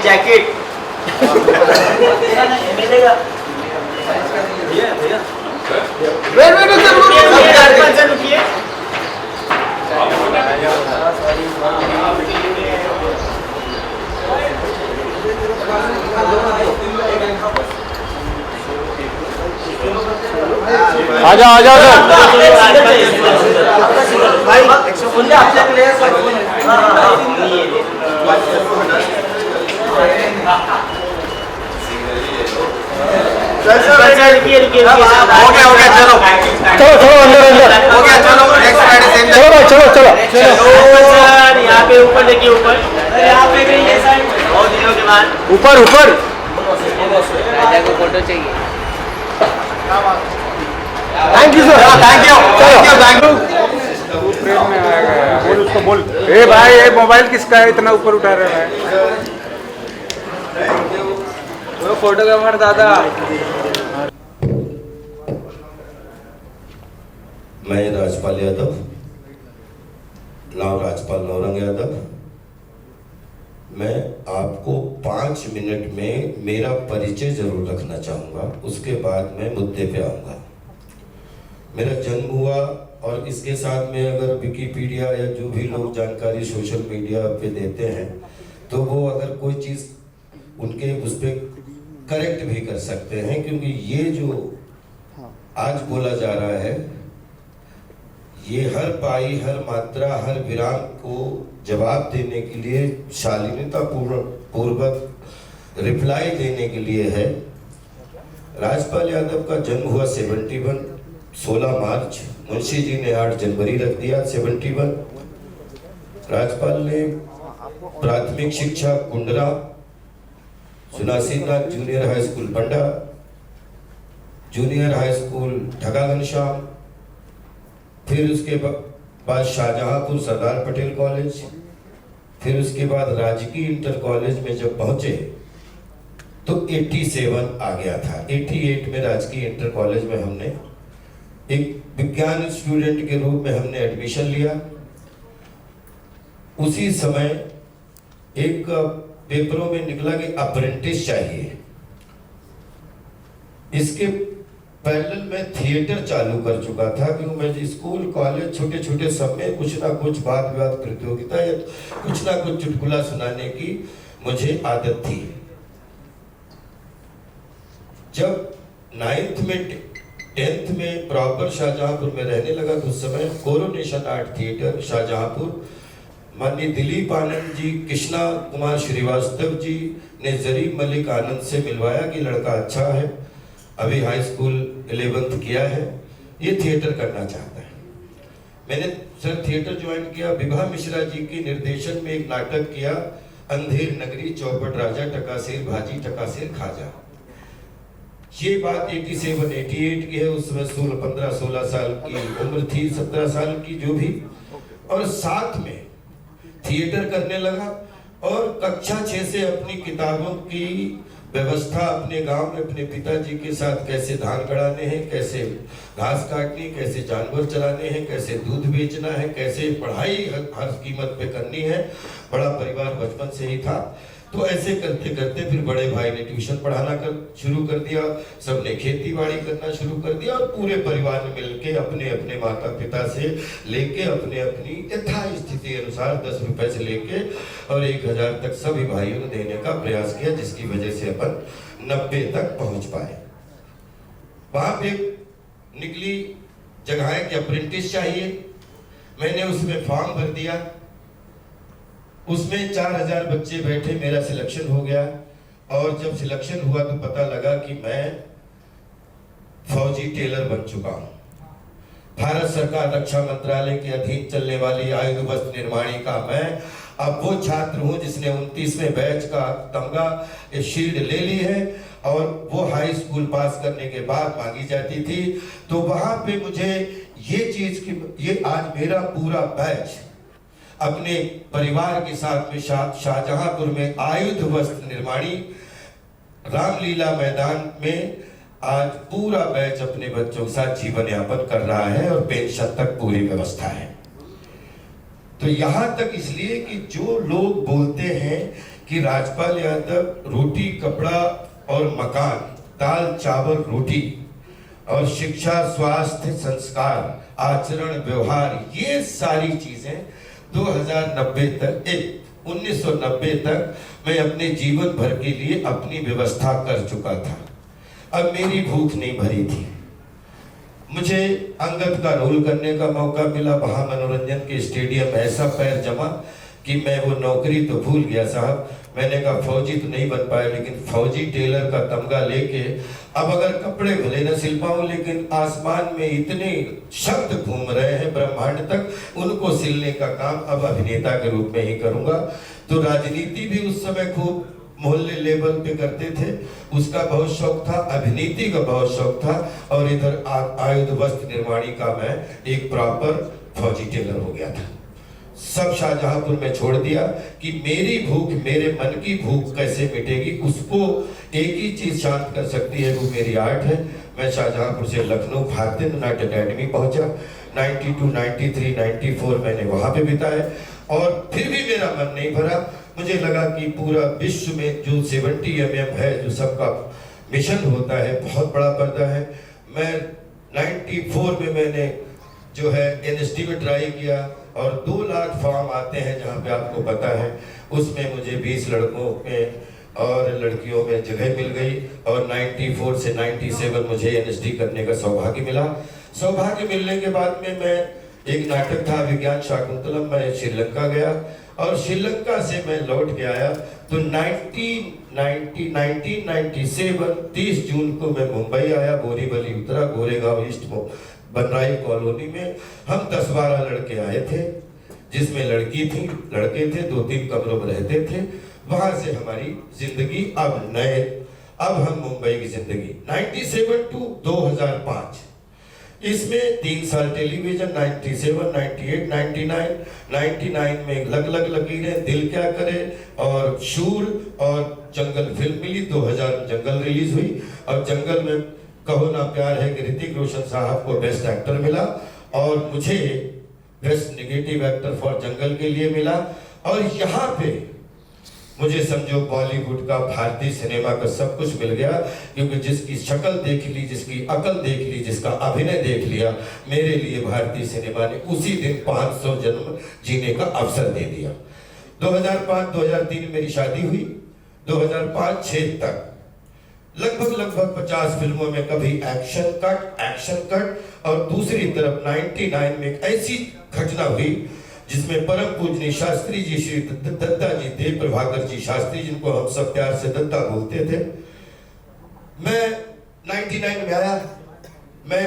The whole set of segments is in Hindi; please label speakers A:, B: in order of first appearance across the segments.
A: जैकेट मिलेगा। रुकिए।
B: आ जाओ
A: रुकिए।
C: हो गया चलो
B: अंदर
C: हो गया चलो नेक्स्ट फ्राइडे सेम
A: सर यहाँ पे ऊपर देखिए, ऊपर यहाँ पे भी ये साइड बहुत दिनों के बाद
B: ऊपर
A: राजा को फोटो चाहिए।
B: Thank you sir,
C: thank you
B: बोल उसको बोल। ए भाई ये मोबाइल किसका है, इतना ऊपर उठा रहे हैं?
C: वो फोटोग्राफर दादा।
D: मैं राजपाल यादव, नाम राजपाल नौरंग यादव। मैं आपको 5 मिनट में मेरा परिचय जरूर रखना चाहूँगा, उसके बाद मैं मुद्दे पे आऊँगा। मेरा जन्म हुआ और इसके साथ में अगर विकिपीडिया या जो भी लोग जानकारी सोशल मीडिया पे देते हैं तो वो अगर कोई चीज़ उनके उस पर करेक्ट भी कर सकते हैं, क्योंकि ये जो आज बोला जा रहा है ये हर पाई, हर मात्रा, हर विराम को जवाब देने के लिए, शालीनता पूर्वक रिप्लाई देने के लिए है। राजपाल यादव का जन्म हुआ 16 मार्च, मुंशी जी ने 8 जनवरी रख दिया 71। राजपाल ने प्राथमिक शिक्षा कुंडरा, सुनासीनाथ जूनियर हाई स्कूल बंडा, जूनियर हाई स्कूल ढगा घनश्याम, फिर उसके बाद शाहजहांपुर सरदार पटेल कॉलेज, फिर उसके बाद राजकीय इंटर कॉलेज में जब पहुंचे तो 87 आ गया था। 88 में राजकीय इंटर कॉलेज में हमने एक विज्ञान स्टूडेंट के रूप में हमने एडमिशन लिया। उसी समय एक पेपरों में निकला कि अप्रेंटिस चाहिए। इसके पैरेलल में थिएटर चालू कर चुका था, क्योंकि मैं स्कूल कॉलेज छोटे छोटे सब में कुछ ना कुछ वाद विवाद प्रतियोगिता या कुछ ना कुछ चुटकुला सुनाने की मुझे आदत थी। जब 9th में 10th में प्रॉपर शाहजहांपुर में रहने लगा तो उस समय कोरोनेशन आर्ट थिएटर शाहजहांपुर, माननीय दिलीप आनंद जी, कृष्णा कुमार श्रीवास्तव जी ने जरीब मलिक आनंद से मिलवाया कि लड़का अच्छा है, अभी हाई स्कूल 11th किया है, ये थिएटर करना चाहता है। मैंने सर थिएटर ज्वाइन किया। विभा मिश्रा जी के निर्देशन में एक नाटक किया, अंधेर नगरी, चौपट राजा, टकासेर भाजी टकासेर खाजा। ये बात 87-88 की है। उस समय 15-16 साल की उम्र थी, 17 साल की जो भी, और साथ में थिएटर करने लगा और कक्षा 6 से अपनी किताबों की व्यवस्था अपने गांव में अपने पिताजी के साथ कैसे धान गड़ाने हैं, कैसे घास काटनी, कैसे जानवर चलाने हैं, कैसे दूध बेचना है, कैसे पढ़ाई हर कीमत पे करनी है। बड़ा परिवार बचपन से ही था, तो ऐसे करते करते फिर बड़े भाई ने ट्यूशन पढ़ाना शुरू कर दिया, सबने खेती बाड़ी करना शुरू कर दिया और पूरे परिवार ने मिलके अपने अपने माता पिता से लेके अपने अपनी यथा स्थिति अनुसार 10 रुपए से लेके और 1000 तक सभी भाइयों ने देने का प्रयास किया, जिसकी वजह से अपन 90 तक पहुंच पाए। वहां पे निकली जगह कि अप्रेंटिस चाहिए, मैंने उसमें फॉर्म भर दिया। उसमें 4000 बच्चे बैठे, मेरा सिलेक्शन हो गया। और जब सिलेक्शन हुआ तो पता लगा कि मैं फौजी टेलर बन चुका हूँ। भारत सरकार रक्षा मंत्रालय के अधीन चलने वाली आयुध वस्त्र निर्माणी का मैं अब वो छात्र हूँ जिसने 29वें बैच का तमगा शील्ड ले ली है, और वो हाई स्कूल पास करने के बाद मांगी जाती थी। तो वहां पे मुझे ये चीज की, ये आज मेरा पूरा बैच अपने परिवार के साथ में शाहजहांपुर में आयुध वस्त्र निर्माणी रामलीला मैदान में आज पूरा बैच अपने बच्चों के साथ जीवन यापन कर रहा है और पेंशन तक पूरी व्यवस्था है। तो यहाँ तक इसलिए कि जो लोग बोलते हैं कि राजपाल यादव रोटी कपड़ा और मकान, दाल चावल रोटी और शिक्षा स्वास्थ्य संस्कार आचरण व्यवहार, ये सारी चीजें 1990 तक मैं अपने जीवन भर के लिए अपनी व्यवस्था कर चुका था। अब मेरी भूख नहीं भरी थी। मुझे अंगद का रोल करने का मौका मिला। वहां मनोरंजन के स्टेडियम में ऐसा पैर जमा कि मैं वो नौकरी तो भूल गया साहब। मैंने कहा फौजी तो नहीं बन पाया, लेकिन फौजी टेलर का तमगा लेके अब अगर कपड़े भले न सिल पाऊं, लेकिन आसमान में इतने शब्द घूम रहे हैं ब्रह्मांड तक, उनको सिलने का काम अब अभिनेता के रूप में ही करूंगा। तो राजनीति भी उस समय खूब मोहल्ले लेवल पे करते थे, उसका बहुत शौक था, अभिनीति का बहुत शौक था, और इधर आयुध वस्त्र निर्माणी का मैं एक प्रॉपर फौजी टेलर हो गया था। सब शाहजहांपुर में छोड़ दिया कि मेरी भूख, मेरे मन की भूख कैसे मिटेगी। उसको एक ही चीज शांत कर सकती है, वो मेरी आर्ट है। मैं शाहजहांपुर से लखनऊ भारतीय नाट्य अकेडमी पहुंचा। 92, 93, 94 मैंने वहां पे बिताया, और फिर भी मेरा मन नहीं भरा। मुझे लगा कि पूरा विश्व में जो 70 mm है, जो सबका मिशन होता है, बहुत बड़ा पर्दा है। मैं 94 में मैंने जो है NSD में ट्राई किया, और 2 लाख फॉर्म आते हैं जहाँ पे आपको पता है। उसमें मुझे 20 लड़कों में और लड़कियों में जगह मिल गई, और 94 से 97 मुझे NSD करने का सौभाग्य मिला। सौभाग्य मिलने के बाद में मैं एक नाटक था विज्ञान शाकुंतलम, मैं श्रीलंका गया, और श्रीलंका से मैं लौट के आया तो 1997 30 जून को मैं मुंबई आया। बोरीवली उतरा, गोरेगांव ईस्ट बनराई कॉलोनी में हम 10-12 लड़के आए थे, जिसमें लड़की थी, लड़के थे, 2-3 कमरों में रहते थे। वहां से हमारी जिंदगी अब हम मुंबई की जिंदगी 97 to 2005, इसमें 3 साल टेलीविजन, 97, 98, 99 में लग लकीरें, दिल क्या करे, और शूर और जंगल फिल्म मिली। 2000 में जंगल रिलीज हुई, और जंगल में कहो ना प्यार है कि ऋतिक रोशन साहब को बेस्ट एक्टर मिला, और मुझे बेस्ट नेगेटिव एक्टर फॉर जंगल के लिए मिला। और यहाँ पे मुझे समझो बॉलीवुड का, भारतीय सिनेमा का सब कुछ मिल गया, क्योंकि जिसकी शक्ल देख ली, जिसकी अकल देख ली, जिसका अभिनय देख लिया, मेरे लिए भारतीय सिनेमा ने उसी दिन 500 जन्म जीने का अवसर दे दिया। 2005-2003 मेरी शादी हुई। 2005-6 तक लगभग 50 फिल्मों में कभी एक्शन कट, और दूसरी तरफ 99 में एक ऐसी घटना हुई जिसमें परम पूजनीय शास्त्री जी, श्री दत्ता जी, देव प्रभाकर जी शास्त्री, जिनको हम सब प्यार से दत्ता बोलते थे। मैं 99 में आया, मैं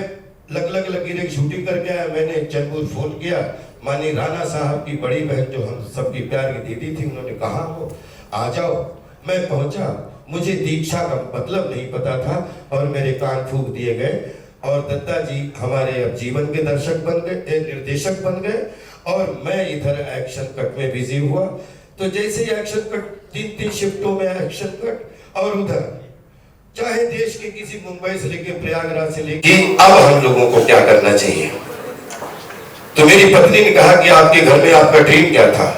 D: लग लकीरें की शूटिंग करके आया। मैंने चैनपुर फोन किया, मानी राणा साहब की बड़ी बहन जो हम सबकी प्यार की दीदी थी, उन्होंने कहा हो आ जाओ। मैं पहुंचा, मुझे दीक्षा का मतलब नहीं पता था, और मेरे कान फूंक दिए गए, और दत्ता जी हमारे अब जीवन के दर्शक बन गए, निर्देशक बन गए, और मैं इधर एक्शन कट में बिजी हुआ। तो जैसे ही एक्शन कट, 3 शिफ्टों में एक्शन कट, और उधर चाहे देश के किसी मुंबई से लेके प्रयागराज से लेके, अब हम लोगों को क्या करना चाहिए। तो मेरी पत्नी ने कहा कि आपके घर में आपका ड्रीम क्या था।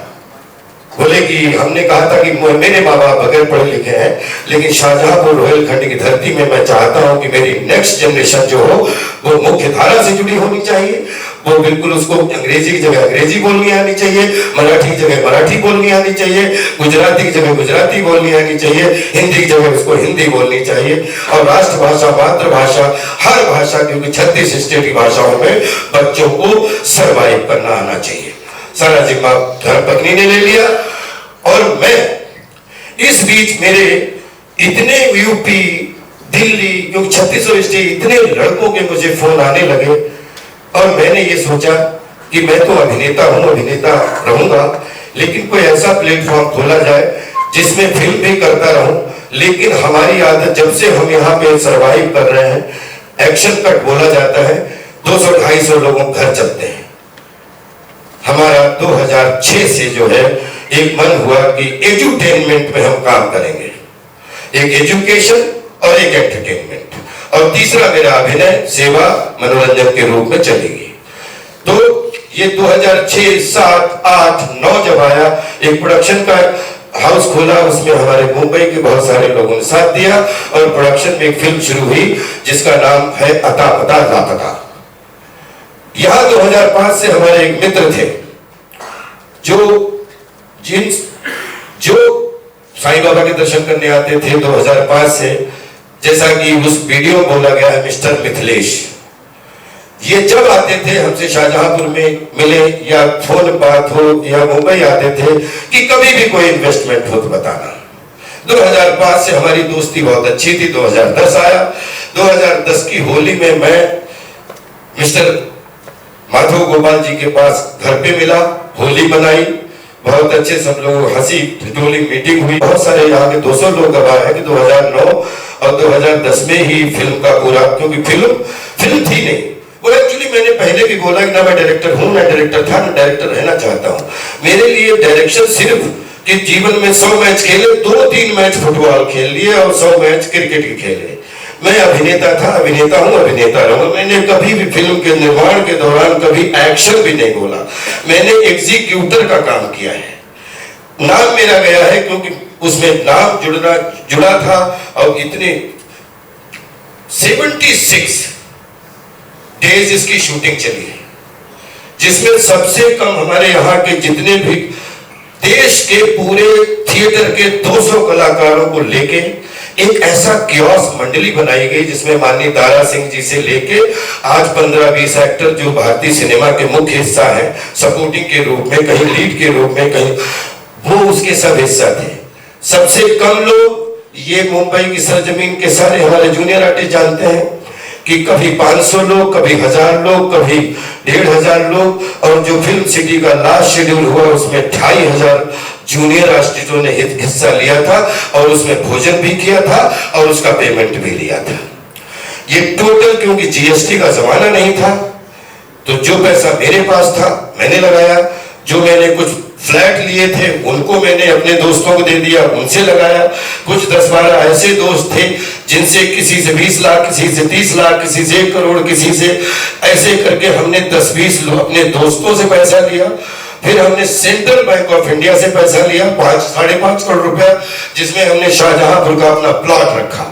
D: बोले कि हमने कहा था कि मेरे माँ बाप बगैर पढ़े लिखे हैं, लेकिन शाहजहांपुर रोहिलखंड की धरती में मैं चाहता हूं कि मेरी नेक्स्ट जनरेशन जो हो वो मुख्य धारा से जुड़ी होनी चाहिए। वो बिल्कुल, उसको अंग्रेजी की जगह अंग्रेजी बोलनी आनी चाहिए, मराठी की जगह मराठी बोलनी आनी चाहिए, गुजराती की जगह गुजराती बोलनी आनी चाहिए, हिंदी की जगह उसको हिंदी बोलनी चाहिए, और राष्ट्रभाषा, मातृभाषा, हर भाषा, क्योंकि 36 स्टेट की भाषाओं में बच्चों को सर्वाइव करना आना चाहिए। सारा जिम्मा धर्मपत्नी ने ले लिया, और मैं इस बीच मेरे इतने यूपी, दिल्ली, क्योंकि 36 स्टेट, इतने लड़कों के मुझे फोन आने लगे, और मैंने ये सोचा कि मैं तो अभिनेता हूं, अभिनेता रहूंगा, लेकिन कोई ऐसा प्लेटफॉर्म खोला जाए जिसमें फिल्म भी करता रहूं। लेकिन हमारी आदत, जब से हम यहाँ पे सरवाइव कर रहे हैं, एक्शन कट बोला जाता है, 200-250 लोगों घर चलते हैं। हमारा 2006 से जो है एक मन हुआ कि एजुटेनमेंट में हम काम करेंगे, एक एजुकेशन और एक एंटरटेनमेंट, और तीसरा मेरा अभिनय, सेवा, मनोरंजन के रूप में चलेगी। तो ये 2006, 7, 8, 9 जब आया, एक प्रोडक्शन का हाउस खोला, उसमें हमारे मुंबई के बहुत सारे लोगों ने साथ दिया और प्रोडक्शन में एक फिल्म शुरू हुई जिसका नाम है अता पता लापता। यहां 2005 से हमारे एक मित्र थे जो साईं बाबा के दर्शन करने आते थे 2005 से, जैसा कि उस वीडियो में बोला गया है, मिस्टर मिथिलेश। ये जब आते थे हमसे शाहजहांपुर में मिले या फोन बात हो या मुंबई आते थे कि कभी भी कोई इन्वेस्टमेंट हो तो बताना। 2005 से हमारी दोस्ती बहुत अच्छी थी। 2010 आया, 2010 की होली में मैं मिस्टर माधव गोपाल जी के पास घर पे मिला, होली मनाई, बहुत अच्छे सब लोग हंसी ठिठोली मीटिंग हुई। बहुत सारे यहाँ के 200 लोग गवाह है कि 2009 और 2010 में ही फिल्म का पूरा, क्योंकि फिल्म थी नहीं वो। एक्चुअली मैंने पहले भी बोला कि ना मैं डायरेक्टर हूं, ना डायरेक्टर था, ना डायरेक्टर रहना चाहता हूं। मेरे लिए डायरेक्शन सिर्फ कि जीवन में 100 मैच खेले, 2-3 मैच फुटबॉल खेल लिए और 100 मैच क्रिकेट के खेले। मैं अभिनेता था, अभिनेता हूं, अभिनेता रहूंगा। मैंने कभी भी फिल्म के निर्माण के दौरान कभी एक्शन भी नहीं बोला। मैंने एग्जीक्यूटर का काम किया है। नाम मेरा गया है क्योंकि उसमें नाम जुड़ा था। और इतने 76 डेज इसकी शूटिंग चली है, जिसमें सबसे कम हमारे यहाँ के जितने भी देश के पूरे थिएटर के 200 कलाकारों को लेके एक ऐसा कियोस मंडली बनाई गई जिसमें माननीय दारा सिंह जी से लेके आज 15-20 एक्टर जो भारतीय सिनेमा के मुख्य हिस्सा है, सपोर्टिंग के रूप में, कहीं लीड के रूप में, कहीं वो उसके सब हिस्सा थे। सबसे कम लोग ये मुंबई की सरजमीन के सारे हमारे जूनियर आर्टिस्ट जानते हैं कि कभी 500 लोग, कभी 1000 लोग, कभी 1500 लोग। और जो फिल्म सिटी का लास्ट शेड्यूल हुआ उसमें 2500 जूनियर आर्टिस्टों ने हिस्सा लिया था और उसमें भोजन भी किया था और उसका पेमेंट भी लिया था। ये टोटल, क्योंकि जीएसटी का जमाना नहीं था, तो जो पैसा मेरे पास था मैंने लगाया। जो मैंने कुछ फ्लैट लिए थे उनको मैंने अपने दोस्तों को दे दिया, उनसे लगाया। कुछ 10-12 ऐसे दोस्त थे जिनसे किसी से 20 लाख, किसी से 30 लाख, किसी से 1 करोड़, किसी से ऐसे करके हमने 10-20 अपने दोस्तों से पैसा लिया। फिर हमने सेंट्रल बैंक ऑफ इंडिया से पैसा लिया 5-5.5 करोड़ रुपया, जिसमें हमने शाहजहांपुर का अपना प्लॉट रखा।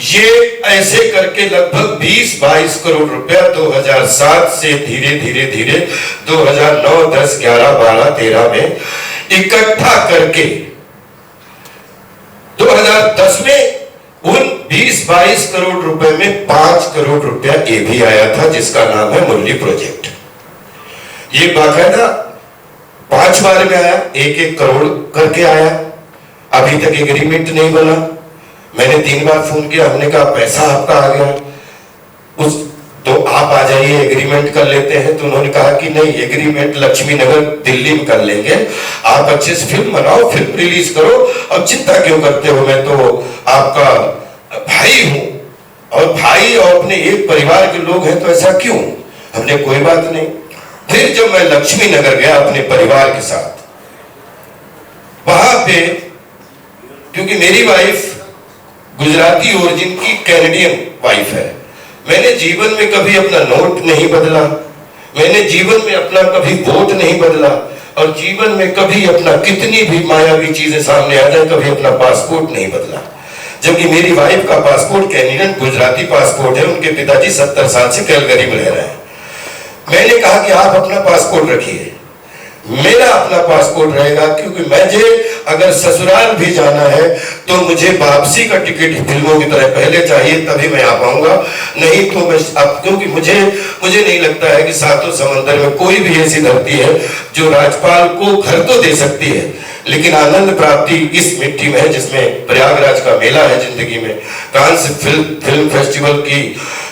D: ये ऐसे करके लगभग 20-22 करोड़ रुपया 2007 से धीरे धीरे 2009, 10, 11, 12, 13 में इकट्ठा करके 2010 में उन 20-22 करोड़ रुपए में 5 करोड़ रुपया ये भी आया था, जिसका नाम है मुरली प्रोजेक्ट। ये बाकायदा 5 बार में आया, 1-1 करोड़ करके आया। अभी तक एग्रीमेंट नहीं बना। मैंने 3 बार फोन किया, हमने कहा पैसा आपका आ गया तो आप आ जाइए, एग्रीमेंट कर लेते हैं। तो उन्होंने कहा कि नहीं, एग्रीमेंट लक्ष्मी नगर दिल्ली में कर लेंगे, आप अच्छे से फिल्म बनाओ, फिल्म रिलीज करो, और चिंता क्यों करते हो, मैं तो आपका भाई हूं, और भाई और अपने एक परिवार के लोग हैं, तो ऐसा क्यों। हमने कोई बात नहीं। फिर जब मैं लक्ष्मी नगर गया अपने परिवार के साथ, वहां पे क्योंकि मेरी वाइफ गुजराती ओरिजिन की कैनेडियन वाइफ है, मैंने जीवन में कभी अपना नोट नहीं बदला, मैंने जीवन में अपना कभी वोट नहीं बदला, और जीवन में कभी अपना कितनी भी मायावी चीजें सामने आ जाए कभी अपना पासपोर्ट नहीं बदला। जबकि मेरी वाइफ का पासपोर्ट कैनेडियन गुजराती पासपोर्ट है, उनके पिताजी 70 साल से कैलगरी में रह रहे हैं। मैंने कहा कि आप अपना पासपोर्ट रखिए, मेरा अपना पासपोर्ट रहेगा, क्योंकि मुझे अगर ससुराल भी जाना है तो मुझे वापसी का टिकट फिल्मों की तरह पहले चाहिए, तभी मैं आ पाऊंगा। नहीं तो मैं अब, क्योंकि मुझे नहीं लगता है कि सातों समंदर में कोई भी ऐसी धरती है जो राज्यपाल को घर तो दे सकती है, लेकिन आनंद प्राप्ति इस मिट्टी में है, जिसमें प्रयागराज का मेला है जिंदगी में, कांस फिल्म फेस्टिवल की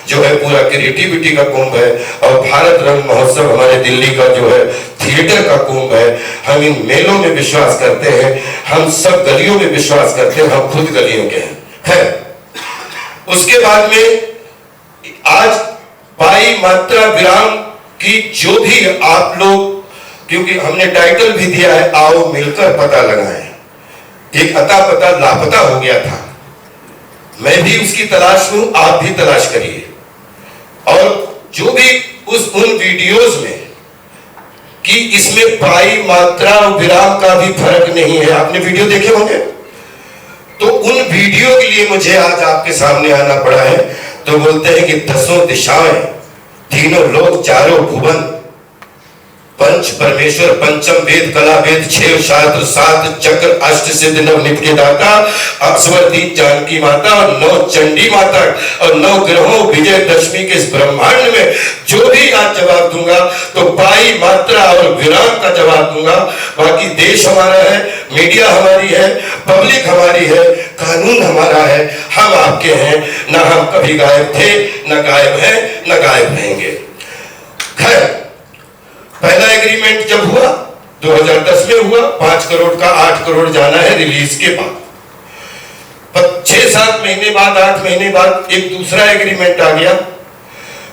D: जो है पूरा क्रिएटिविटी का कुंभ है, और भारत रंग महोत्सव हमारे दिल्ली का जो है थिएटर का कुंभ है। हम इन मेलों में विश्वास करते हैं, हम सब गलियों में विश्वास करते हैं, हम खुद गलियों के हैं। उसके बाद में आज पाई मात्रा विराम की जो भी आप लोग, क्योंकि हमने टाइटल भी दिया है आओ मिलकर पता लगाएं। एक अता पता लापता हो गया था, मैं भी उसकी तलाश हूं, आप भी तलाश करिए। और जो भी उन वीडियोस में कि इसमें उसमें पाई मात्रा और विराम का भी फर्क नहीं है। आपने वीडियो देखे होंगे, तो उन वीडियो के लिए मुझे आज आपके सामने आना पड़ा है। तो बोलते हैं कि दसों दिशाएं, तीनों लोक, चारों भुवन, पंच परमेश्वर, पंचम वेद, कला वेद, 6 शास्त्र, 7 चक्र, अष्ट सिद्ध, नव नित्य के दाता, अक्षवर्ती जानकी माता और 9 चंडी माता और 9 ग्रहों, विजय दशमी के इस ब्रह्मांड में जो भी आज जवाब दूंगा तो पाई मात्रा और विराम का जवाब दूंगा। बाकी देश हमारा है, मीडिया हमारी है, पब्लिक हमारी है, कानून हमारा है, हम आपके हैं। ना हम कभी गायब थे, न गायब हैं, न गायब रहेंगे। खैर, पहला एग्रीमेंट जब हुआ 2010 में हुआ, 5 करोड़ का 8 करोड़ जाना है रिलीज के बाद। 6-7 महीने बाद, 8 महीने बाद एक दूसरा एग्रीमेंट आ गया।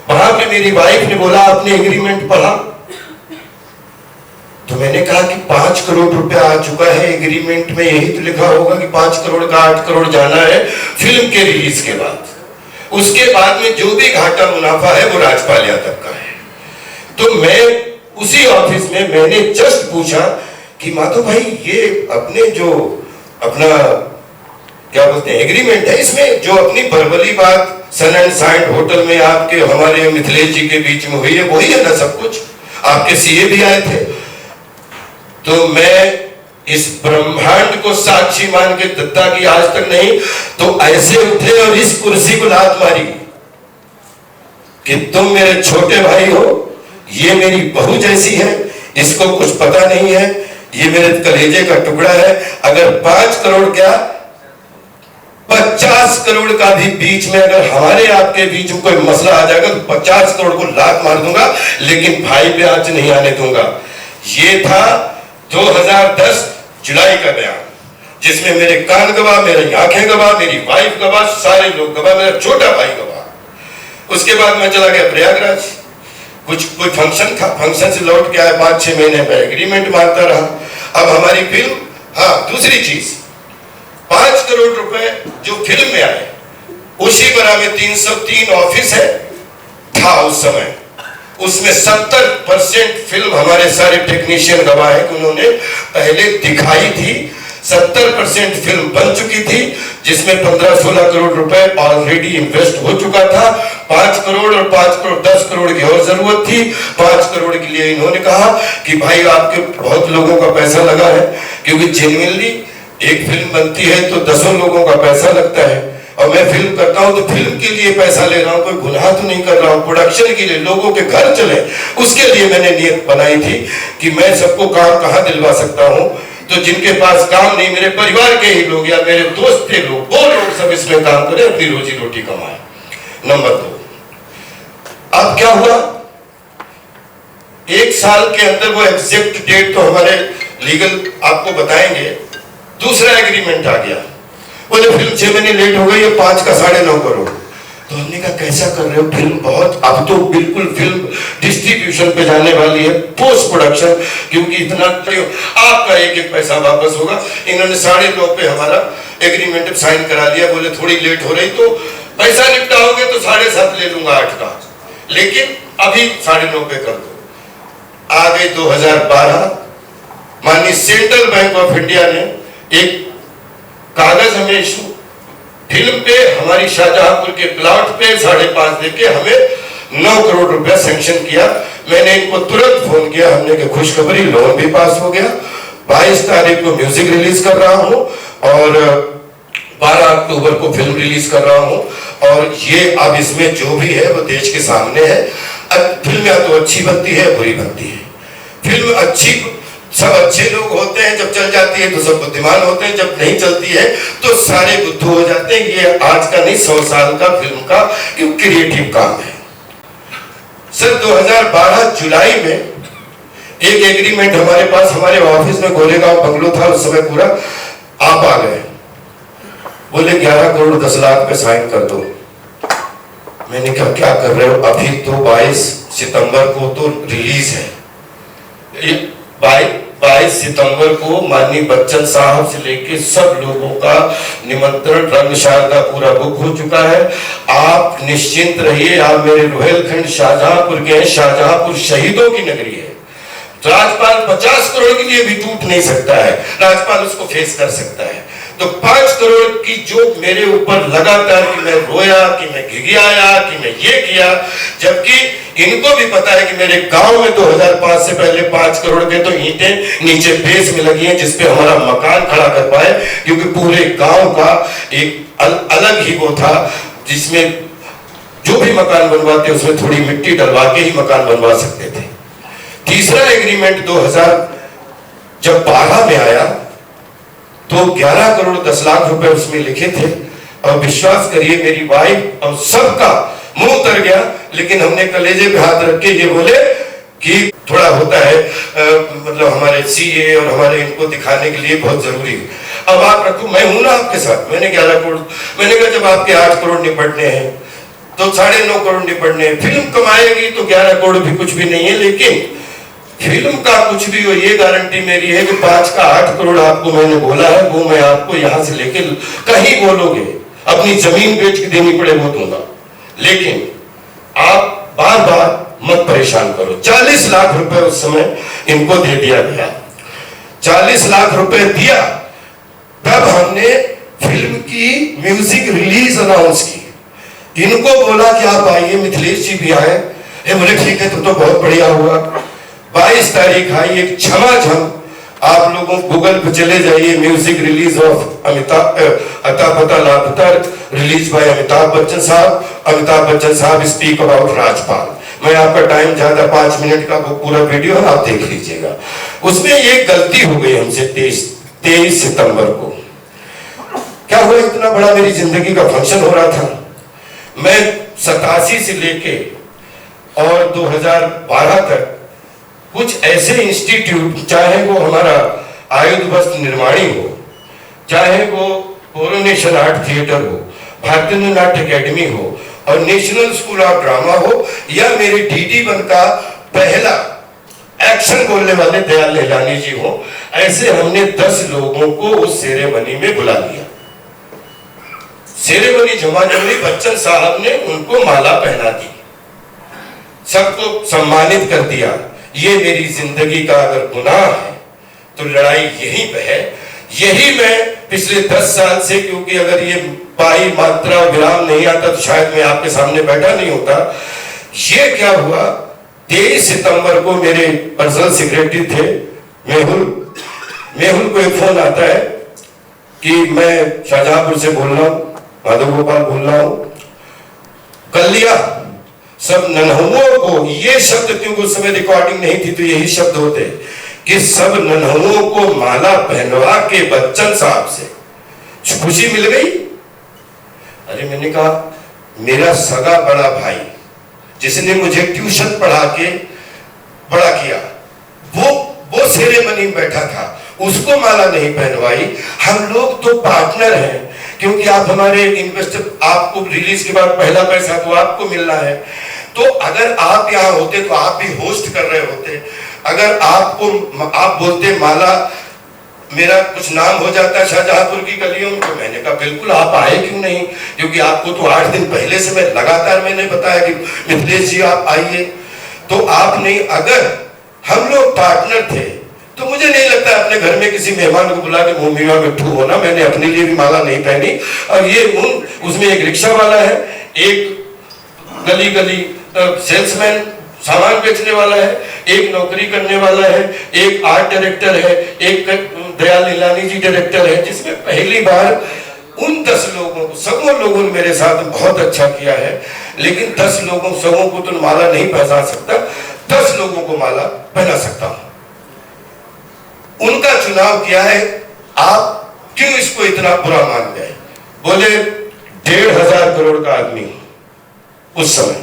D: वहां पे मेरी वाइफ ने बोला, आपने एग्रीमेंट पढ़ा? तो मैंने कहा कि 5 करोड़ रुपया आ चुका है एग्रीमेंट में, यही तो लिखा होगा कि 5 करोड़ का 8 करोड़ जाना है फिल्म के रिलीज के बाद। उसके बाद में जो भी घाटा मुनाफा है वो राजपाल यादव का है। तो मैं उसी ऑफिस में मैंने जस्ट पूछा कि माधव भाई, ये अपने जो अपना क्या बोलते हैं एग्रीमेंट है, इसमें जो अपनी वर्बली बात सन एंड साइंड होटल में आपके हमारे मिथिलेश जी के बीच में हुई है, वही है ना सब कुछ? आपके सीए भी आए थे। तो मैं इस ब्रह्मांड को साक्षी मान के दत्ता की आज तक नहीं, तो ऐसे उठे और इस कुर्सी को लात मारी कि तुम मेरे छोटे भाई हो, ये मेरी बहू जैसी है, इसको कुछ पता नहीं है, ये मेरे कलेजे का टुकड़ा है। अगर 5 करोड़ क्या 50 करोड़ का भी बीच में अगर हमारे आपके बीच में कोई मसला आ जाएगा तो 50 करोड़ को लात मार दूंगा, लेकिन भाई पे आंच नहीं आने दूंगा। ये था 2010 जुलाई का बयान, जिसमें मेरे कान गवाह, मेरी आंखें गवाह, मेरी वाइफ गवाह, सारे लोग गवाह, मेरा छोटा भाई गवाह। उसके बाद मैं चला गया प्रयागराज, कोई फंक्शन था, फंक्शन से लौट के आया, 5-6 महीने में एग्रीमेंट मारता रहा। अब हमारी फिल्म, हाँ दूसरी चीज, 5 करोड़ रुपए जो फिल्म में आए, उसी बरा में 303 ऑफिस है था उस समय, उसमें 70% फिल्म हमारे सारे टेक्नीशियन गवाह है कि उन्होंने पहले दिखाई थी। 70% फिल्म बन चुकी थी, जिसमें 15-16 करोड़ रुपए ऑलरेडी इन्वेस्ट हो चुका था। 5 करोड़ और 5 करोड़ 10 करोड़ की और जरूरत थी। 5 करोड़ के लिए इन्होंने कहा कि भाई आपके बहुत लोगों का पैसा लगा है, क्योंकि जेन्युइनली एक फिल्म बनती है तो 10 लोगों का पैसा लगता है, और मैं फिल्म करता हूं तो फिल्म के लिए पैसा ले रहा हूं, कोई गुनाह तो नहीं कर रहा हूं, प्रोडक्शन के लिए, लोगों के घर चले, उसके लिए मैंने नियत बनाई थी कि मैं सबको काम कहां दिलवा सकता हूं। तो जिनके पास काम नहीं, मेरे परिवार के ही लोग या मेरे दोस्त के लोग, वो लोग सब इसमें काम करें, अपनी रोजी रोटी कमाए। नंबर 2, अब क्या हुआ, 1 साल के अंदर, वो एग्जैक्ट डेट तो हमारे लीगल आपको बताएंगे, दूसरा एग्रीमेंट आ गया। बोले फिल्म 6 महीने लेट हो गई है, 5 का 9.5 करोड़। तो हमने कहा कैसा कर रहे हो, फिल्म बहुत, अब तो बिल्कुल फिल्म डिस्ट्रीब्यूशन पे जाने वाली है, पोस्ट प्रोडक्शन, क्योंकि इतना आपका एक पैसा वापस होगा। इन्होंने 9.5 पे हमारा एग्रीमेंट साइन करा लिया। बोले थोड़ी लेट हो रही तो पैसा निपटाओगे तो 7.5 ले लूंगा 8 का, लेकिन अभी 9.5 पे कर दो। आ गए 2012, माननीय सेंट्रल बैंक ऑफ इंडिया ने एक कागज हमें इशू, फिल्म पे हमारी शाहजहांपुर के प्लॉट पे 5.5 देके हमें 9 करोड़ रुपया सैंक्शन किया। मैंने इनको तुरंत फोन किया, हमने कि खुशखबरी, लोन भी पास हो गया, 22 तारीख को म्यूजिक रिलीज कर रहा हूं और 12 अक्टूबर को फिल्म रिलीज कर रहा हूं। और ये अब इसमें जो भी है वो देश के सामने है। अब फिल्म या तो अच्छी बनती है, बुरी बनती है। फिल्म अच्छी, सब अच्छे लोग होते हैं, जब चल जाती है तो सब बुद्धिमान होते हैं, जब नहीं चलती है तो सारे बुद्धू हो जाते हैं। ये आज का नहीं, 100 साल का फिल्म का क्रिएटिव काम है। सर 2012 जुलाई में एक एग्रीमेंट हमारे पास, हमारे ऑफिस में गोरेगांव बंगलो था उस समय पूरा, आप आ गए, बोले 11 करोड़ 10 लाख पे साइन कर दो। मैंने कहा क्या कर रहे हो, अभी तो 22 सितंबर को तो रिलीज है, 22 सितंबर को माननीय बच्चन साहब से लेके सब लोगों का निमंत्रण रंग शारदा पूरा बुक हो चुका है। आप निश्चिंत रहिए, आप मेरे रोहेलखंड शाहजहांपुर के हैं, शाहजहांपुर शहीदों की नगरी है, राजपाल 50 करोड़ के लिए भी टूट नहीं सकता है, राजपाल उसको फेस कर सकता है। तो 5 करोड़ की जो मेरे ऊपर लगातार कि मैं रोया, कि मैं घिघियाया, कि मैं ये किया, जबकि इनको भी पता है कि मेरे गांव में 2005 से पहले 5 करोड़ के तो ईंटें नीचे बेस में लगी हैं जिसपे हमारा मकान खड़ा कर पाए, क्योंकि पूरे गांव का एक अलग ही वो था जिसमें जो भी मकान बनवाते उसमें थोड़ी मिट्टी डलवा के ही मकान बनवा सकते थे। तीसरा एग्रीमेंट 2000 जब 12 में आया तो 11 करोड़ 10 लाख रुपए उसमें लिखे थे, और विश्वास करिए मेरी वाइफ और सबका मुंह उतर गया, लेकिन हमने कलेजे पे हाथ रख के ये बोले कि थोड़ा होता है मतलब हमारे सीए और हमारे इनको दिखाने के लिए बहुत जरूरी है। अब आप रखो, मैं हूं ना आपके साथ। मैंने 11 करोड़, मैंने कहा जब आपके 8 करोड़ निपटने हैं तो 9.5 करोड़ निपटने हैं, फिल्म कमाएगी तो 11 करोड़ भी कुछ भी नहीं है, लेकिन फिल्म का कुछ भी हो ये गारंटी मेरी है कि 5 का 8 करोड़ आपको मैंने बोला है वो मैं आपको यहां से लेके कहीं बोलोगे अपनी जमीन बेच के देनी पड़े वो दूंगा, लेकिन आप बार बार मत परेशान करो। 40 लाख रुपए उस समय इनको दे दिया गया, 40 लाख रुपए दिया। तब हमने फिल्म की म्यूजिक रिलीज अनाउंस की, इनको बोला कि आप आइए, मिथिलेश जी भी आए, बोले ठीक है तो बहुत बढ़िया हुआ। 22 तारीख आई एक झमाझम, आप लोगों गूगल पे चले जाइए, म्यूजिक रिलीज ऑफ अमिताभ अता पता लापता रिलीज बाय अमिताभ बच्चन साहब। अमिताभ बच्चन साहब स्पीक अबाउट राजपाल। मैं आपका टाइम ज्यादा 5 मिनट का वो पूरा वीडियो है, आप देख लीजिएगा। उसमें एक गलती हो गई हमसे 23 सितंबर को। क्या हुआ, इतना बड़ा मेरी जिंदगी का फंक्शन हो रहा था, मैं 87 से लेके और 2012 तक कुछ ऐसे इंस्टीट्यूट, चाहे वो हमारा आयुध वस्त्र निर्माणी हो, चाहे वो कोरोनेशन आर्ट थिएटर हो, भारतीय नाट्य अकेडमी हो और नेशनल स्कूल ऑफ ड्रामा हो, या मेरे DD1 का पहला एक्शन बोलने वाले दयाल लेलानी जी हो, ऐसे हमने 10 लोगों को उस सेरेमनी में बुला लिया। सेरेमनी झमाझम में बच्चन साहब ने उनको माला पहना दी, सबको सम्मानित कर दिया। ये मेरी जिंदगी का अगर गुनाह है तो लड़ाई यहीं पे है। यही मैं पिछले 10 साल से, क्योंकि अगर ये पाई मात्रा विराम नहीं आता तो शायद मैं आपके सामने बैठा नहीं होता। ये क्या हुआ, 23 सितंबर को मेरे पर्सनल सेक्रेटरी थे मेहुल को एक फोन आता है कि मैं शाहजहांपुर से बोल रहा हूं, माधव गोपाल बोल रहा हूं, कर लिया सब नन्हुओं को। ये शब्द क्योंकि उस समय रिकॉर्डिंग नहीं थी तो यही शब्द होते कि सब नन्हुओं को माला पहनवा के बच्चन साहब से खुशी मिल गई। अरे मैंने कहा मेरा सगा बड़ा भाई जिसने मुझे ट्यूशन पढ़ा के बड़ा किया, वो सेरेमनी में बैठा था, उसको माला नहीं पहनवाई। हम लोग तो पार्टनर हैं, क्योंकि आप हमारे इन्वेस्टर, आपको रिलीज के बाद पहला पैसा तो आपको मिलना है। तो अगर आप यहाँ होते तो आप भी होस्ट कर रहे होते। अगर आप बोलते माला मेरा कुछ नाम हो जाता है शाहजहांपुर की गलियों में, तो मैंने कहा बिल्कुल आप आए क्यों नहीं, क्योंकि आपको तो 8 दिन पहले से मैं लगातार मैंने बताया कि मिथिलेश जी आप आइए, तो आप नहीं। अगर हम लोग पार्टनर थे तो मुझे नहीं लगता अपने घर में किसी मेहमान को बुला के मुंह मीवा मिट्ठू होना। मैंने अपने लिए भी माला नहीं पहनी। और ये उसमें एक रिक्शा वाला है, एक गली गली सेल्समैन सामान बेचने वाला है, एक नौकरी करने वाला है, एक आर्ट डायरेक्टर है, एक दयाल लीलानी जी डायरेक्टर है, जिसमें पहली बार उन 10 लोगों को, सबों लोगों ने मेरे साथ बहुत अच्छा किया है। लेकिन 10 लोगों सबों को तो माला नहीं पहना सकता, 10 लोगों को माला पहना सकता हूं। उनका चुनाव किया है, आप क्यों इसको इतना बुरा मान गए? बोले 1,500 करोड़ का आदमी उस समय,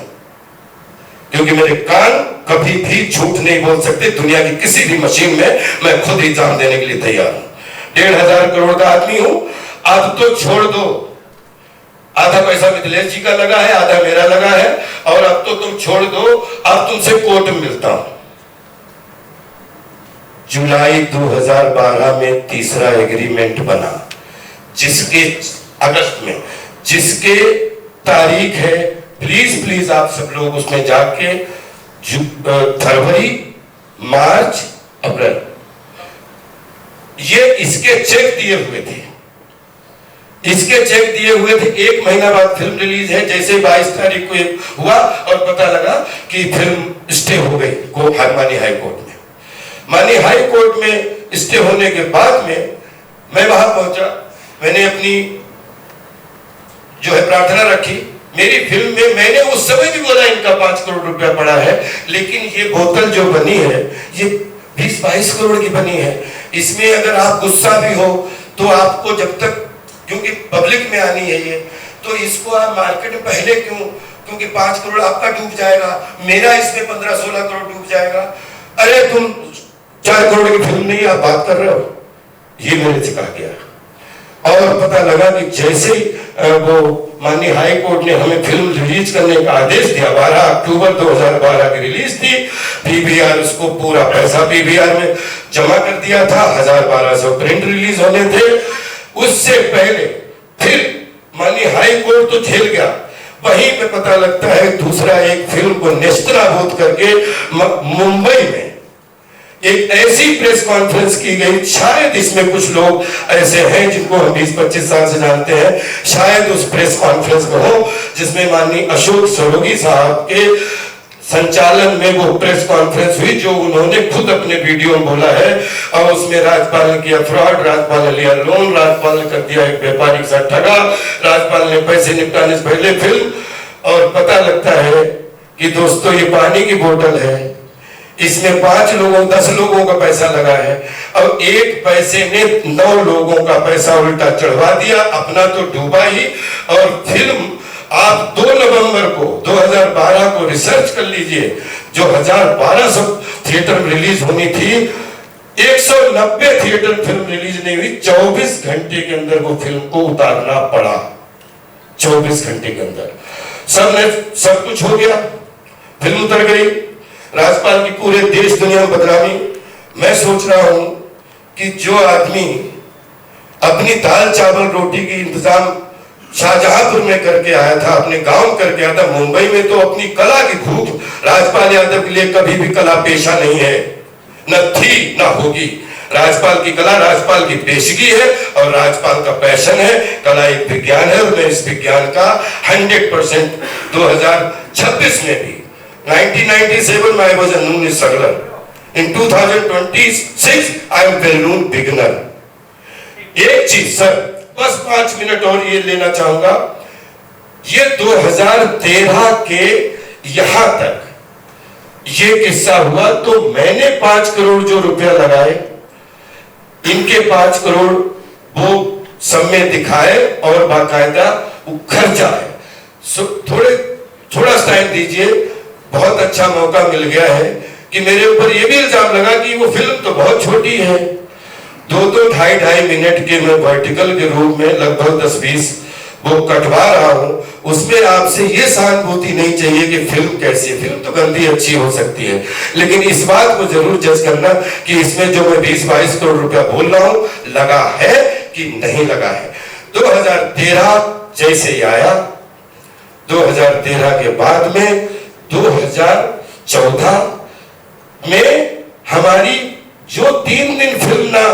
D: क्योंकि मेरे कान कभी भी झूठ नहीं बोल सकते। दुनिया की किसी भी मशीन में मैं खुद एग्जाम देने के लिए तैयार हूं। 1,500 करोड़ का आदमी हूं। अब तो छोड़ दो, आधा पैसा मिथिलेश जी का लगा है, आधा मेरा लगा है, और अब तो तुम छोड़ दो, अब तुमसे कोर्ट में मिलता हूं। जुलाई 2012 में तीसरा एग्रीमेंट बना, जिसके अगस्त में, जिसके तारीख है, प्लीज आप सब लोग उसमें जाके फरवरी, मार्च, अप्रैल, ये इसके चेक दिए हुए थे, इसके चेक दिए हुए थे। 1 महीना बाद फिल्म रिलीज है, जैसे 22 तारीख को हुआ और पता लगा कि फिल्म स्टे हो गई माननीय हाई कोर्ट में। माननीय हाई कोर्ट में स्टे होने के बाद में मैं वहां पहुंचा, मैंने अपनी जो है प्रार्थना रखी। मेरी फिल्म में मैंने उस समय भी बोला इनका 5 करोड़ रुपया पड़ा है, लेकिन ये बोतल जो बनी है ये 20-22 करोड़ की बनी है। इसमें अगर आप गुस्सा भी हो तो आपको जब तक, क्योंकि पब्लिक में आनी है ये, तो इसको आप मार्केट में पहले क्यों, क्योंकि 5 करोड़ आपका डूब जाएगा, मेरा इसमें 15-16 करोड़ डूब जाएगा। अरे तुम 4 करोड़ की फिल्म नहीं आप बात कर रहे हो, ये मेरे से कहा गया। और पता लगा कि जैसे ही वो माननीय हाई कोर्ट ने हमें फिल्म रिलीज करने का आदेश दिया, 12 अक्टूबर 2012 की रिलीज थी। पीवीआर उसको पूरा पैसा पीवीआर में जमा कर दिया था, 1200 प्रिंट रिलीज होने थे। उससे पहले फिर माननीय हाई कोर्ट तो झेल गया, वहीं पे पता लगता है दूसरा एक फिल्म को नेस्तनाबूद करके मुंबई में एक ऐसी प्रेस कॉन्फ्रेंस की गई, शायद इसमें कुछ लोग ऐसे हैं जिनको हम 20-25 साल से जानते हैं, शायद उस प्रेस कॉन्फ्रेंस में हो जिसमें माननीय अशोक सरोगी साहब के संचालन में वो प्रेस कॉन्फ्रेंस हुई, जो उन्होंने खुद अपने वीडियो में बोला है। और उसमें राज्यपाल ने किया फ्रॉड, राज्यपाल ने लिया लोन, राज्यपाल ने कर दिया एक व्यापारी के साथ ठगा, राज्यपाल ने पैसे निपटाने से पहले फिल्म। और पता लगता है कि दोस्तों ये पानी की बोतल है, इसमें 5 लोगों 10 लोगों का पैसा लगा है, और एक पैसे ने 9 लोगों का पैसा उल्टा चढ़वा दिया, अपना तो डूबा ही। और फिल्म आप 2 नवंबर को 2012 को रिसर्च कर लीजिए, जो 1200 थिएटर में रिलीज होनी थी, 190 थिएटर फिल्म रिलीज नहीं हुई। 24 घंटे के अंदर वो फिल्म को उतारना पड़ा, 24 घंटे के अंदर सब कुछ हो गया, फिल्म उतर गई। राज्यपाल की पूरे देश दुनिया में बदनामी। मैं सोच रहा हूं कि जो आदमी अपनी दाल चावल रोटी की इंतजाम शाहजहांपुर में करके आया था, अपने गांव करके आया था, मुंबई में तो अपनी कला की भूख, राजपाल यादव के लिए कभी भी कला पेशा नहीं है, न थी न होगी। राज्यपाल की कला राज्यपाल की पेशगी है और राज्यपाल का पैशन है। कला एक विज्ञान है और मैं इस विज्ञान का 100% 2026 में भी 1997 में I was a noon struggler. In 2026 I am well known beginner. एक चीज सर, बस 5 मिनट और ये लेना चाहूंगा। ये 2013 के यहां तक ये किस्सा हुआ, तो मैंने 5 करोड़ जो रुपया लगाए, इनके 5 करोड़ वो सब में दिखाए और बाकायदा वो खर्चा है। थोड़ा टाइम दीजिए, बहुत अच्छा मौका मिल गया है कि मेरे ऊपर ये भी इल्जाम लगा कि वो फिल्म तो बहुत छोटी है, 2-2, 2.5 मिनट के मैं वर्टिकल के रूप में लगभग 10-20 वो कटवा रहा हूं। उसमें आपसे ये सहानुभूति नहीं चाहिए कि फिल्म कैसी है, फिल्म तो गंदी अच्छी हो सकती है, लेकिन इस बात को जरूर जज करना कि इसमें जो मैं 20-22 करोड़ रुपया बोल रहा हूं लगा है कि नहीं लगा है। 2013 जैसे ही आया, 2013 के बाद में 2014 में हमारी जो 3 दिन फिल्म ना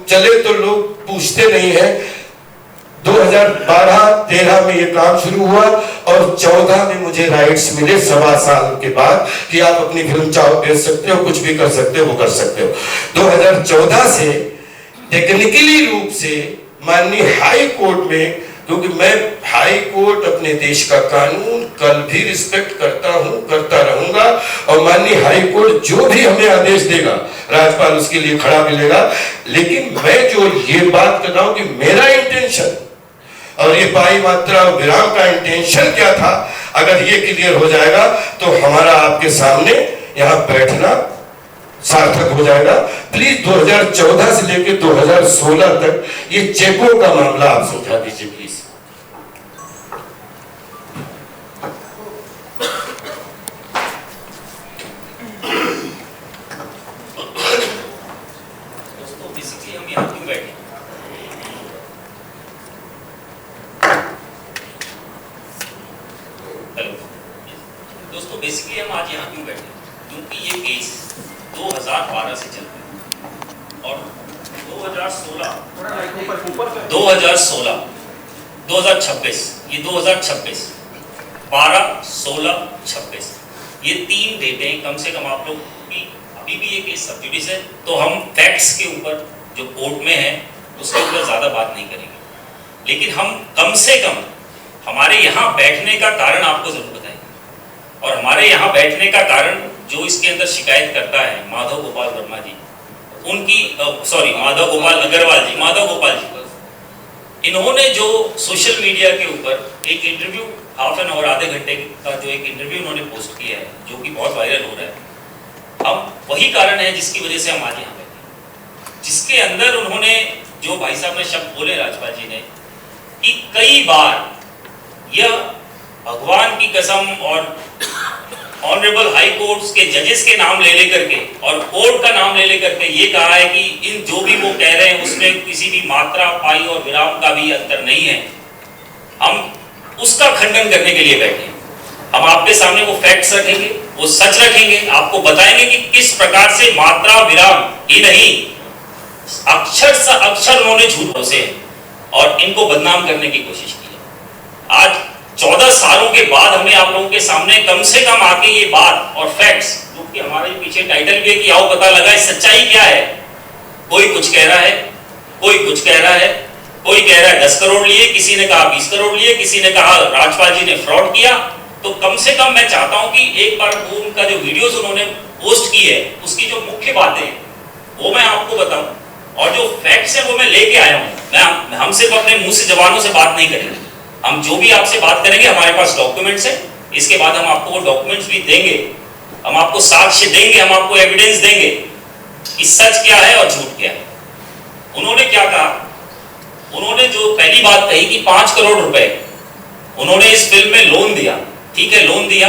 D: चले तो लोग पूछते नहीं है। 2012-13 में ये काम शुरू हुआ और 14 में मुझे राइट्स मिले 1.25 साल के बाद कि आप अपनी फिल्म चाहो बेच सकते हो, कुछ भी कर सकते हो, वो कर सकते हो। 2014 से टेक्निकली रूप से माननीय हाई कोर्ट में, क्योंकि मैं हाई कोर्ट अपने देश का कानून कल भी रिस्पेक्ट करता हूं, करता रहूंगा, और माननीय हाई कोर्ट जो भी हमें आदेश देगा राज्यपाल उसके लिए खड़ा मिलेगा। लेकिन मैं जो ये बात कर रहा हूं कि मेरा इंटेंशन और ये पाई मात्रा और विराम का इंटेंशन क्या था, अगर ये क्लियर हो जाएगा तो हमारा आपके सामने यहां बैठना सार्थक हो जाएगा। प्लीज 2014 से लेकर 2016 तक ये चेकों का मामला आप समझा दीजिए प्लीज।
E: दोस्तों बेसिकली हम यहाँ क्यों बैठे, हेलो दोस्तों, बेसिकली हम आज यहाँ क्यों बैठे, क्योंकि ये केस 2012 से चल रहे हैं और 2016, 2026, ये 2026, 12, 16, 26, ये 3 डेटें कम से कम आप लोग की, अभी भी ये केस सब जुडिस है, तो हम फैक्ट्स के ऊपर जो कोर्ट में है उसके ऊपर ज़्यादा बात नहीं करेंगे, लेकिन हम कम से कम हमारे यहाँ बैठने का कारण आपको जरूर बताएंगे। और हमारे यहाँ बैठने का कारण जो इसके अंदर शिकायत करता है माधव गोपाल वर्मा जी, उनकी माधव गोपाल जी, इन्होंने जो सोशल मीडिया के ऊपर एक इंटरव्यू हाफ एन आवर, आधे घंटे का जो एक इंटरव्यू उन्होंने पोस्ट किया है जो कि बहुत वायरल हो रहा है, अब वही कारण है जिसकी वजह से हम आज यहाँ बैठे हैं, जिसके अंदर उन्होंने जो भाई साहब ने शब्द बोले राजपाल जी ने कि कई बार यह भगवान की कसम और ऑनरेबल हाई कोर्ट्स के जजेस के नाम ले लेकर के और कोर्ट का नाम ले लेकर के ये कहा है कि इन जो भी वो कह रहे हैं उसमें किसी भी मात्रा, पाई और विराम का भी अंतर नहीं है। हम उसका खंडन करने के लिए बैठे हैं। हम आपके सामने वो फैक्ट्स रखेंगे, वो सच रखेंगे, आपको बताएंगे कि किस प्रकार से मात्रा, विराम ही नहीं, अक्षर से अक्षर उन्होंने झूठ बोले और इनको बदनाम करने की कोशिश की है। आज 14 सालों के बाद हमें आप लोगों के सामने कम से कम आके ये बात और फैक्ट्स, जो कि हमारे पीछे टाइटल भी है कि आओ पता लगाए सच्चाई क्या है। कोई कुछ कह रहा है, कोई कुछ कह रहा है, कोई कह रहा है 10 करोड़ लिए, किसी ने कहा 20 करोड़ लिए, किसी ने कहा राजपाल जी ने फ्रॉड किया। तो कम से कम मैं चाहता हूं कि एक बार वो उनका जो वीडियोस उन्होंने पोस्ट की है उसकी जो मुख्य बातें हैं वो मैं आपको बताऊं और जो फैक्ट्स है वो मैं लेके आया हूं। हम सिर्फ अपने मुंह से जबानों से बात नहीं करेंगे, हम जो भी आपसे बात करेंगे हमारे पास डॉक्यूमेंट्स है, इसके बाद हम आपको वो डॉक्यूमेंट्स भी देंगे, हम आपको साक्ष्य देंगे, हम आपको एविडेंस देंगे कि सच क्या है और झूठ क्या है। उन्होंने क्या कहा, उन्होंने जो पहली बात कही कि 5 करोड़ रुपए उन्होंने इस फिल्म में लोन दिया। ठीक है, लोन दिया,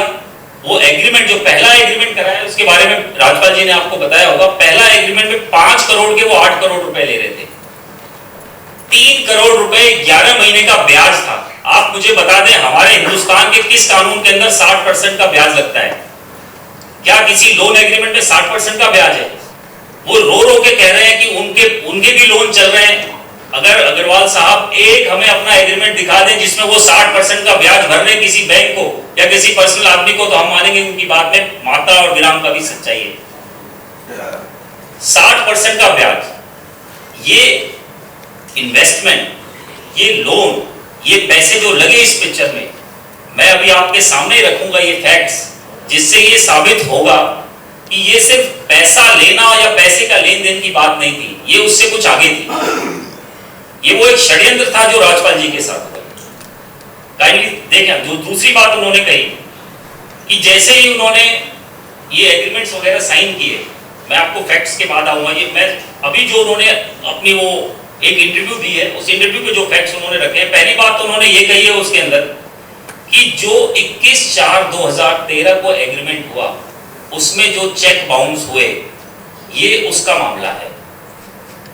E: वो एग्रीमेंट जो पहला एग्रीमेंट कराया उसके बारे में राजपाल जी ने आपको बताया होगा। पहला एग्रीमेंट में 5 करोड़ के वो 8 करोड़ रुपए ले रहे थे। 3 करोड़ रुपए 11 महीने का ब्याज था। आप मुझे बता दें हमारे हिंदुस्तान के किस कानून के अंदर 60% का ब्याज लगता है? क्या किसी लोन एग्रीमेंट में 60% का ब्याज है? वो रो रो के कह रहे हैं कि उनके भी लोन चल रहे हैं। अगर अग्रवाल साहब एक हमें अपना एग्रीमेंट दिखा दें जिसमें वो 60% का ब्याज भर रहे किसी बैंक को या किसी पर्सनल आदमी को, तो हम मानेंगे उनकी बात में मात्रा और विराम का भी सच्चाई है। 60% का ब्याज, ये इन्वेस्टमेंट, ये लोन, ये पैसे जो लगे इस पिक्चर में, मैं अभी आपके सामने रखूंगा ये फैक्ट्स, जिससे ये साबित होगा कि ये सिर्फ पैसा लेना या पैसे का लेन देन की बात नहीं थी, ये उससे कुछ आगे थी। ये वो एक षड्यंत्र था जो राजपाल जी के साथ हुआ। काइंडली देखें, जो दूसरी बात उन्होंने कही कि जैसे ही उन्होंने ये एग्रीमेंट्स वगैरह साइन किए, मैं आपको फैक्ट्स के बाद आऊंगा, ये मैं अभी जो उन्होंने अपनी वो एक इंटरव्यू दी है उस इंटरव्यू के जो फैक्ट्स उन्होंने रखे हैं, पहली बात तो उन्होंने ये कही है उसके अंदर कि जो 21/4/2013 को एग्रीमेंट हुआ उसमें जो चेक बाउंस हुए ये उसका मामला है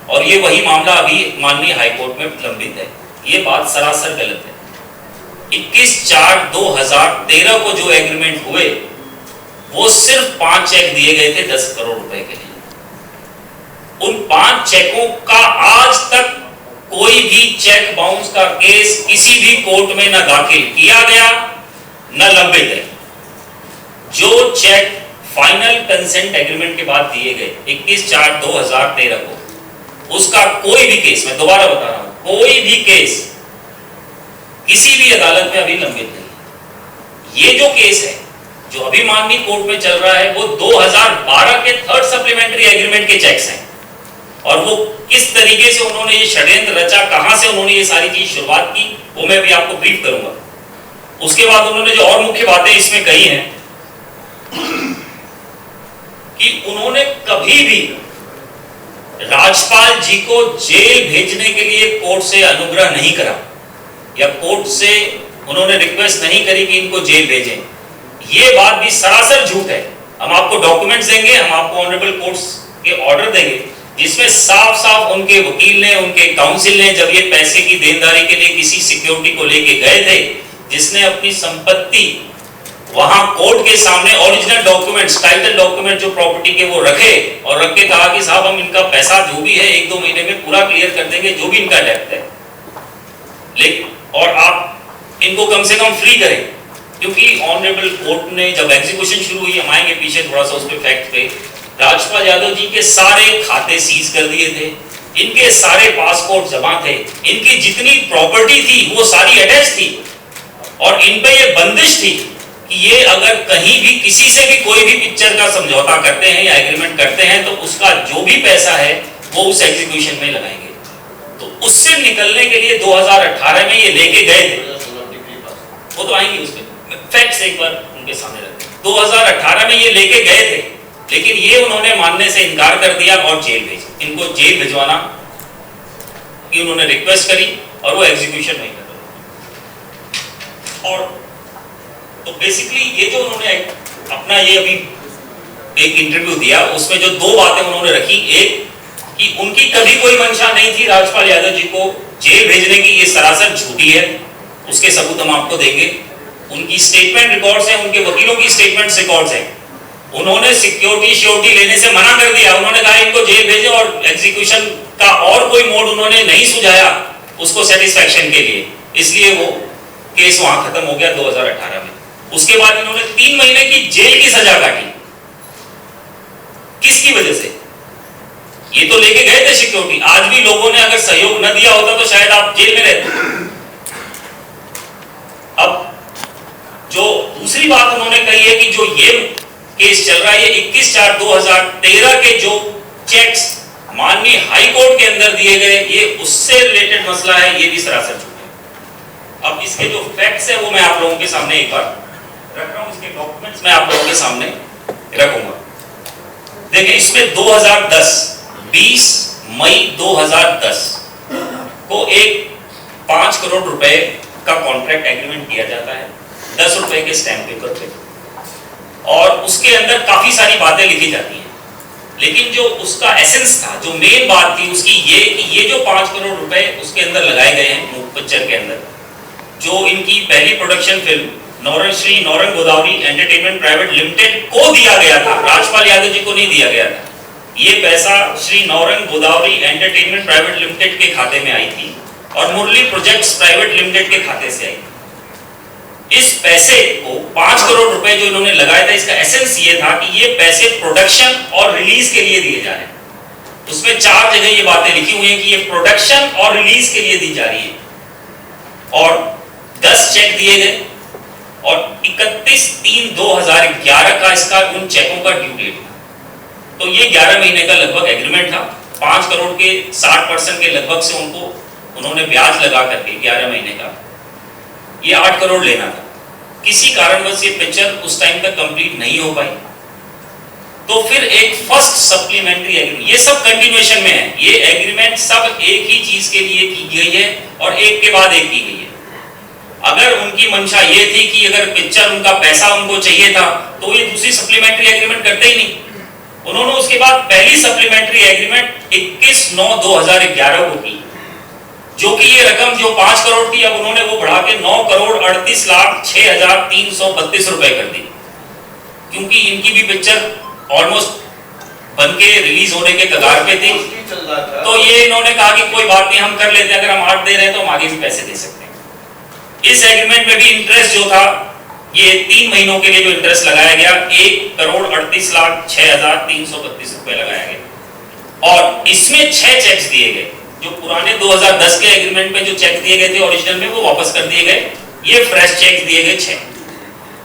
E: और ये वही मामला अभी माननीय हाईकोर्ट में लंबित है। ये बात सरासर गलत है। 21/4/2013 को जो एग्रीमेंट हुए वो सिर्फ 5 चेक दिए गए थे 10 करोड़ रुपए के लिए। उन 5 चेकों का आज तक कोई भी चेक बाउंस का केस किसी भी कोर्ट में न दाखिल किया गया न लंबित है। जो चेक फाइनल कंसेंट एग्रीमेंट के बाद दिए गए 21/4/2013 को, उसका कोई भी केस, मैं दोबारा बता रहा हूं, कोई भी केस किसी भी अदालत में अभी लंबित नहीं। ये जो केस है जो अभी माननीय कोर्ट में चल रहा है वो 2012 के 3rd सप्लीमेंट्री एग्रीमेंट के चेक्स हैं और वो किस तरीके से उन्होंने ये षड्यंत्र रचा, कहां से उन्होंने ये सारी चीज शुरुआत की, वो मैं भी आपको ब्रीफ करूंगा। उसके बाद उन्होंने जो और मुख्य बातें इसमें कही हैं कि उन्होंने कभी भी राजपाल जी को जेल भेजने के लिए कोर्ट से अनुग्रह नहीं करा या कोर्ट से उन्होंने रिक्वेस्ट नहीं करी कि इनको जेल भेजें। ये बात भी सरासर झूठ है। हम आपको डॉक्यूमेंट्स देंगे, हम आपको ऑनरेबल कोर्ट्स के ऑर्डर देंगे जिसमें साफ साफ उनके वकील ने, उनके काउंसिल ने जब ये पैसे की देनदारी के लिए किसी सिक्योरिटी को लेके गए थे जिसने अपनी संपत्ति वहां कोर्ट के सामने ओरिजिनल डॉक्यूमेंट्स, टाइटल डॉक्यूमेंट जो प्रॉपर्टी के वो रखे और रख के कहा कि साहब हम इनका पैसा जो भी है 1-2 महीने में पूरा क्लियर कर देंगे, जो भी इनका डेप्थ है, लेकिन और आप इनको कम से कम फ्री करें। क्योंकि ऑनरेबल कोर्ट ने जब एग्जीक्यूशन शुरू हुई, हम आएंगे पीछे थोड़ा सा उस पे फैक्ट पे, राजपाल यादव जी के सारे खाते सीज कर दिए थे, इनके सारे पासपोर्ट जमा थे, इनकी जितनी प्रॉपर्टी थी वो सारी अटैच थी और इन पे ये बंदिश थी कि ये अगर कहीं भी किसी से भी कोई भी पिक्चर का समझौता करते हैं या एग्रीमेंट करते हैं तो उसका जो भी पैसा है वो उस एग्जीक्यूशन में लगाएंगे। तो उससे निकलने के लिए 2018 में ये लेके गए थे, वो तो आएंगे उसमें फैक्ट्स एक बार उनके सामने रखते। 2018 में ये लेके गए थे, लेकिन ये उन्होंने मानने से इनकार कर दिया और जेल भेज, इनको जेल भिजवाना की उन्होंने रिक्वेस्ट करी और वो एग्जीक्यूशन नहीं कर। और तो बेसिकली ये जो उन्होंने अपना ये अभी एक इंटरव्यू दिया उसमें जो 2 बातें उन्होंने रखी, एक कि उनकी कभी कोई मंशा नहीं थी राजपाल यादव जी को जेल भेजने की, ये सरासर झूठी है, उसके सबूत हम आपको देंगे। उनकी स्टेटमेंट रिकॉर्ड्स हैं, उनके वकीलों की स्टेटमेंट रिकॉर्ड्स हैं, उन्होंने सिक्योरिटी लेने से मना कर दिया, उन्होंने कहा इनको जेल भेजो और एग्जीक्यूशन का और कोई मोड उन्होंने नहीं सुझाया उसको सेटिस्फैक्शन के लिए, इसलिए वो केस वहां खत्म हो गया 2018 में। उसके बाद इन्होंने 3 महीने की जेल की सजा काटी, किसकी वजह से? ये तो लेके गए थे सिक्योरिटी, आज भी लोगों ने अगर सहयोग न दिया होता तो शायद आप जेल में रहते। अब जो दूसरी बात उन्होंने कही है कि जो ये केस चल रहा है, ये 21/4/2013 के जो चेक्स माननीय हाई कोर्ट के अंदर दिए गए, ये उससे रिलेटेड मसला है, ये भी सरासर झूठ है। अब इसके जो फैक्ट्स है वो मैं आप लोगों के सामने एक बार रख रहा हूं, इसके डॉक्यूमेंट्स मैं आप लोगों के सामने रखूंगा। देखिए इसमें 20 मई 2010 को एक 5 करोड़ रुपए का कॉन्ट्रैक्ट एग्रीमेंट किया जाता है 10 रुपए के स्टैम्प पेपर पे, और उसके अंदर काफी सारी बातें लिखी जाती हैं, लेकिन जो उसका एसेंस था, जो मेन बात थी उसकी ये कि ये जो 5 करोड़ रुपए उसके अंदर लगाए गए हैं मूक पिक्चर के अंदर, जो इनकी पहली production film Shri Naurang Godavari entertainment private limited को दिया गया था, राजपाल यादव जी को नहीं दिया गया था। ये पैसा Shri Naurang Godavari entertainment private limited के खाते में आई थी और मुरली प्रोजेक्ट्स प्राइवेट लिमिटेड के खाते से आई थी। इस पैसे को 5 करोड़ रुपए जो इन्होंने लगाया था, इसका एसेंस ये था कि ये पैसे प्रोडक्शन और रिलीज के लिए दिए जा रहे हैं। उसमें 4 जगह ये बातें लिखी हुई हैं कि ये प्रोडक्शन और रिलीज के लिए दी जा रही है, और 10 चेक दिए गए और 31/3/2011 का इसका उन चेकों का ड्यू डेट था। तो ये 11 महीने का लगभग एग्रीमेंट था। 5 करोड़ के 60% के लगभग से उन्होंने ब्याज लगा करके 11 महीने का ये 8 करोड़ लेना था। किसी कारणवश ये पिक्चर उस टाइम तक कंप्लीट नहीं हो पाई, तो फिर एक फर्स्ट सप्लीमेंट्री एग्रीमेंट, ये सब कंटिन्यूएशन में है, ये एग्रीमेंट सब एक ही चीज के लिए की गई है और एक के बाद एक की गई है। अगर उनकी मंशा ये थी कि अगर पिक्चर उनका पैसा उनको चाहिए था तो ये दूसरी सप्लीमेंट्री एग्रीमेंट करते ही नहीं। उन्होंने उसके बाद पहली सप्लीमेंट्री एग्रीमेंट 21/9/2011 को की, जो कि ये रकम जो 5 करोड़ थी अब उन्होंने वो बढ़ा के 9,38,06,332 रुपए कर दी, क्योंकि इनकी भी पिक्चर ऑलमोस्ट बन के रिलीज होने के कगार पे थी। तो ये इन्होंने कहा कि कोई बात नहीं, हम कर लेते हैं, अगर हम 8 दे रहे हैं तो हम आगे भी पैसे दे सकते हैं। इस एग्रीमेंट में भी इंटरेस्ट जो था, ये 3 महीनों के लिए जो इंटरेस्ट लगाया गया 1,38,06,332 रुपए लगाया गया, और इसमें 6 चेक्स दिए गए। जो पुराने 2010 के एग्रीमेंट में जो चेक दिए गए थे ओरिजिनल में, वो वापस कर दिए गए, ये फ्रेश चेक दिए गए 6।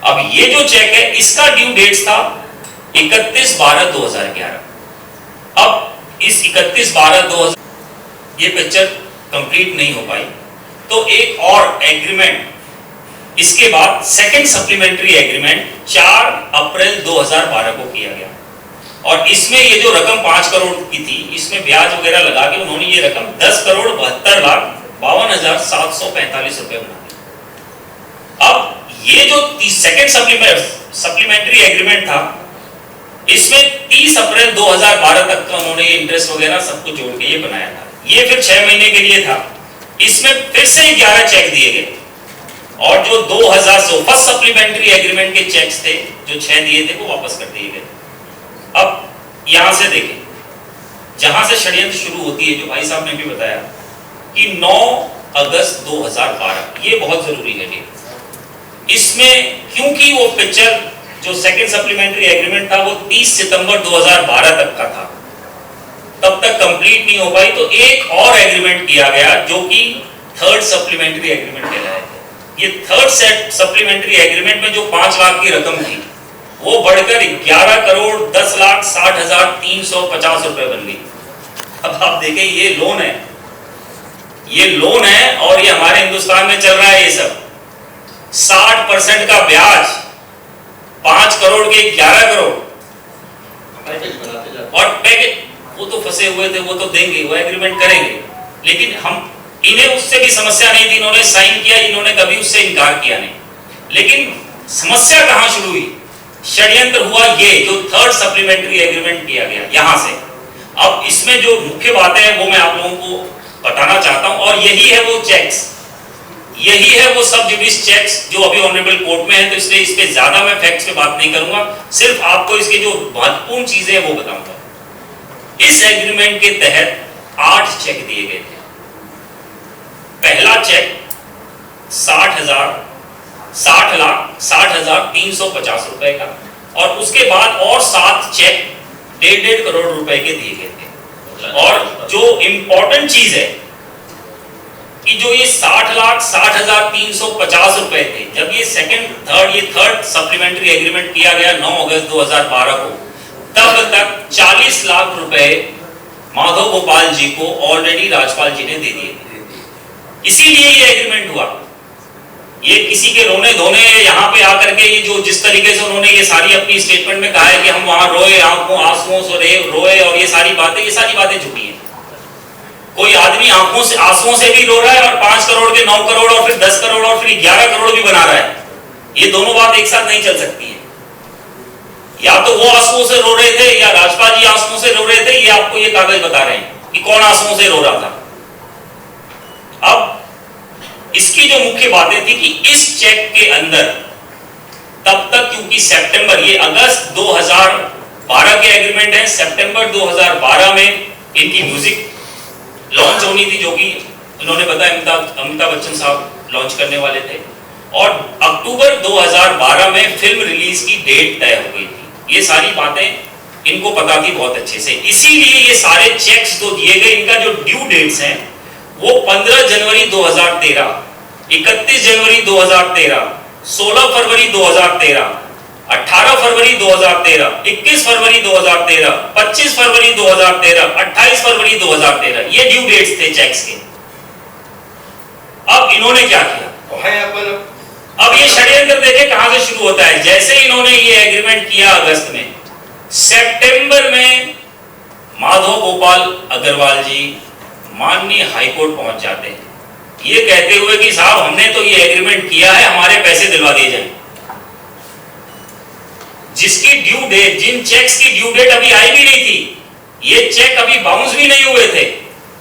E: अब ये जो चेक है इसका ड्यू डेट था 31/12/2011। अब इस 31/12/2000 ये पिक्चर कंप्लीट नहीं हो पाई, तो एक और एग्रीमेंट इसके बाद सेकंड सप्लीमेंट्री एग्रीमेंट 4 अप्रैल 2012 को किया गया, और इसमें ये जो रकम 5 करोड़ की थी, इसमें ब्याज वगैरह लगा के उन्होंने ये रकम 10,72,52,745 रुपए बना दी। अब ये जो सेकंड सप्लीमेंट्री एग्रीमेंट था, इसमें 30 अप्रैल 2012 तक का उन्होंने इंटरेस्ट वगैरह सब कुछ जोड़ के ये बनाया था। ये फिर 6 महीने के लिए था। इसमें फिर से 11 चेक दिए गए और जो 2000 फर्स्ट सप्लीमेंट्री एग्रीमेंट के चेक्स थे जो 6 दिए थे वो वापस कर दिए गए। अब यहां से देखें, जहां से षड्यंत्र शुरू होती है, जो भाई साहब ने भी बताया कि 9 अगस्त 2012, ये बहुत जरूरी है डेट। इसमें क्योंकि वो पिक्चर जो सेकंड सप्लीमेंट्री एग्रीमेंट था वो 30 सितंबर 2012 तक का था, तब तक कंप्लीट नहीं हो पाई, तो एक और एग्रीमेंट किया गया जो कि थर्ड सप्लीमेंट्री एग्रीमेंट कहलाया था। ये थर्ड सप्लीमेंट्री एग्रीमेंट में जो 5 लाख की रकम थी वो बढ़कर 11,10,60,350 रुपए बन गई। अब आप देखें, ये लोन है, ये लोन है और ये हमारे हिंदुस्तान में चल रहा है ये सब। 60% का ब्याज, 5 करोड़ के 11 करोड़ और पैकेज, वो तो फंसे हुए थे, वो तो देंगे, वो एग्रीमेंट करेंगे, लेकिन हम इन्हें उससे भी समस्या नहीं थी, इन्होंने साइन किया, इन्होंने कभी उससे इनकार किया नहीं। लेकिन समस्या कहां शुरू हुई? षड्यंत्र हुआ ये जो थर्ड सप्लीमेंट्री एग्रीमेंट किया गया यहां से। अब इसमें जो मुख्य बातें हैं वो मैं आप लोगों को बताना चाहता हूं, और यही है वो चेक्स, यही है वो सब जुडिस चेक्स जो अभी ऑनरेबल कोर्ट में है, तो इसलिए इस पे ज्यादा मैं फैक्ट्स पे बात नहीं करूंगा, सिर्फ आपको इसके जो महत्वपूर्ण चीजें हैं वो बताऊंगा। इस एग्रीमेंट के तहत 8 चेक दिए गए थे। पहला चेक 60,60,350 रुपए का, और उसके बाद और 7 चेक 1.5 करोड़ रुपए के दिए गए थे। और जो इंपॉर्टेंट चीज है कि जो ये 60,60,350 रुपए थे, जब ये थर्ड सप्लीमेंट्री एग्रीमेंट किया गया 9 अगस्त 2012 को, तब तक 40 लाख रुपए माधव गोपाल जी को ऑलरेडी राजपाल जी ने दे दिए थे। इसीलिए ये एग्रीमेंट हुआ। ये किसी के रोने धोने यहाँ पे आकर के ये जो जिस तरीके से उन्होंने ये सारी अपनी स्टेटमेंट में कहा है कि हम वहां रोए, आंखों आंसुओं से रोए, और ये सारी बातें झूठी हैं। कोई आदमी आंखों से आंसुओं से भी रो रहा है और 5 करोड़ के 9 करोड़ और फिर 10 करोड़ और फिर 11 करोड़ भी बना रहा है। ये दोनों बात एक साथ नहीं चल सकती है। या तो वो आंसुओं से रो रहे थे या राजपाल जी आंसुओं से रो रहे थे, ये आपको ये कागज बता रहे हैं कि कौन आंसुओं से रो रहा था। अब इसकी जो मुख्य बातें थी कि इस चेक के अंदर तब तक, क्योंकि सितंबर, ये अगस्त 2012 के एग्रीमेंट है, सितंबर 2012 में इनकी म्यूजिक लॉन्च होनी थी, जो कि उन्होंने बताया अमिताभ बच्चन साहब लॉन्च करने वाले थे, और अक्टूबर 2012 में फिल्म रिलीज की डेट तय हो गई थी। ये सारी बातें इनको पता थी बहुत अच्छे से, इसीलिए ये सारे चेक्स जो दिए गए, इनका जो ड्यू डेट्स हैं वो 15 जनवरी 2013, 31 जनवरी 2013, 16 फरवरी 2013, 18 फरवरी 2013, 21 फरवरी 2013, 25 फरवरी 2013, 28 फरवरी 2013, ये ड्यू डेट्स थे चेक्स के। अब इन्होंने क्या किया? अब ये षड्यंत्र देखे कहां से शुरू होता है। जैसे इन्होंने ये एग्रीमेंट किया अगस्त में, सितंबर में माधव गोपाल अग्रवाल जी माननीय हाईकोर्ट पहुंच जाते हैं, ये कहते हुए कि साहब हमने तो ये एग्रीमेंट किया है, हमारे पैसे दिलवा दिए जाएं। जिसकी ड्यू डेट, जिन चेक्स की ड्यू डेट अभी आई भी नहीं थी, ये चेक अभी बाउंस भी नहीं हुए थे,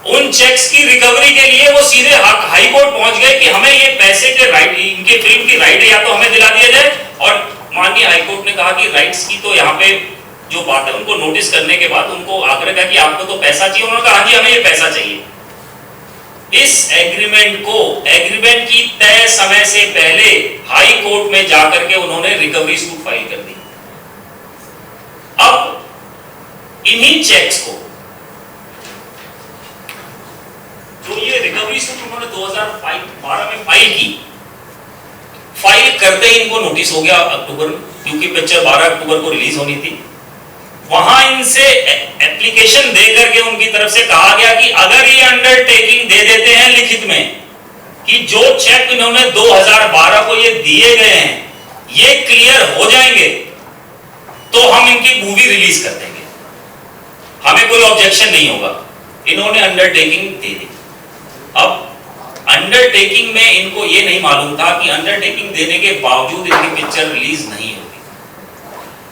E: उन चेक्स की रिकवरी के लिए वो सीधे हाई कोर्ट पहुंच गए कि हमें ये पैसे के राइट, इनके फिल्म की राइट है या तो हमें दिला दिया जाए। और माननीय हाई कोर्ट ने कहा कि राइट्स की तो यहाँ पे जो बात है, उनको नोटिस करने के बाद उनको आग्रह किया कि आपको तो पैसा चाहिए, उन्होंने कहा हाँ जी हमें ये पैसा चाहिए। इस एग्रीमेंट को, एग्रीमेंट की तय समय से पहले हाई कोर्ट में जाकर के उन्होंने रिकवरी सूट फाइल कर दी। अब इन्हीं चेक्स को, जो ये रिकवरी सूट उन्होंने 2012 में फाइल की, फाइल करते ही इनको नोटिस हो गया अक्टूबर में, क्योंकि पिक्चर 12 अक्टूबर को रिलीज होनी थी। वहां इनसे एप्लीकेशन दे करके उनकी तरफ से कहा गया कि अगर ये अंडरटेकिंग दे देते हैं लिखित में कि जो चेक इन्होंने 2012 को ये दिए गए हैं ये क्लियर हो जाएंगे, तो हम इनकी मूवी रिलीज कर देंगे, हमें कोई ऑब्जेक्शन नहीं होगा। इन्होंने अंडरटेकिंग दे दी। अब अंडरटेकिंग में इनको ये नहीं मालूम था कि अंडरटेकिंग देने के बावजूद इनकी पिक्चर रिलीज नहीं होगी।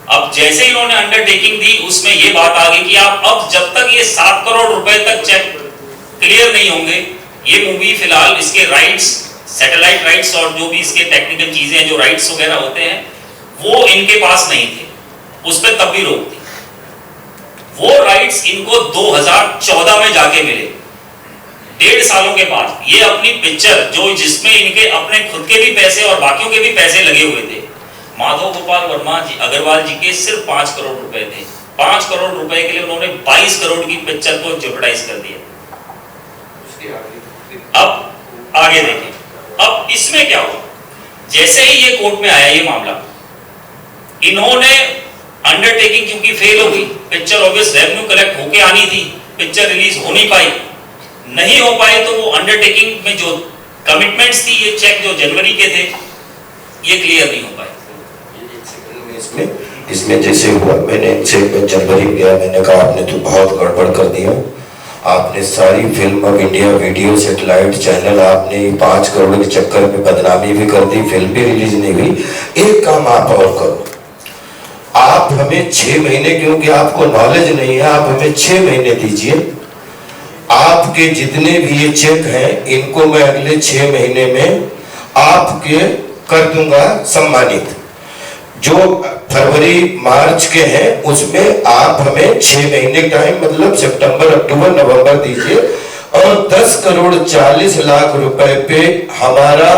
E: अब जैसे इन्होंने अंडरटेकिंग दी, उसमें ये बात आ गई कि आप अब जब तक ये 7 करोड़ रुपए तक चेक क्लियर नहीं होंगे, ये मूवी फिलहाल इसके राइट्स सैटेलाइट राइट्स और जो भी इसके टेक्निकल चीजें हैं, जो राइट्स वगैरह होते हैं, वो इनके पास नहीं थे, उस पर तब भी रोक थी। वो राइट्स इनको 2014 में जाके मिले, 1.5 सालों के बाद। ये अपनी पिक्चर जो जिसमें इनके अपने खुद के भी पैसे और बाकियों के भी पैसे लगे हुए थे, माधव गोपाल वर्मा जी अग्रवाल जी के सिर्फ 5 करोड़ रुपए थे। 5 करोड़ रुपए के लिए उन्होंने 22 करोड़ की पिक्चर को जेपटाइज कर दिया। अब आगे देखें, अब इसमें क्या हुआ। जैसे ही ये कोर्ट में आया ये मामला, इन्होंने अंडरटेकिंग क्योंकि फेल हो गई, पिक्चर ऑब्वियस रेवेन्यू कलेक्ट होके आनी थी, पिक्चर रिलीज हो नहीं पाई, तो वो अंडरटेकिंग में जो कमिटमेंट्स थी, ये चेक जो जनवरी के थे, ये क्लियर नहीं हो पाए।
D: इसमें जैसे हुआ, मैंने इनसे जनवरी में गया, मैंने कहा आपने तो बहुत गड़बड़ कर दिया, आपने सारी film of India video satellite channel, आपने 5 करोड़ के चक्कर में बदनामी भी कर दी, फिल्म भी रिलीज नहीं हुई। एक काम आप और करो, आप हमें 6 महीने, क्योंकि आपको नॉलेज नहीं है, आप हमें 6 महीने दीजिए। आपके जितने भी ये चेक हैं, इनको मैं अगले 6 महीने में आपके कर दूंगा सम्मानित। जो फरवरी मार्च के हैं उसमें आप हमें 6 महीने टाइम, मतलब सितंबर अक्टूबर नवंबर दीजिए, और 10 करोड़ 40 लाख रुपए पे हमारा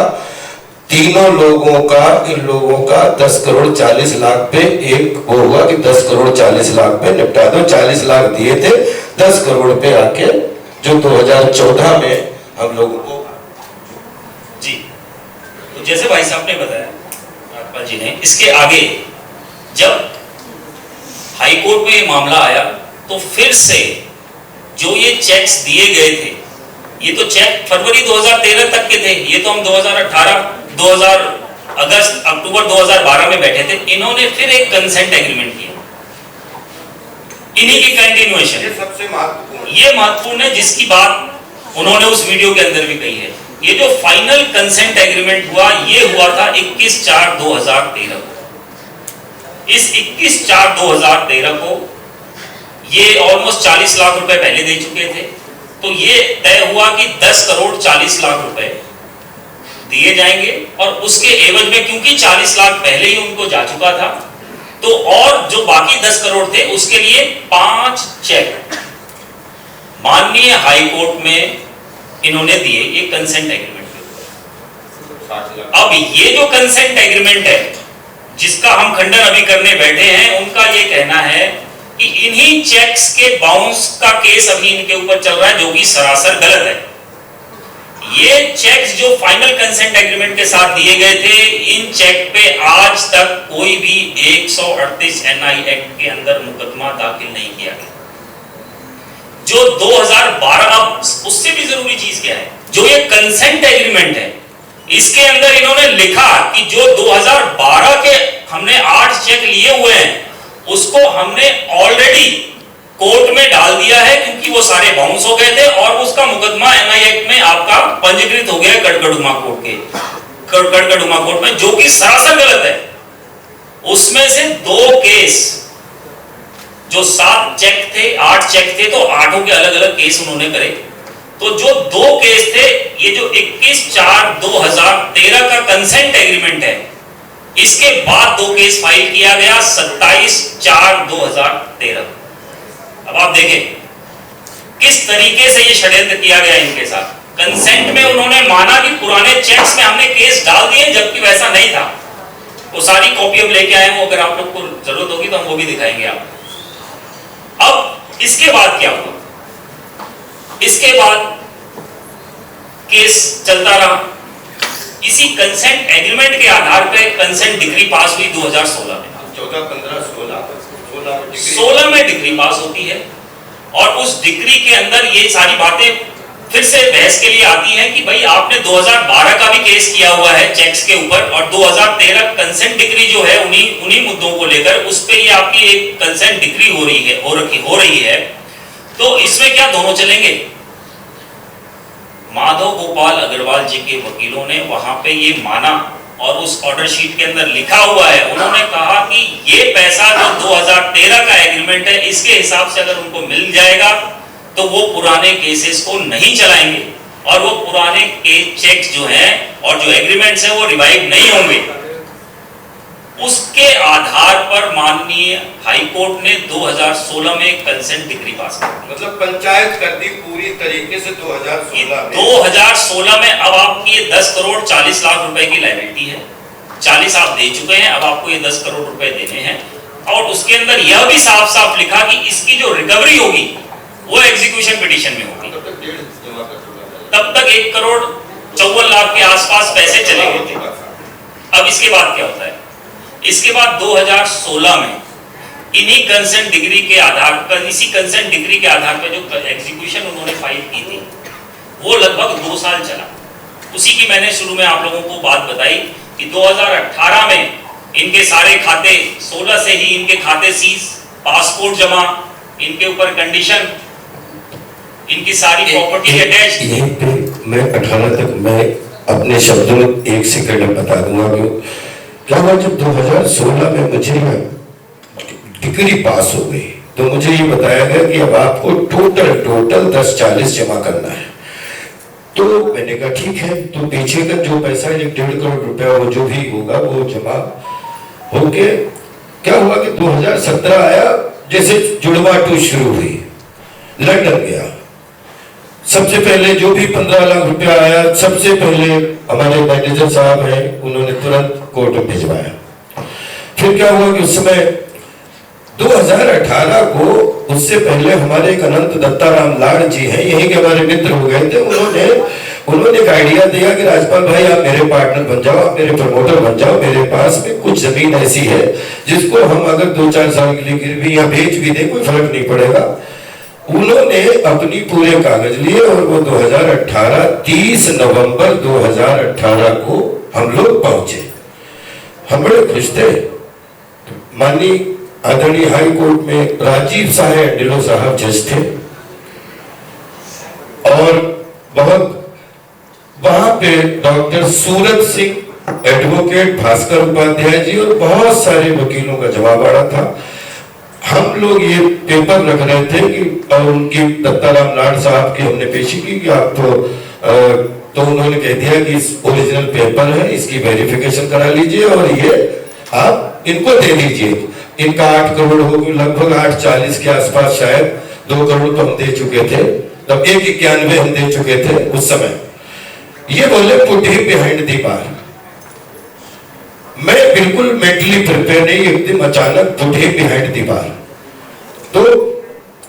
D: तीनों लोगों का, इन लोगों का 10 करोड़ 40 लाख पे एक वो हुआ कि 10 करोड़ 40 लाख पे निपटा दो। 40 लाख दिए थे, 10 करोड़ पे आके जो 2014 में हम लोगों को
E: जी। तो जैसे भाई साहब ने बताया, राजपाल जी ने, इसके आगे जब हाई कोर्ट में ये मामला आया तो फिर से जो ये चेक्स दिए गए थे, ये तो चेक फरवरी 2013 तक के थे, ये तो हम 2018 अगस्त अक्टूबर 2012 में बैठे थे। इन्होंने फिर एक कंसेंट एग्रीमेंट किया, इन्हीं की कंटिन्यूएशन।
D: ये सबसे महत्वपूर्ण,
E: ये महत्वपूर्ण है, जिसकी बात उन्होंने उस वीडियो के अंदर भी कही है। ये जो फाइनल कंसेंट एग्रीमेंट हुआ, ये हुआ था 21/4/2013 को। इस 21/4/2013 को ये ऑलमोस्ट 40 लाख रुपए पहले दे चुके थे, तो ये तय हुआ कि 10 करोड़ 40 लाख रुपए दिए जाएंगे, और उसके एवज में क्योंकि 40 लाख पहले ही उनको जा चुका था, तो और जो बाकी 10 करोड़ थे उसके लिए 5 चेक माननीय हाई कोर्ट में इन्होंने दिए, ये कंसेंट एग्रीमेंट के ऊपर। अब ये जो कंसेंट एग्रीमेंट है जिसका हम खंडन अभी करने बैठे हैं, उनका ये कहना है कि इन्हीं चेक्स के बाउंस का केस अभी इनके ऊपर चल रहा है, जो कि सरासर गलत है। ये चेक्स जो फाइनल कंसेंट एग्रीमेंट के साथ दिए गए थे, इन चेक पे आज तक कोई भी 138 NI एक्ट के अंदर मुकदमा दाखिल नहीं किया गया। जो 2012, अब उससे भी जरूरी चीज क्या है, जो ये कंसेंट एग्रीमेंट है, इसके अंदर इन्होंने लिखा कि जो 2012 के हमने 8 चेक लिए हुए हैं, उसको हमने ऑलरेडी कोर्ट में डाल दिया है, क्योंकि वो सारे बाउंस हो गए थे, और उसका मुकदमा NI एक्ट में आपका पंजीकृत हो गया है गड़गड़ुमा कोर्ट के, गड़गड़ुमा कोर्ट में, जो कि सरासर गलत है। उसमें से 2 केस, जो 7 चेक थे, 8 चेक थे, तो 8 के अलग अलग केस उन्होंने करे। तो जो 2 केस थे, ये जो 21/4/2013 का कंसेंट एग्रीमेंट है, इसके बाद 2 केस फाइल किया गया 27/4/2013। अब आप देखें किस तरीके से ये षड्यंत्र किया गया इनके साथ। कंसेंट में उन्होंने माना कि पुराने चेक्स में हमने केस डाल दिए, जबकि वैसा नहीं था। वो सारी कॉपी हम लेके आए, वो अगर आप लोग को जरूरत होगी तो हम वो भी दिखाएंगे आपको। अब इसके बाद क्या हुआ, इसके बाद केस चलता रहा। इसी कंसेंट एग्रीमेंट के आधार पे कंसेंट डिग्री पास हुई 2016 में।
D: 14, 15,
E: 16 में डिग्री पास होती है, और उस डिग्री के अंदर ये सारी बातें फिर से बहस के लिए आती हैं कि भाई आपने 2012 का भी केस किया हुआ है चेक्स के ऊपर, और 2013 कंसेंट डिग्री जो है उन्हीं मुद्दों को लेकर उस पे ये आपकी एक कंसेंट डिग्री हो रही है। तो इसमें क्या दोनों चलेंगे? माधव गोपाल अग्रवाल जी के वकीलों ने वहां पे ये माना, और उस ऑर्डर शीट के अंदर लिखा हुआ है, उन्होंने कहा कि ये पैसा जो 2013 का एग्रीमेंट है, इसके हिसाब से अगर उनको मिल जाएगा तो वो पुराने केसेस को नहीं चलाएंगे, और वो पुराने के चेक्स जो हैं और जो एग्रीमेंट्स हैं वो रिवाइव नहीं होंगे। उसके आधार पर माननीय हाई कोर्ट ने 2016 में कंसेंट डिक्री पास कर दी।
D: मतलब पंचायत कर दी पूरी तरीके से 2016 में।
E: 2016 में अब आपकी ये 10 करोड़ 40 लाख रुपए की लायबिलिटी है। 40 आप दे चुके हैं, अब आपको ये 10 करोड़ रुपए देने हैं। और उसके अंदर यह भी साफ साफ लिखा कि इसकी जो रिकवरी होगी वो एग्जीक्यूशन पिटीशन में होगी। तब तक 1 करोड़ 54 लाख के आसपास पैसे चले गए थे। अब इसके बाद क्या होता है? इसके बाद 2016 में इन्हीं कंसेंट डिग्री के आधार पर, इसी कंसेंट डिग्री के आधार पर जो एग्जीक्यूशन उन्होंने फाइल की थी वो लगभग 2 साल चला। उसी की मैंने शुरू में आप लोगों को बात बताई कि 2018 में इनके सारे खाते 16 से ही इनके खाते सीज, पासपोर्ट जमा, इनके ऊपर कंडीशन, इनकी सारी प्रॉपर्टी अटैच।
D: यहीं पे मैं 18 तक मैं अपने शब्दों में 1 सेकंड में बता दूंगा कि क्या हुआ। जब 2016 में मुझे डिग्री पास हो गई तो मुझे ये बताया गया कि अब आपको टोटल 10-40 जमा करना है। तो मैंने कहा ठीक है। तो पीछे का जो पैसा 1.5 करोड़ रुपया वो जो भी होगा वो जमा होके क्या हुआ कि 2017 आया, जैसे जुड़वा 2 शुरू हुई, लंदन गया। सबसे पहले जो भी 15 लाख रुपया आया, सबसे पहले हमारे मैनेजर साहब हैं, उन्होंने तुरंत कोर्ट में भिजवाया। फिर क्या हुआ कि उस समय 2018 को, उससे पहले हमारे एक अनंत दत्ताराम लाड जी हैं, यही के हमारे मित्र हो गए थे। उन्होंने एक आइडिया दिया कि राजपाल भाई आप मेरे पार्टनर बन जाओ, आप मेरे प्रमोटर बन जाओ। मेरे पास में कुछ जमीन ऐसी है जिसको हम अगर 2-4 साल के लिए गिरवी या बेच भी दें कोई फर्क नहीं पड़ेगा। उन्होंने अपनी पूरे कागज लिए और वो 2018 30 नवंबर 2018 को हम लोग पहुंचे। हम बड़े खुश थे। माननीय आदरणीय हाई कोर्ट में राजीव साहेब डिलो साहब जज थे और बहुत वहां पे डॉक्टर सूरत सिंह एडवोकेट, भास्कर उपाध्याय जी और बहुत सारे वकीलों का जवाब आ रहा था। हम लोग ये पेपर रख रहे थे कि और उनकी दत्ताराम लाड साहब की हमने पेशी की कि आप तो उन्होंने कह दिया कि इस ओरिजिनल पेपर है, इसकी वेरिफिकेशन करा लीजिए और ये आप इनको दे दीजिए। इनका 8 करोड़ हो गई, लगभग 840 के आसपास, शायद 2 करोड़ तो हम दे चुके थे, तब 191 हम दे चुके थे उस समय। ये बोले put him behind the bar. मैं बिल्कुल मेंटली प्रिपेयर नहीं, एकदम अचानक put him behind the bar. तो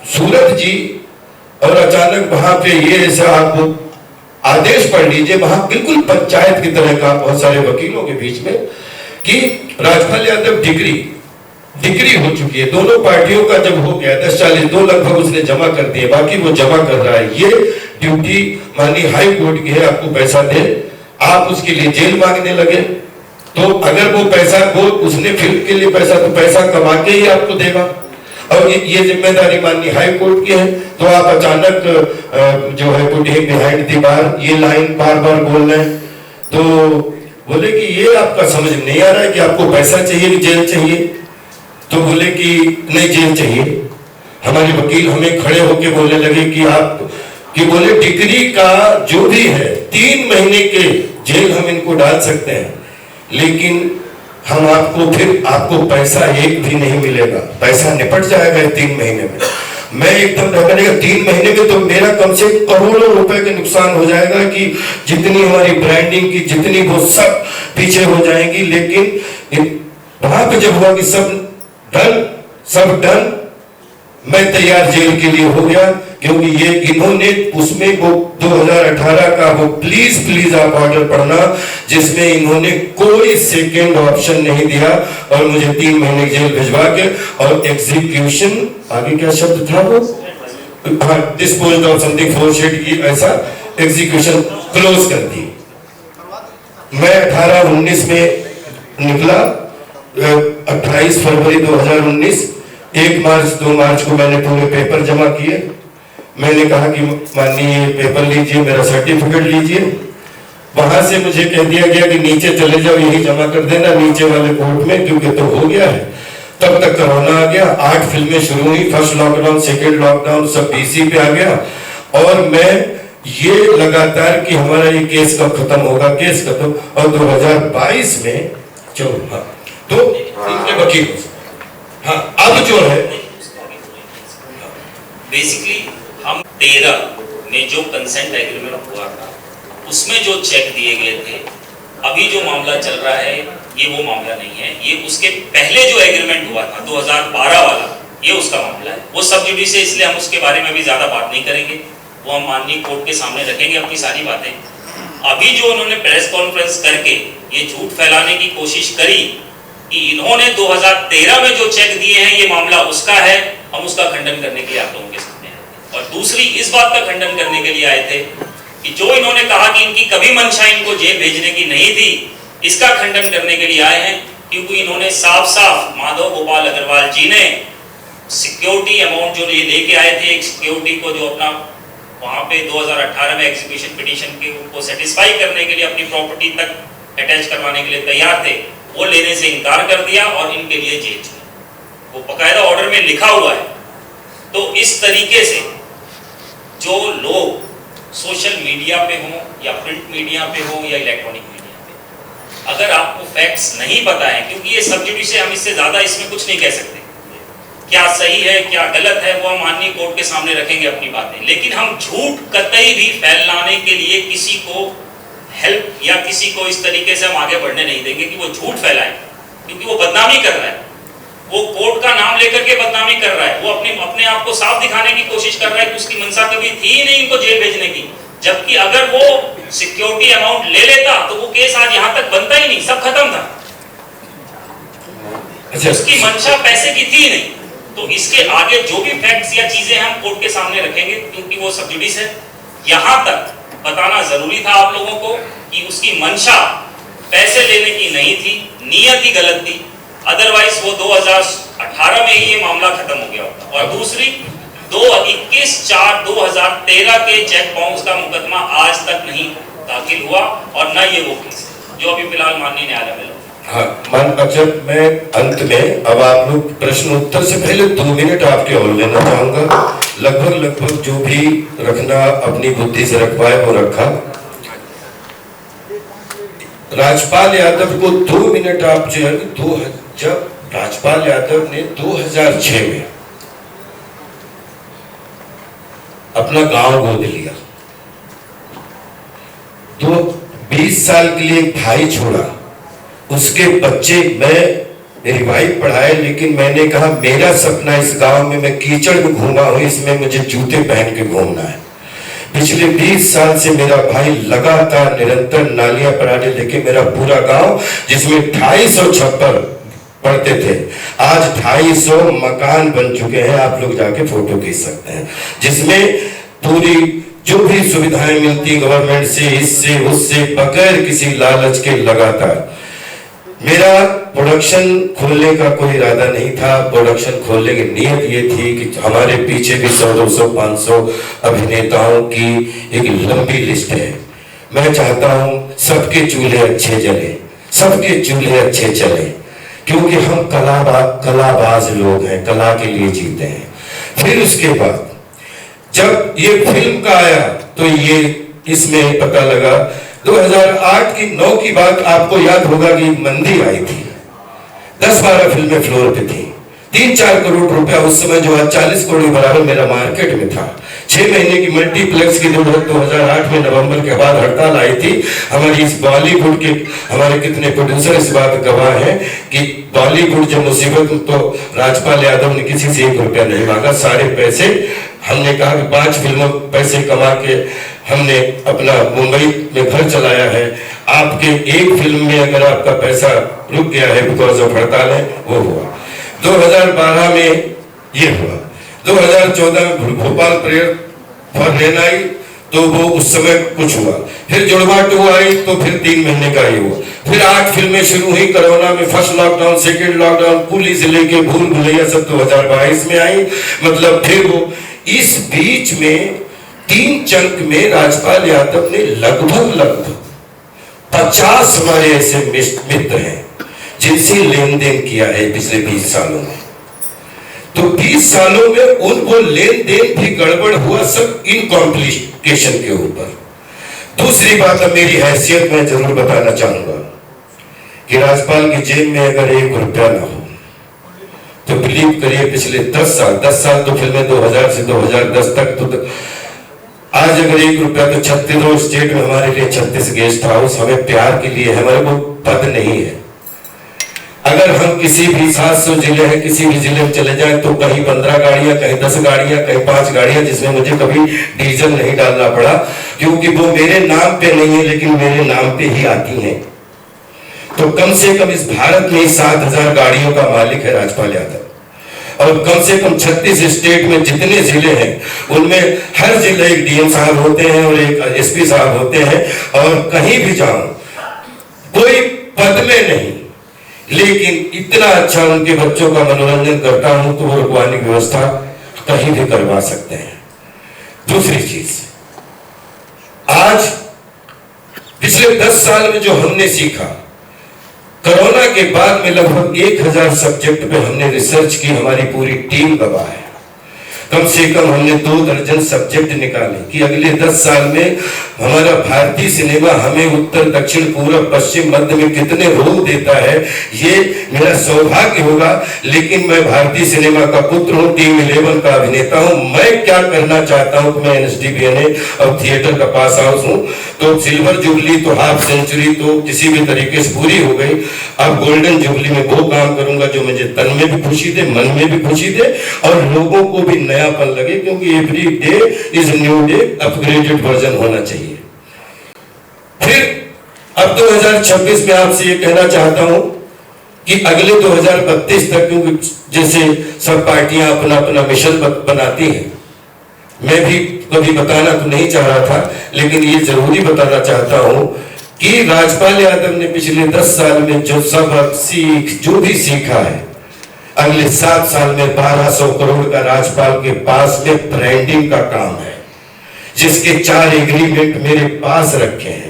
D: सूरत जी और अचानक वहां पे ये ऐसा आप आदेश पढ़ लीजिए, वहां बिल्कुल पंचायत की तरह का, बहुत सारे वकीलों के बीच में, कि राजपाल यादव डिग्री हो चुकी है। दोनों पार्टियों का जब हो गया 10-40, 2 लगभग उसने जमा कर दिए, बाकी वो जमा कर रहा है। ये ड्यूटी माननीय हाई कोर्ट की है, आपको पैसा दे। आप उसके लिए जेल मांगने लगे, तो अगर वो पैसा, वो उसने फिल्म के लिए पैसा, तो पैसा कमा के ही आपको देगा और ये जिम्मेदारी माननीय हाई कोर्ट की है। तो आप अचानक जो है put him behind the bar, ये लाइन बार-बार बोल रहे हैं। तो बोले कि ये आपका समझ में नहीं आ रहा है कि आपको पैसा चाहिए कि जेल चाहिए? तो बोले कि नहीं, जेल चाहिए। हमारे वकील हमें खड़े होके बोलने लगे कि बोले डिग्री का जो भी है 3 महीने के जेल हम इनको डाल सकते हैं, लेकिन हम आपको पैसा एक भी नहीं मिलेगा, पैसा निपट जाएगा 3 महीने में। मैं एकदम डर 3 महीने में तो मेरा कम से करोड़ों रुपए का नुकसान हो जाएगा कि जितनी हमारी ब्रांडिंग की, जितनी वो सब पीछे हो जाएंगी। लेकिन वहां पे जब हुआ कि सब डन, मैं तैयार जेल के लिए हो गया, क्योंकि ये इन्होंने उसमें वो 2018 का वो प्लीज आप ऑर्डर पढ़ना, जिसमें इन्होंने कोई सेकेंड ऑप्शन नहीं दिया और मुझे 3 महीने जेल भिजवा के और एग्जीक्यूशन, आगे क्या शब्द था वो, डिस्पोज ऑफ समथिंग फोरशेड की, ऐसा एग्जीक्यूशन क्लोज कर दी। मैं 18-19 में निकला, 28 फरवरी 2019, 1 मार्च 2 मार्च को मैंने पूरे पेपर जमा किए। मैंने कहा कि माननीय पेपर लीजिए, मेरा सर्टिफिकेट लीजिए। वहां से मुझे कह दिया गया कि नीचे चले जाओ, यही जमा कर देना नीचे वाले कोर्ट में, क्योंकि तो हो गया है। तब तक कोरोना आ गया, 8 फिल्में शुरू हुई, फर्स्ट लॉकडाउन, सेकेंड लॉकडाउन, सब BC पे आ गया और मैं ये लगातार कि हमारा ये केस कब खत्म होगा, केस खत्म, और 2022 में जो हाँ तो इनके वकील हो सकते। हाँ अब जो है
E: बेसिकली हम 13 में जो कंसेंट एग्रीमेंट हुआ था उसमें जो चेक दिए गए थे, अभी जो मामला चल रहा है ये वो मामला नहीं है, ये उसके पहले जो एग्रीमेंट हुआ था 2012 वाला, ये उसका मामला है। वो सब जुडिस है, इसलिए हम उसके बारे में भी ज्यादा बात नहीं करेंगे, वो हम माननीय कोर्ट के सामने रखेंगे अपनी सारी बातें। अभी जो उन्होंने प्रेस कॉन्फ्रेंस करके ये झूठ फैलाने की कोशिश करी कि इन्होंने 2013 में जो चेक दिए हैं ये मामला उसका है, हम उसका खंडन करने के लिए आप लोगों के सामने आए थे। और दूसरी इस बात का खंडन करने के लिए आए थे कि जो इन्होंने कहा कि इनकी कभी मंशा इनको जेल भेजने की नहीं थी, इसका खंडन करने के लिए आए हैं, क्योंकि इन्होंने साफ साफ माधव गोपाल अग्रवाल जी ने सिक्योरिटी अमाउंट जो ये लेके आए थे, एक सिक्योरिटी को जो अपना वहां पे 2018 में एग्जीक्यूशन पिटीशन के उनको सेटिस्फाई करने के लिए अपनी प्रॉपर्टी तक अटैच करवाने के लिए तैयार थे, वो लेने से इनकार कर दिया और इनके लिए जेल चुने। वो बकायदा ऑर्डर में लिखा हुआ है। तो इस तरीके से जो लोग सोशल मीडिया पे हो या प्रिंट मीडिया पे हो या इलेक्ट्रॉनिक मीडिया पे, अगर आपको फैक्ट्स नहीं पता है, क्योंकि ये सब जुडिस है, हम इससे ज्यादा इसमें कुछ नहीं कह सकते, क्या सही है क्या गलत है वो हम माननीय कोर्ट के सामने रखेंगे अपनी बातें, लेकिन हम झूठ कतई भी फैलाने के लिए किसी को हेल्प या किसी को इस तरीके से हम आगे बढ़ने नहीं देंगे कि वो झूठ फैलाए, क्योंकि वो बदनामी कर रहा है, वो कोर्ट का नाम लेकर के बदनामी कर रहा है, वो अपने आप को साफ दिखाने की कोशिश कर रहा है कि उसकी मंशा कभी थी ही नहीं इनको जेल भेजने की, जबकि अगर वो सिक्योरिटी अमाउंट ले लेता तो वो केस आज यहाँ तक बनता ही नहीं, सब खत्म था। उसकी मंशा पैसे की थी नहीं। तो इसके आगे जो भी फैक्ट्स या चीजें हम कोर्ट के सामने रखेंगे, क्योंकि वो सब जुडिस है, यहाँ तक बताना जरूरी था आप लोगों को कि उसकी मंशा पैसे लेने की नहीं थी, नियत ही गलत थी, अदरवाइज वो 2018 में ही ये मामला खत्म हो गया होता। और दूसरी 21/4/2013 के चेक बाउंस का मुकदमा आज तक नहीं दाखिल हुआ और न ये वो केस जो अभी फिलहाल माननीय न्यायालय में।
D: हाँ जब मैं अंत में अब आप लोग प्रश्न उत्तर से पहले 2 मिनट आपके और लेना चाहूंगा, लगभग जो भी रखना अपनी बुद्धि से रखवाए वो रखा। राजपाल यादव को 2 मिनट आप जब राजपाल यादव ने 2006 में अपना गांव गोद लिया, तो 20 साल के लिए भाई छोड़ा, उसके बच्चे मेरी वाइफ पढ़ाए, लेकिन मैंने कहा मेरा सपना इस गांव में मैं कीचड़ में घूमा हूं, इसमें मुझे जूते पहन के घूमना है। पिछले 20 साल से मेरा भाई लगातार निरंतर नालियां पराठे लेके मेरा पूरा गांव, जिसमें 250 छप्पर पढ़ते थे, आज 250 मकान बन चुके हैं, आप लोग जाके फोटो खींच सकते हैं, जिसमें पूरी जो भी सुविधाएं मिलती गवर्नमेंट से, इससे उससे, बगैर किसी लालच के। लगातार मेरा प्रोडक्शन खोलने का कोई इरादा नहीं था, प्रोडक्शन खोलने की नीयत ये थी कि हमारे पीछे भी 100, 200, 500 अभिनेताओं की एक लंबी लिस्ट है। मैं चाहता हूं सबके चूल्हे अच्छे जले, सबके चूल्हे अच्छे चले, क्योंकि हम कलाबाज लोग हैं, कला के लिए जीते हैं। फिर उसके बाद जब ये फिल्म का आया तो ये इसमें पता लगा 2008 की 9 की बात आपको याद होगा कि मंदी आई थी, 10-12 फिल्में फ्लोर पे थी, 3-4 करोड़ रुपया उस समय जो है 40 करोड़ के बराबर मेरा मार्केट में था। 6 महीने की मल्टीप्लेक्स की जरूरत 2008 में नवंबर के बाद हड़ताल आई थी। हमारी इस बॉलीवुड के हमारे कितने प्रोड्यूसर इस बात गवाह हैं कि बॉलीवुड जब मुसीबत, तो राजपाल यादव ने किसी से 1 रुपया नहीं मांगा, सारे पैसे हमने कहा कि 5 फिल्मों पैसे कमा के हमने अपना मुंबई में घर चलाया है। आपके एक फिल्म में अगर आपका पैसा रुक गया है बिकॉज ऑफ हड़ताल है, वो हुआ 2012 में, ये हुआ 2014 में भोपाल प्रेयर फॉर रेन आई, तो वो उस समय कुछ हुआ, फिर जुड़वा 2 आई तो फिर 3 महीने का ही हुआ, फिर 8 फिल्में शुरू हुई कोरोना में, first lockdown, second lockdown, police से लेके भूल भुलैया सब 2022 में आई, मतलब फिर वो। इस बीच में 3 चंक में राजपाल यादव ने लगभग 50 हमारे ऐसे मित्र हैं जिनसे लेन देन किया है पिछले 20 सालों में। तो 20 सालों में उनको लेन देन भी गड़बड़ हुआ, सब इन कॉम्प्लिकेशन के ऊपर। दूसरी बात अब मेरी हैसियत में जरूर बताना चाहूंगा कि राज्यपाल की जेब में अगर 1 रुपया ना हो तो बिलीव करिए पिछले 10 साल तो फिल्में 2000 से 2010 तक तो आज अगर 1 रुपया तो 36 स्टेट में हमारे लिए 36 गेस्ट हाउस हमें प्यार के लिए है, हमारे को पद नहीं है। अगर हम किसी भी 700 जिले हैं, किसी भी जिले में चले जाएं तो कहीं 15 गाड़ियां, कहीं 10 गाड़ियां, कहीं 5 गाड़ियां, जिसमें मुझे कभी डीजल नहीं डालना पड़ा, क्योंकि वो मेरे नाम पे नहीं है लेकिन मेरे नाम पे ही आती हैं। तो कम से कम इस भारत में 7000 गाड़ियों का मालिक है राज्यपाल यादव, और कम से कम 36 स्टेट में जितने जिले हैं उनमें हर जिले एक डीएम साहब होते हैं और एक एसपी साहब होते हैं, और कहीं भी जाऊं कोई पद में नहीं, लेकिन इतना अच्छा उनके बच्चों का मनोरंजन करता हूं तो वो रुकवाने की व्यवस्था कहीं भी करवा सकते हैं। दूसरी चीज, आज पिछले 10 साल में जो हमने सीखा, कोरोना के बाद में लगभग 1000 सब्जेक्ट पे हमने रिसर्च की, हमारी पूरी टीम गवाह है। कम से कम हमने 2 दर्जन सब्जेक्ट निकाले कि अगले 10 साल में हमारा भारतीय सिनेमा हमें उत्तर, दक्षिण, पूर्व, पश्चिम, मध्य में कितने रोल देता है, ये मेरा सौभाग्य होगा। लेकिन मैं भारतीय सिनेमा का पुत्र हूँ, टीम 11 का अभिनेता हूँ। मैं क्या करना चाहता हूँ, मैं NSDBNA और थिएटर का पास आउट हूँ, तो सिल्वर जुबली तो हाफ सेंचुरी तो किसी भी तरीके से पूरी हो गई। अब गोल्डन जुबली में वो काम करूंगा जो मुझे तन में भी खुशी दे, मन में भी खुशी दे, और लोगों को भी नयापन लगे, क्योंकि every day is new day, upgraded version होना चाहिए। फिर अब 2026 में आपसे ये कहना चाहता हूं कि अगले 2032 तक, क्योंकि जैसे सब पार्टियां अपना अपना मिशन बनाती हैं, मैं भी कभी बताना तो नहीं चाह रहा था, लेकिन ये जरूरी बताना चाहता हूं कि राज्यपाल यादव ने पिछले 10 साल में जो सब जो भी सीखा है, अगले 7 साल में 1200 करोड़ का राज्यपाल के पास में ब्रांडिंग का काम है, जिसके 4 एग्रीमेंट मेरे पास रखे हैं।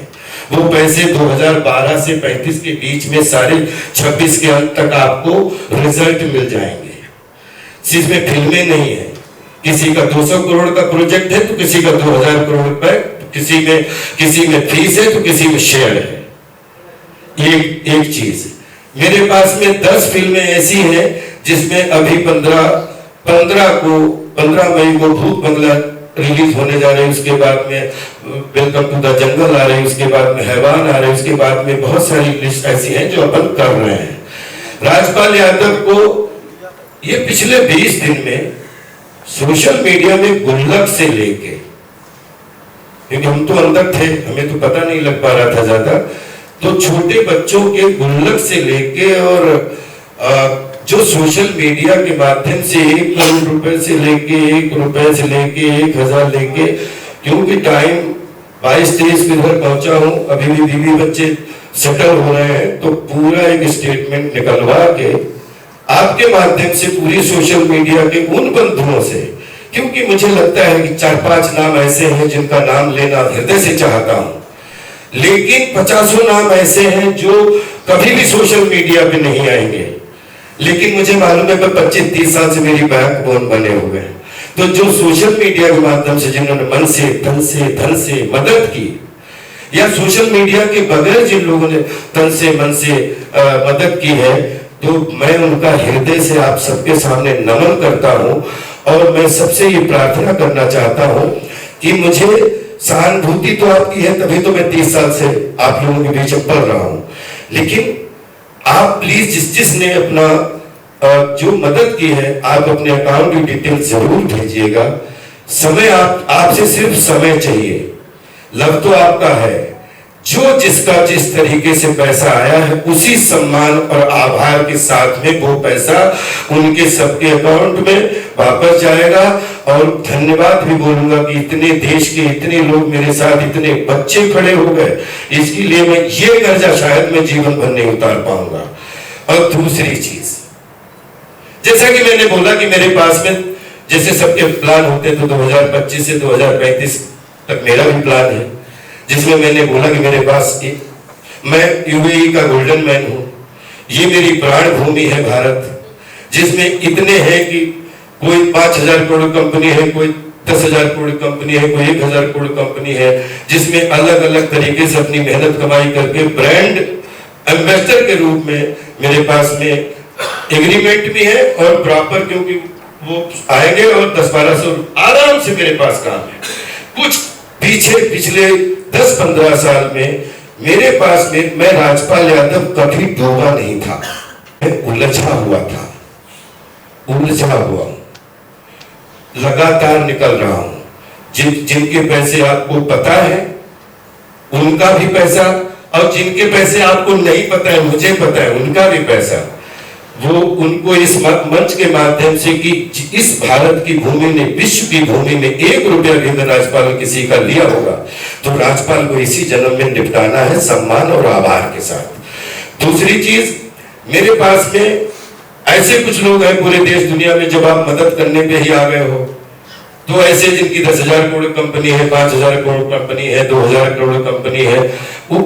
D: वो पैसे 2012 से 35 के बीच में सारे 26 के अंत तक आपको रिजल्ट मिल जाएंगे। जिसमें फिल्में नहीं है, किसी का 200 करोड़ का प्रोजेक्ट है तो किसी का 2000 करोड़ रुपए, किसी में फीस है तो किसी में शेयर है। एक चीज मेरे पास में 10 फिल्में ऐसी हैं जिसमें अभी 15 मई को भूत बंगला रिलीज होने जा रहे हैं, उसके बाद में वेलकम टू द जंगल आ रहे हैं, उसके बाद में हैवान आ रहे हैं, उसके बाद में बहुत सारी लिस्ट ऐसी हैं जो अपन कर रहे हैं। राज्यपाल यादव को ये पिछले 20 दिन में सोशल मीडिया में गुल्लक से लेके, क्योंकि हम तो अंदर थे, हमें तो पता नहीं लग पा रहा था ज्यादा, तो छोटे बच्चों के गुल्लक से लेके और जो सोशल मीडिया के माध्यम से 1 करोड़ रुपए से लेके 1 रुपए से लेके 1000 लेके, क्योंकि टाइम 22-23 के घर पहुंचा हूं, अभी भी बीवी बच्चे सेटल हो रहे हैं, तो पूरा एक स्टेटमेंट निकलवा के आपके माध्यम से पूरी सोशल मीडिया के उन बंधुओं से, क्योंकि मुझे लगता है कि 4-5 नाम ऐसे हैं जिनका नाम लेना हृदय से चाहता हूं, लेकिन 50 नाम ऐसे हैं जो कभी भी सोशल मीडिया पे नहीं आएंगे, लेकिन मुझे मालूम है कि 25-30 साल से मेरी बैकबोन बने हुए हैं। तो जो सोशल मीडिया के माध्यम से जिन्होंने मन से, धन से मदद की, या सोशल मीडिया के बगैर जिन लोगों ने तन से, मन से मदद की है, तो मैं उनका हृदय से आप सबके सामने नमन करता हूं। और मैं सबसे ये प्रार्थना करना चाहता हूं कि मुझे सहानुभूति तो आपकी है, तभी तो मैं 30 साल से आप लोगों के बीच में पढ़ रहा हूं, लेकिन आप प्लीज जिसने अपना जो मदद की है, आप अपने अकाउंट की डिटेल जरूर भेजिएगा। समय आपसे सिर्फ समय चाहिए, लव तो आपका है, जो जिसका जिस तरीके से पैसा आया है उसी सम्मान और आभार के साथ में वो पैसा उनके सबके अकाउंट में वापस जाएगा। और धन्यवाद भी बोलूंगा कि इतने देश के इतने लोग मेरे साथ, इतने बच्चे खड़े हो गए, इसके लिए मैं ये कर्जा शायद मैं जीवन भर नहीं उतार पाऊंगा। और दूसरी चीज, जैसा कि मैंने बोला कि मेरे पास में जैसे सबके प्लान होते तो 2025 से 2035 तक मेरा भी प्लान है, जिसमें मैंने बोला कि मेरे पास मैं यूएई का गोल्डन मैन हूं, ये मेरी प्राण भूमि है भारत, जिसमें इतने हैं कि कोई 5,000 करोड़ कंपनी है, कोई 10,000 करोड़ कंपनी है, कोई 1,000 करोड़ कंपनी है, जिसमें अलग अलग तरीके से अपनी मेहनत कमाई करके ब्रांड एम्बेसडर के रूप में मेरे पास में एग्रीमेंट भी है और प्रॉपर, क्योंकि वो आएंगे और 10-1200 आराम से मेरे पास काम है। कुछ पिछले 10-15 साल में मेरे पास में मैं राजपाल यादव कभी डूबा नहीं था, मैं उलझा हुआ था, उलझा हुआ हूं, लगातार निकल रहा हूं। जिनके पैसे आपको पता है उनका भी पैसा, और जिनके पैसे आपको नहीं पता है, मुझे पता है, उनका भी पैसा, वो उनको इस मंच के माध्यम से कि इस भारत की भूमि ने, विश्व की भूमि में 1 रुपया भी अगर राजपाल किसी का लिया होगा तो राजपाल को इसी जन्म में निपटाना है, सम्मान और आभार के साथ। दूसरी चीज, मेरे पास में ऐसे कुछ लोग हैं पूरे देश दुनिया में, जब आप मदद करने पे ही आ गए हो, तो ऐसे जिनकी 10,000 करोड़ कंपनी है, 5,000 करोड़ कंपनी है, 2,000 करोड़ कंपनी है, जो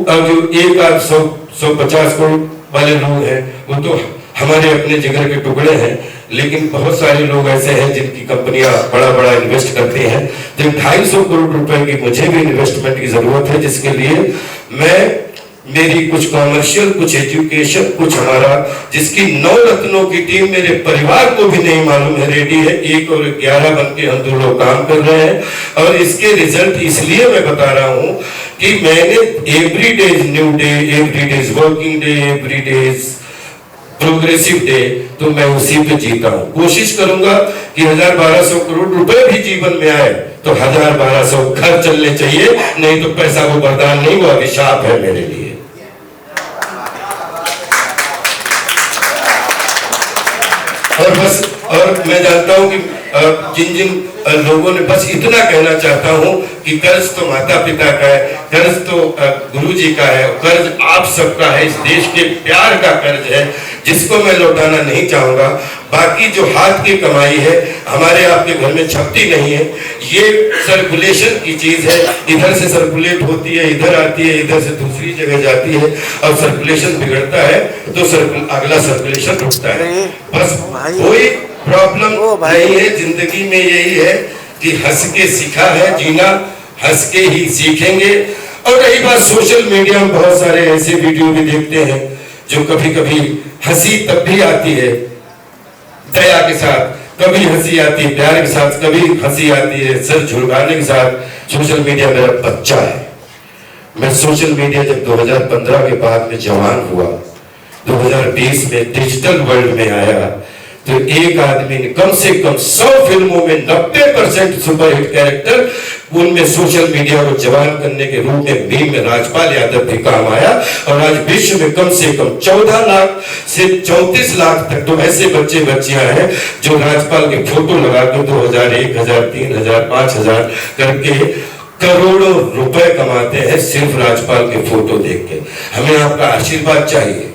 D: 150 करोड़ वाले लोग हैं, वो तो हमारे अपने जिगर के टुकड़े हैं। लेकिन बहुत सारे लोग ऐसे हैं जिनकी कंपनियां बड़ा इन्वेस्ट करती हैं। तो 250 करोड़ रुपए की मुझे भी इन्वेस्टमेंट की जरूरत है, जिसके लिए मेरी कुछ कॉमर्शियल, कुछ एजुकेशन, कुछ हमारा, जिसकी 9 रत्नों की टीम मेरे परिवार को भी नहीं मालूम है, रेडी है। 1 और 11 बन के हम 2 लोग काम कर रहे हैं। और इसके रिजल्ट इसलिए मैं बता रहा हूं कि मैंने every day is new day, every day is working day, every day is progressive day, तो मैं उसी पे जीता हूं। कोशिश करूंगा कि 1,000-1,200 करोड़ रुपए भी जीवन में आए तो 1,000-1,200 घर चलने चाहिए, नहीं तो पैसा वो वरदान नहीं, वो अभिशाप है मेरे लिए। और मैं जानता हूं कि जिन लोगों ने, बस इतना कहना चाहता हूं कि कर्ज तो माता पिता का है, कर्ज तो गुरुजी का है, कर्ज आप सबका है, इस देश के प्यार का कर्ज है, जिसको मैं लौटाना नहीं चाहूंगा। बाकी जो हाथ की कमाई है, हमारे आपके घर में छपती नहीं है, ये सर्कुलेशन की चीज है, इधर से सर्कुलेट होती है, इधर आती है, इधर से दूसरी जगह जाती है, और सर्कुलेशन बिगड़ता है तो अगला सर्कुलेशन रुकता है। बस कोई प्रॉब्लम नहीं है जिंदगी में, यही है कि हंस के सीखा है जीना, हंस के ही सीखेंगे। और रही बात सोशल मीडिया में, बहुत सारे ऐसे वीडियो भी देखते हैं जो कभी कभी हंसी तब भी आती है दया के साथ, कभी हंसी आती है प्यार के साथ, कभी हंसी आती है सर झुकाने के साथ। सोशल मीडिया मेरा बच्चा है। मैं सोशल मीडिया जब 2015 के बाद में जवान हुआ, 2020 में डिजिटल वर्ल्ड में आया, तो एक आदमी ने कम से कम 100 फिल्मों में 90% सुपरहिट कैरेक्टर, उनमें सोशल मीडिया को जवान करने के रूप में मीम में राजपाल यादव भी काम आया। और आज विश्व में कम से कम 14 लाख से 34 लाख तक तो ऐसे बच्चे बच्चियां हैं जो राजपाल के फोटो लगा के 2,000, 1,000, 3,000, 5,000 करके करोड़ों रुपए कमाते हैं सिर्फ राजपाल के फोटो देख के। हमें आपका आशीर्वाद चाहिए,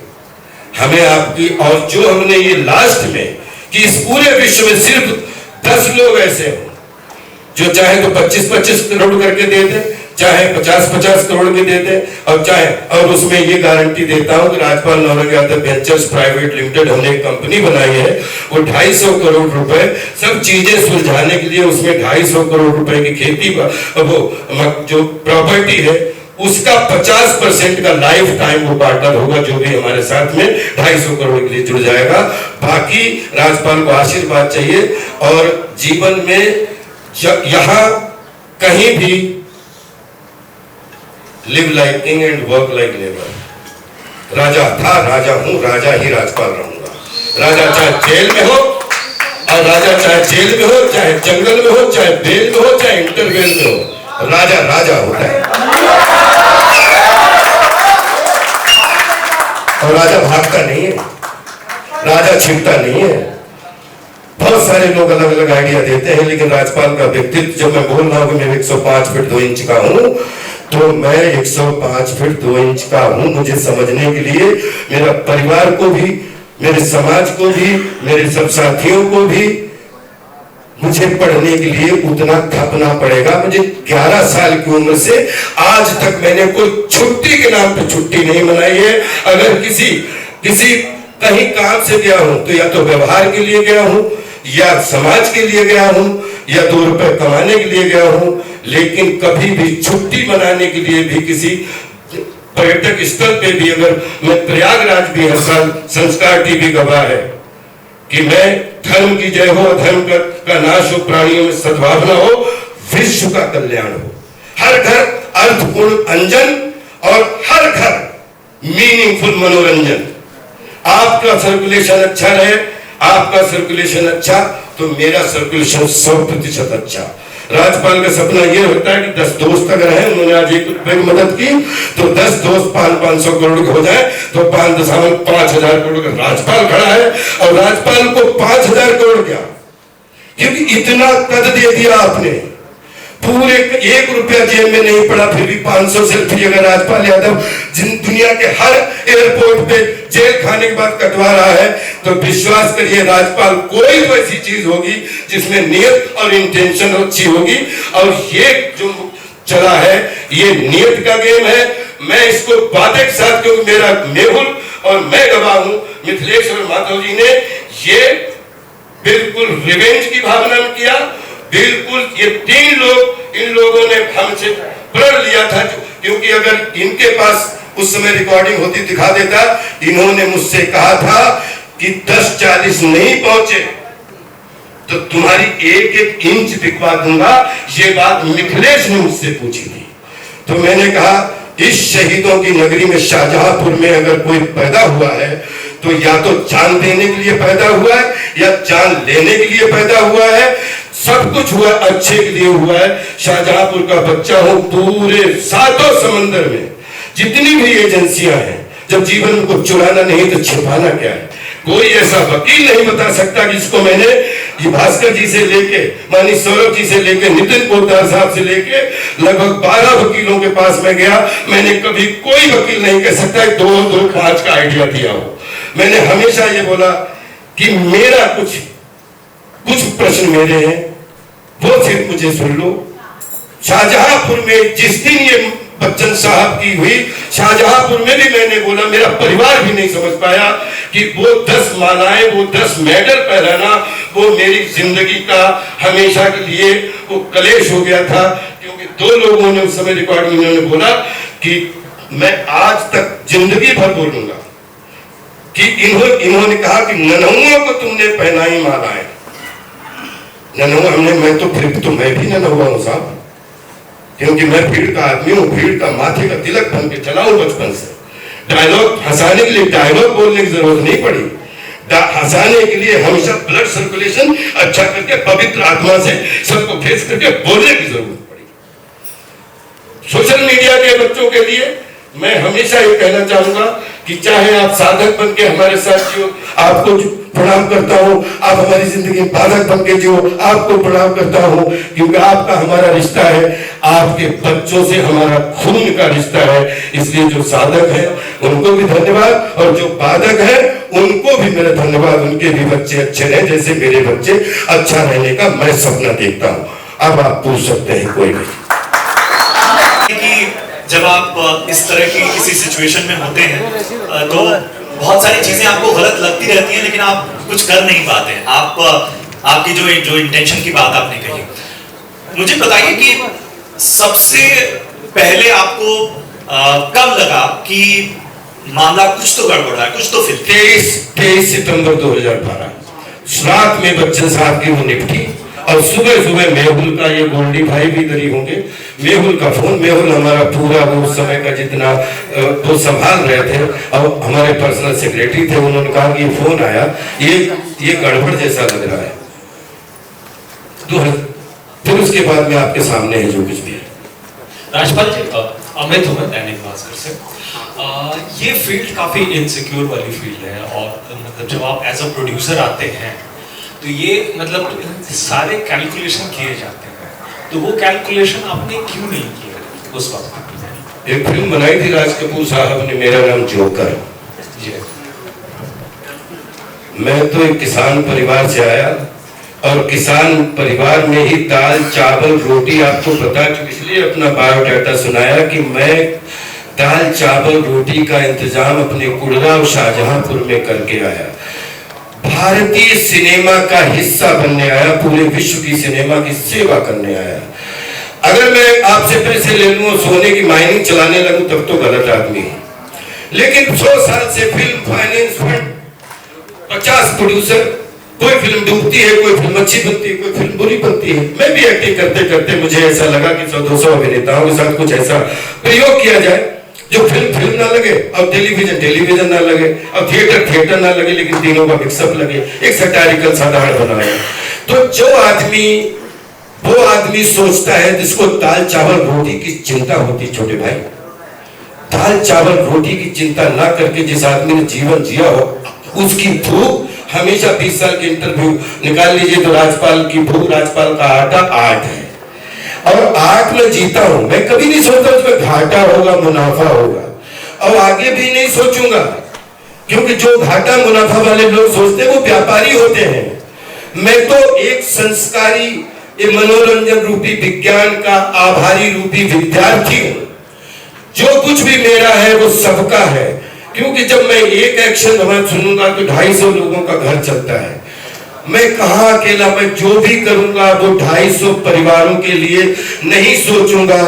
D: हमें आपकी, और जो हमने ये लास्ट में कि इस पूरे विश्व में सिर्फ 10 लोग ऐसे हो जो चाहे तो 25-25 करोड़ करके दे दे, चाहे 50-50 करोड़ के दे दे, और उसमें ये गारंटी देता हूं कि Rajpal Naurang Yadav ventures private limited हमने एक कंपनी बनाई है, वो 250 करोड़ रुपए सब चीजें सुलझाने के लिए, उसमें 250 करोड़ रुपए की खेती, वो जो प्रॉपर्टी है उसका 50% का लाइफ टाइम वो पार्टनर होगा, जो भी हमारे साथ में 250 करोड़ के लिए जुड़ जाएगा। बाकी राजपाल को आशीर्वाद चाहिए, और जीवन में यहां कहीं भी live like king and work like labour. राजा था, राजा हूं, राजा ही राजपाल रहूंगा। राजा चाहे जेल में हो, और राजा चाहे जेल में हो, चाहे जंगल में हो, चाहे बेल में हो, चाहे इंटरवेल में हो, राजा राजा होता है। और राजा भागता नहीं है, राजा छिपता नहीं है। बहुत सारे लोग अलग अलग आइडिया देते हैं, लेकिन राजपाल का व्यक्तित्व, जब मैं बोल रहा हूं कि मैं 105 फीट 2 इंच का हूं, तो मैं 105 फीट 2 इंच का हूं। मुझे समझने के लिए मेरा परिवार को भी, मेरे समाज को भी, मेरे सब साथियों को भी मुझे पढ़ने के लिए उतना खपना पड़ेगा। मुझे 11 साल की उम्र से आज तक मैंने कोई छुट्टी के नाम पे छुट्टी नहीं मनाई है। अगर किसी कहीं काम से गया हूं तो या तो व्यवहार के लिए गया हूं, या समाज के लिए गया हूं या 2 रुपए कमाने के लिए गया हूं, लेकिन कभी भी छुट्टी मनाने के लिए भी किसी पर्यटक स्थल पे भी, अगर मैं प्रयागराज भी हर साल, संस्कार टीवी गवाह है कि मैं धर्म की जय हो, धर्म का नाश हो, प्राणियों में सद्भावना हो, विश्व का कल्याण हो, हर घर अर्थपूर्ण अंजन और हर घर मीनिंगफुल मनोरंजन। आपका सर्कुलेशन अच्छा रहे, आपका सर्कुलेशन अच्छा तो मेरा सर्कुलेशन 100% अच्छा। राज्यपाल का सपना यह होता है कि 10 दोस्त अगर हैं, उन्होंने आज 1 रुपए की मदद की तो 10 दोस्त 500 करोड़ के हो जाए तो 5,5000 करोड़ का राज्यपाल खड़ा है, और राज्यपाल को 5000 करोड़ क्या, क्योंकि इतना कद दे दिया आपने, पूरे 1 रुपया जेब में नहीं पड़ा, फिर भी 500 सेल्फी अगर राज्यपाल यादव दुनिया के हर एयरपोर्ट पे जेल खाने के बाद कटवा रहा है, तो विश्वास करिए राज्यपाल कोई तो ऐसी चीज होगी जिसमें नियत और इंटेंशन अच्छी होगी। और ये जो चला है ये नियत का गेम है। मैं इसको वादे के साथ, क्योंकि मेरा मेहुल और मैं गवाह हूं, मिथिलेश और माधव जी ने ये बिल्कुल रिवेंज की भावना में किया। बिल्कुल ये 3 लोग, इन लोगों ने हमसे प्रण लिया था, क्योंकि अगर इनके पास उस समय रिकॉर्डिंग होती दिखा देता, इन्होंने मुझसे कहा था कि 10-40 नहीं पहुंचे तो तुम्हारी 1-1 इंच दिखवा दूंगा। ये बात मिथिलेश ने मुझसे पूछी थी, तो मैंने कहा इस शहीदों की नगरी में शाहजहांपुर में अगर कोई पैदा हुआ है तो या तो जान देने के लिए पैदा हुआ है या जान लेने के लिए पैदा हुआ है, सब कुछ हुआ अच्छे के लिए हुआ है। शाहजहांपुर का बच्चा हूं, पूरे 7 समंदर में जितनी भी एजेंसियां हैं, जब जीवन में कुछ चुराना नहीं तो छिपाना क्या है। कोई ऐसा वकील नहीं बता सकता जिसको मैंने ये भास्कर जी से लेके, मानी सौरभ जी से लेके, नितिन पोद्दार साहब से लेके लगभग 12 वकीलों के पास में गया, मैंने कभी कोई वकील नहीं कह सकता 2-5 का आइडिया दिया हो। मैंने हमेशा ये बोला कि मेरा कुछ प्रश्न मेरे हैं, वो सिर्फ मुझे सुन लो। शाहजहांपुर में जिस दिन ये बच्चन साहब की हुई, शाहजहांपुर में भी मैंने बोला, मेरा परिवार भी नहीं समझ पाया कि वो 10 मालाएं, वो 10 मेडल पहनाना, वो मेरी जिंदगी का हमेशा के लिए वो कलेश हो गया था। क्योंकि 2 लोगों ने उस समय रिकॉर्डिंग में बोला कि मैं आज तक जिंदगी भर बोलूंगा कि इन्होंने कहा कि नन्हुओं को तुमने पहनाई मालाएं। नन्हुआ हमने, मैं तो फिर तो मैं भी नन्हुआ हूं साहब, क्योंकि मैं भीड़ का आदमी हूं, भीड़ का माथे का तिलक बन के चला हूं बचपन से। डायलॉग हंसाने के लिए डायलॉग बोलने की जरूरत नहीं पड़ी, हंसाने के लिए हमेशा ब्लड सर्कुलेशन अच्छा करके पवित्र आत्मा से सबको फेस करके बोलने की जरूरत पड़ी। सोशल मीडिया के बच्चों के लिए मैं हमेशा ये कहना चाहूंगा कि चाहे आप साधक बन के हमारे साथ जियो, आपको प्रणाम करता हूं, आप हमारी जिंदगी में बाधक बन के जियो, आपको प्रणाम करता हूं, क्योंकि आपका हमारा रिश्ता है, आपके बच्चों से हमारा खून का रिश्ता है। इसलिए जो साधक है उनको भी धन्यवाद, और जो बाधक है उनको भी मेरा धन्यवाद। उनके भी बच्चे अच्छे रहे, जैसे मेरे बच्चे अच्छा रहने का मैं सपना देखता हूं। अब आप पूछ सकते हैं कोई भी।
F: जब आप इस तरह की किसी सिचुएशन में होते हैं तो बहुत सारी चीजें आपको गलत लगती रहती हैं, लेकिन आप कुछ कर नहीं पाते हैं। आपकी जो इंटेंशन की बात आपने कही, मुझे बताइए कि सबसे पहले आपको कब लगा कि मामला कुछ तो गड़बड़ है, कुछ तो फिर
D: 23 सितंबर 2012 रात में बच्चन साहब की वो निपटी, और सुबह सुबह मेहुल का, ये गोल्डी भाई भी इधर ही होंगे, मेहुल का फोन, मेहुल हमारा पूरा वो समय का जितना वो संभाल रहे थे, और हमारे पर्सनल सेक्रेटरी थे, उन्होंने कहा कि ये फोन आया, ये गड़बड़ जैसा लग रहा है। तो फिर उसके बाद में आपके सामने है जो कुछ भी है।
F: राजपाल जी, अमित हूँ दैनिक भास्कर से। ये फील्ड काफी इनसिक्योर वाली फील्ड है, और मतलब जब आप एज अ प्रोड्यूसर आते हैं तो ये मतलब सारे कैलकुलेशन किए जाते हैं, तो वो कैलकुलेशन आपने क्यों नहीं किया उस वक्त?
D: एक फिल्म बनाई थी राज कपूर साहब ने, मेरा नाम जोकर। मैं तो एक किसान परिवार से आया, और किसान परिवार में ही दाल चावल रोटी, आपको पता, इसलिए अपना बायोडाटा सुनाया कि मैं दाल चावल रोटी का इंतजाम अपने कुड़रा और शाहजहांपुर में करके आया। भारतीय सिनेमा का हिस्सा बनने आया, पूरे विश्व की सिनेमा की सेवा करने आया। अगर मैं आपसे पैसे ले लूं, सोने की माइनिंग चलाने लगूं, तब तो गलत आदमी है। लेकिन 100 साल से फिल्म फाइनेंस फंड, 50 प्रोड्यूसर, कोई फिल्म डूबती है, कोई फिल्म अच्छी बनती है, कोई फिल्म बुरी बनती है। मैं भी एक्टिंग करते करते मुझे ऐसा लगा कि 100-200 अभिनेताओं के साथ कुछ ऐसा प्रयोग किया जाए जो फिल्म ना लगे और टेलीविजन ना लगे और थिएटर ना लगे, लेकिन तीनों का मिक्सअप लगे, एक सटारिकल साधारण बनाया। तो वो आदमी सोचता है जिसको दाल चावल रोटी की चिंता होती, छोटे भाई, दाल चावल रोटी की चिंता ना करके जिस आदमी ने जीवन जिया हो, उसकी भूख हमेशा 20 साल के इंटरव्यू निकाल लीजिए तो राजपाल की भूख, राजपाल का आटा 8 है और 8 में जीता हूं। मैं कभी नहीं सोचता उसमें घाटा होगा मुनाफा होगा, और आगे भी नहीं सोचूंगा, क्योंकि जो घाटा मुनाफा वाले लोग सोचते हैं वो व्यापारी होते हैं। मैं तो एक संस्कारी, ये मनोरंजन रूपी विज्ञान का आभारी रूपी विद्यार्थी हूं। जो कुछ भी मेरा है वो सबका है, क्योंकि जब मैं एक एक्शन सुनूंगा तो 250 लोगों का घर चलता है। मैं कहां अकेला, मैं जो भी करूंगा वो 250 परिवारों के लिए नहीं सोचूंगा।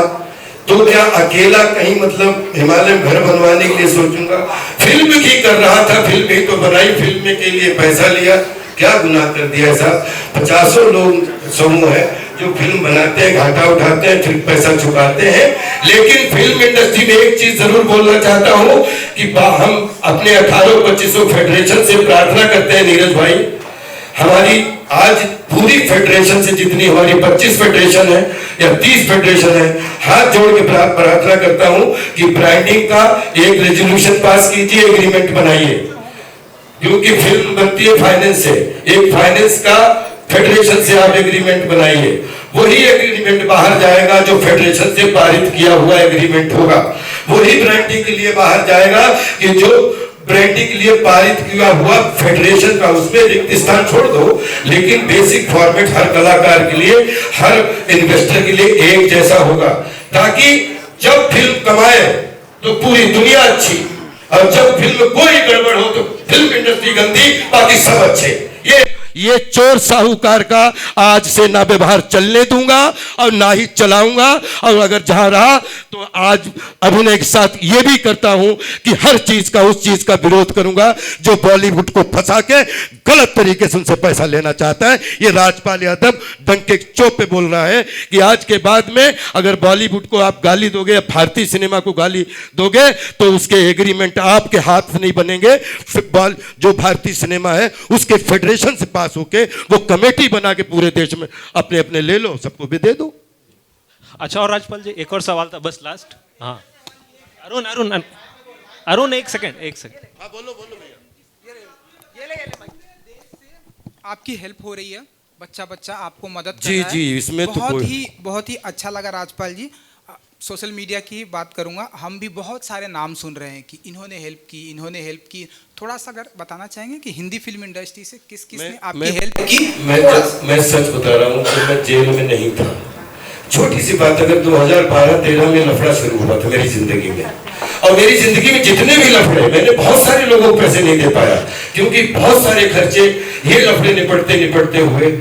D: तो क्या अकेला कहीं मतलब हिमालय में घर बनवाने के लिए सोचूंगा? फिल्म ही कर रहा था, फिल्म ही तो बनाई, फिल्म के लिए पैसा लिया, क्या गुनाह कर दिया साहब? 50 लोग समूह है जो फिल्म बनाते हैं, घाटा उठाते हैं, फिर पैसा चुकाते हैं। लेकिन फिल्म इंडस्ट्री में एक चीज जरूर बोलना चाहता हूं कि हम अपने 18-25 फेडरेशन से प्रार्थना करते हैं, नीरज भाई, हमारी आज पूरी फेडरेशन से जितनी हमारी 25 फेडरेशन है या 30 फेडरेशन है, हाथ जोड़ के प्रार्थना करता हूं कि ब्रांडिंग का एक रेजोल्यूशन पास कीजिए, एग्रीमेंट बनाइए, क्योंकि फिल्म बनती है फाइनेंस से, एक फाइनेंस का फेडरेशन से आप एग्रीमेंट बनाइए, वही एग्रीमेंट बाहर जाएगा जो फेडरेशन से पारित किया हुआ एग्रीमेंट होगा, वही ब्रांडिंग के लिए बाहर जाएगा कि जो ब्रांडिंग के लिए पारित किया हुआ फेडरेशन का, उसमें रिक्त स्थान छोड़ दो, लेकिन बेसिक फॉर्मेट हर कलाकार के लिए, हर इन्वेस्टर के लिए एक जैसा होगा, ताकि जब फिल्म कमाए तो पूरी दुनिया अच्छी, और जब फिल्म कोई गड़बड़ हो तो फिल्म इंडस्ट्री गंदी, बाकी सब अच्छे। ये चोर साहूकार का आज से ना व्यवहार चलने दूंगा और ना ही चलाऊंगा, और अगर जहां रहा तो आज अभिनय के साथ ये भी करता हूं कि हर चीज का, उस चीज का विरोध करूंगा जो बॉलीवुड को फंसा के गलत तरीके से उनसे पैसा लेना चाहता है। ये राजपाल यादव डंके चौप पे बोल रहा है कि आज के बाद में अगर बॉलीवुड को आप गाली दोगे या भारतीय सिनेमा को गाली दोगे तो उसके एग्रीमेंट आपके हाथ से नहीं बनेंगे। जो भारतीय सिनेमा है उसके फेडरेशन से पास होके वो कमेटी बना के पूरे देश में अपने अपने ले लो, सबको भी दे दो।
G: अच्छा, और राजपाल जी एक और सवाल था बस लास्ट। हाँ अरुण एक सेकंड।
C: हाँ बोलो भैया।
B: आपकी हेल्प हो रही है, बच्चा आपको मदद कर
D: जी
B: रहा है।
D: जी, इसमें तो
B: बहुत ही अच्छा लगा राजपाल जी। सोशल मीडिया की बात करूंगा, हम भी बहुत सारे नाम सुन रहे हैं कि इन्होंने हेल्प की। थोड़ा सा अगर बताना चाहेंगे कि हिंदी फिल्म इंडस्ट्री से किसने आपकी हेल्प की?
D: मैं सच बता रहा हूँ कि मैं जेल में नहीं था। छोटी सी बात, अगर 2012-13 में लफड़ा शुरू हुआ था मेरी जिंदगी में, और मेरी जिंदगी में जितने भी लफड़े, मैंने बहुत सारे लोगों को पैसे नहीं दे पाया क्योंकि बहुत सारे खर्चे ये लफड़े निपटते हुए,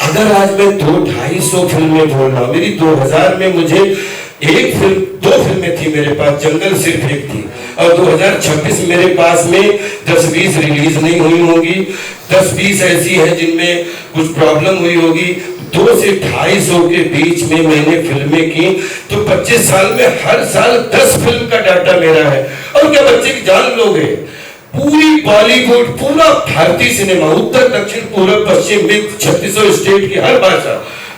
D: अगर आज मैं 200-250 फिल्में बोल रहा हूँ, मेरी 2000 में मुझे दो फिल्में थी मेरे पास, जंगल सिर्फ एक थी, और 2026 मेरे पास में 10-20 रिलीज नहीं हुई होंगी, 10-20 ऐसी है जिनमें कुछ प्रॉब्लम हुई होगी। 200 से 250 के बीच में मैंने फिल्में की, तो 25 साल में हर साल 10 फिल्म का डाटा मेरा है। और क्या बच्चे की जान लोगे? पूरी बॉलीवुड, पूरा भारतीय सिनेमा, उत्तर दक्षिण पूर्व पश्चिम में 36 स्टेट की हर भाषा,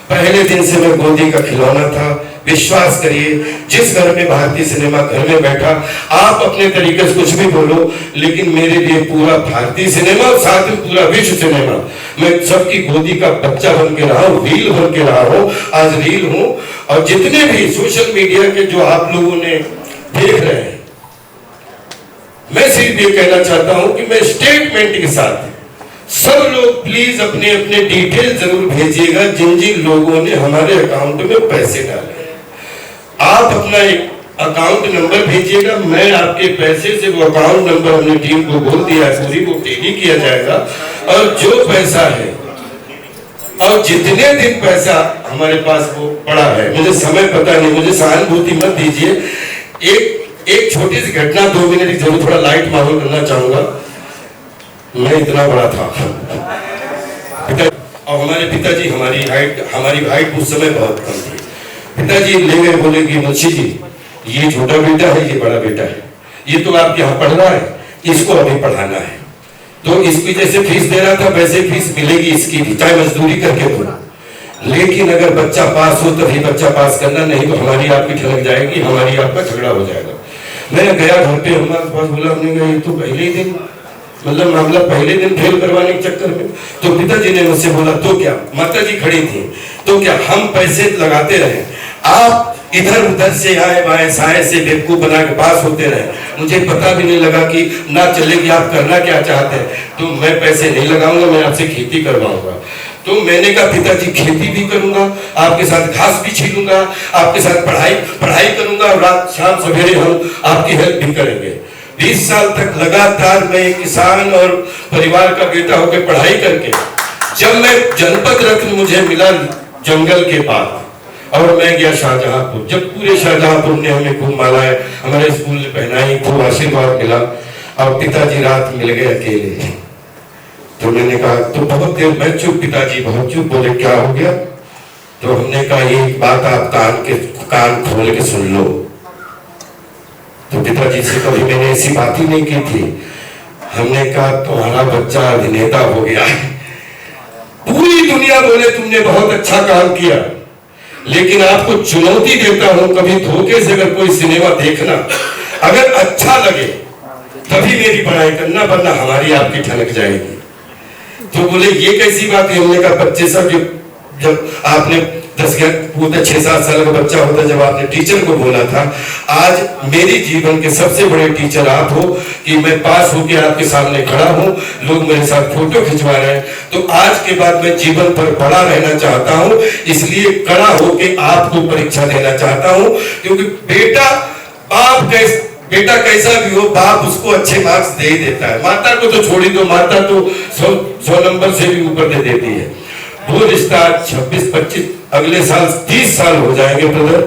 D: पहले दिन से मैं गोदी का खिलौना था। विश्वास करिए, जिस घर में भारतीय सिनेमा घर में बैठा, आप अपने तरीके से कुछ भी बोलो, लेकिन मेरे लिए पूरा भारतीय सिनेमा और साथ में पूरा विश्व सिनेमा, मैं सबकी गोदी का बच्चा बन के रहा हूँ, रील बन के रहा हूँ, आज रील हूँ। और जितने भी सोशल मीडिया के जो आप लोगों ने देख रहे हैं, मैं सिर्फ ये कहना चाहता हूं कि मैं स्टेटमेंट के साथ, सब लोग प्लीज अपने अपने डिटेल जरूर भेजिएगा जिन जिन लोगों ने हमारे अकाउंट में पैसे डाले। आप अपना एक अकाउंट नंबर भेजिएगा, मैं आपके पैसे से वो अकाउंट नंबर हमने टीम को बोल दिया है, पूरी वो टेली किया जाएगा। और जो पैसा है और जितने दिन पैसा हमारे पास वो पड़ा है, मुझे समय पता नहीं, मुझे सहानुभूति मत दीजिए। एक छोटी सी घटना 2 मिनट की जरूर, थोड़ा लाइट माहौल करना चाहूंगा। मैं इतना बड़ा था और हमारे पिताजी, हमारी हाइट उस समय बहुत कम थी। पिताजी ले गए, बोले कि मुंशी जी ये छोटा बेटा है, ये बड़ा बेटा है, ये तो आपके यहाँ पढ़ रहा है, इसको अभी पढ़ाना है। तो इसकी जैसे फीस दे रहा था वैसे फीस मिलेगी इसकी भी, चाहे मजदूरी करके दो, लेकिन अगर बच्चा पास हो तभी बच्चा पास करना, नहीं तो हमारी आपकी ठनक जाएगी, हमारी आपका झगड़ा हो जाएगा। मैं गया घर पे, हमारे पास बोला, हमने कहा ये तो पहले ही दिन, मतलब मामला पहले दिन फेल करवाने के चक्कर में। तो पिताजी ने मुझसे बोला तो क्या, माता जी खड़ी थी, तो क्या हम पैसे लगाते रहे, आप इधर उधर से आए बाएं साए से बेवकूफ बना के पास होते रहे, मुझे पता भी नहीं लगा कि ना चले कि आप करना क्या चाहते हैं। तो मैं पैसे नहीं लगाऊंगा, मैं आपसे खेती करवाऊंगा। तो मैंने कहा पिताजी खेती भी करूंगा, आपके साथ घास भी छीलूंगा, आपके साथ पढ़ाई करूंगा, रात शाम सवेरे हम आपकी हेल्प भी करेंगे। 20 साल तक लगातार मैं किसान और परिवार का बेटा होकर पढ़ाई करके, जब मैं जनपद रत्न मुझे मिला जंगल के पास, और मैं गया शाहजहांपुर, जब पूरे शाहजहांपुर ने हमें खूब मालाएं हमारे स्कूल ने पहनाई, खूब आशीर्वाद मिला, और पिताजी रात मिल गए अकेले। तो मैंने कहा, तो बहुत देर मैं चुप, पिताजी बहुत चुप, बोले क्या हो गया? तो हमने कहा एक बात आप कान खोल के सुन लो। तो पिताजी से कभी मैंने ऐसी बात ही नहीं की थी। हमने कहा तुम्हारा बच्चा अभिनेता हो गया है, पूरी दुनिया बोले तुमने बहुत अच्छा काम किया, लेकिन आपको चुनौती देता हूं, कभी धोखे से अगर कोई सिनेमा देखना, अगर अच्छा लगे तभी मेरी पढ़ाई करना, वरना हमारी आपकी ठनक जाएगी। तो बोले ये कैसी बात है? हमने कहा बच्चे सब जब आपने 6-7 साल का बच्चा होता जब आपने टीचर को बोला था, आज मेरी जीवन के सबसे बड़े टीचर आप हो कि मैं पास होकर आपके सामने खड़ा हूं, लोग मेरे साथ फोटो खिंचवा रहे हैं। तो आज के बाद मैं जीवन पर बड़ा रहना चाहता हूं, इसलिए कड़ा होकर आपको परीक्षा देना चाहता हूं, क्योंकि बेटा कैसा भी हो, बाप उसको अच्छे मार्क्स दे ही देता है। माता को तो छोड़ी दो, माता तो 100 नंबर से भी ऊपर दे देती है। वो रिश्ता 26-25 अगले साल 30 साल हो जाएंगे ब्रदर,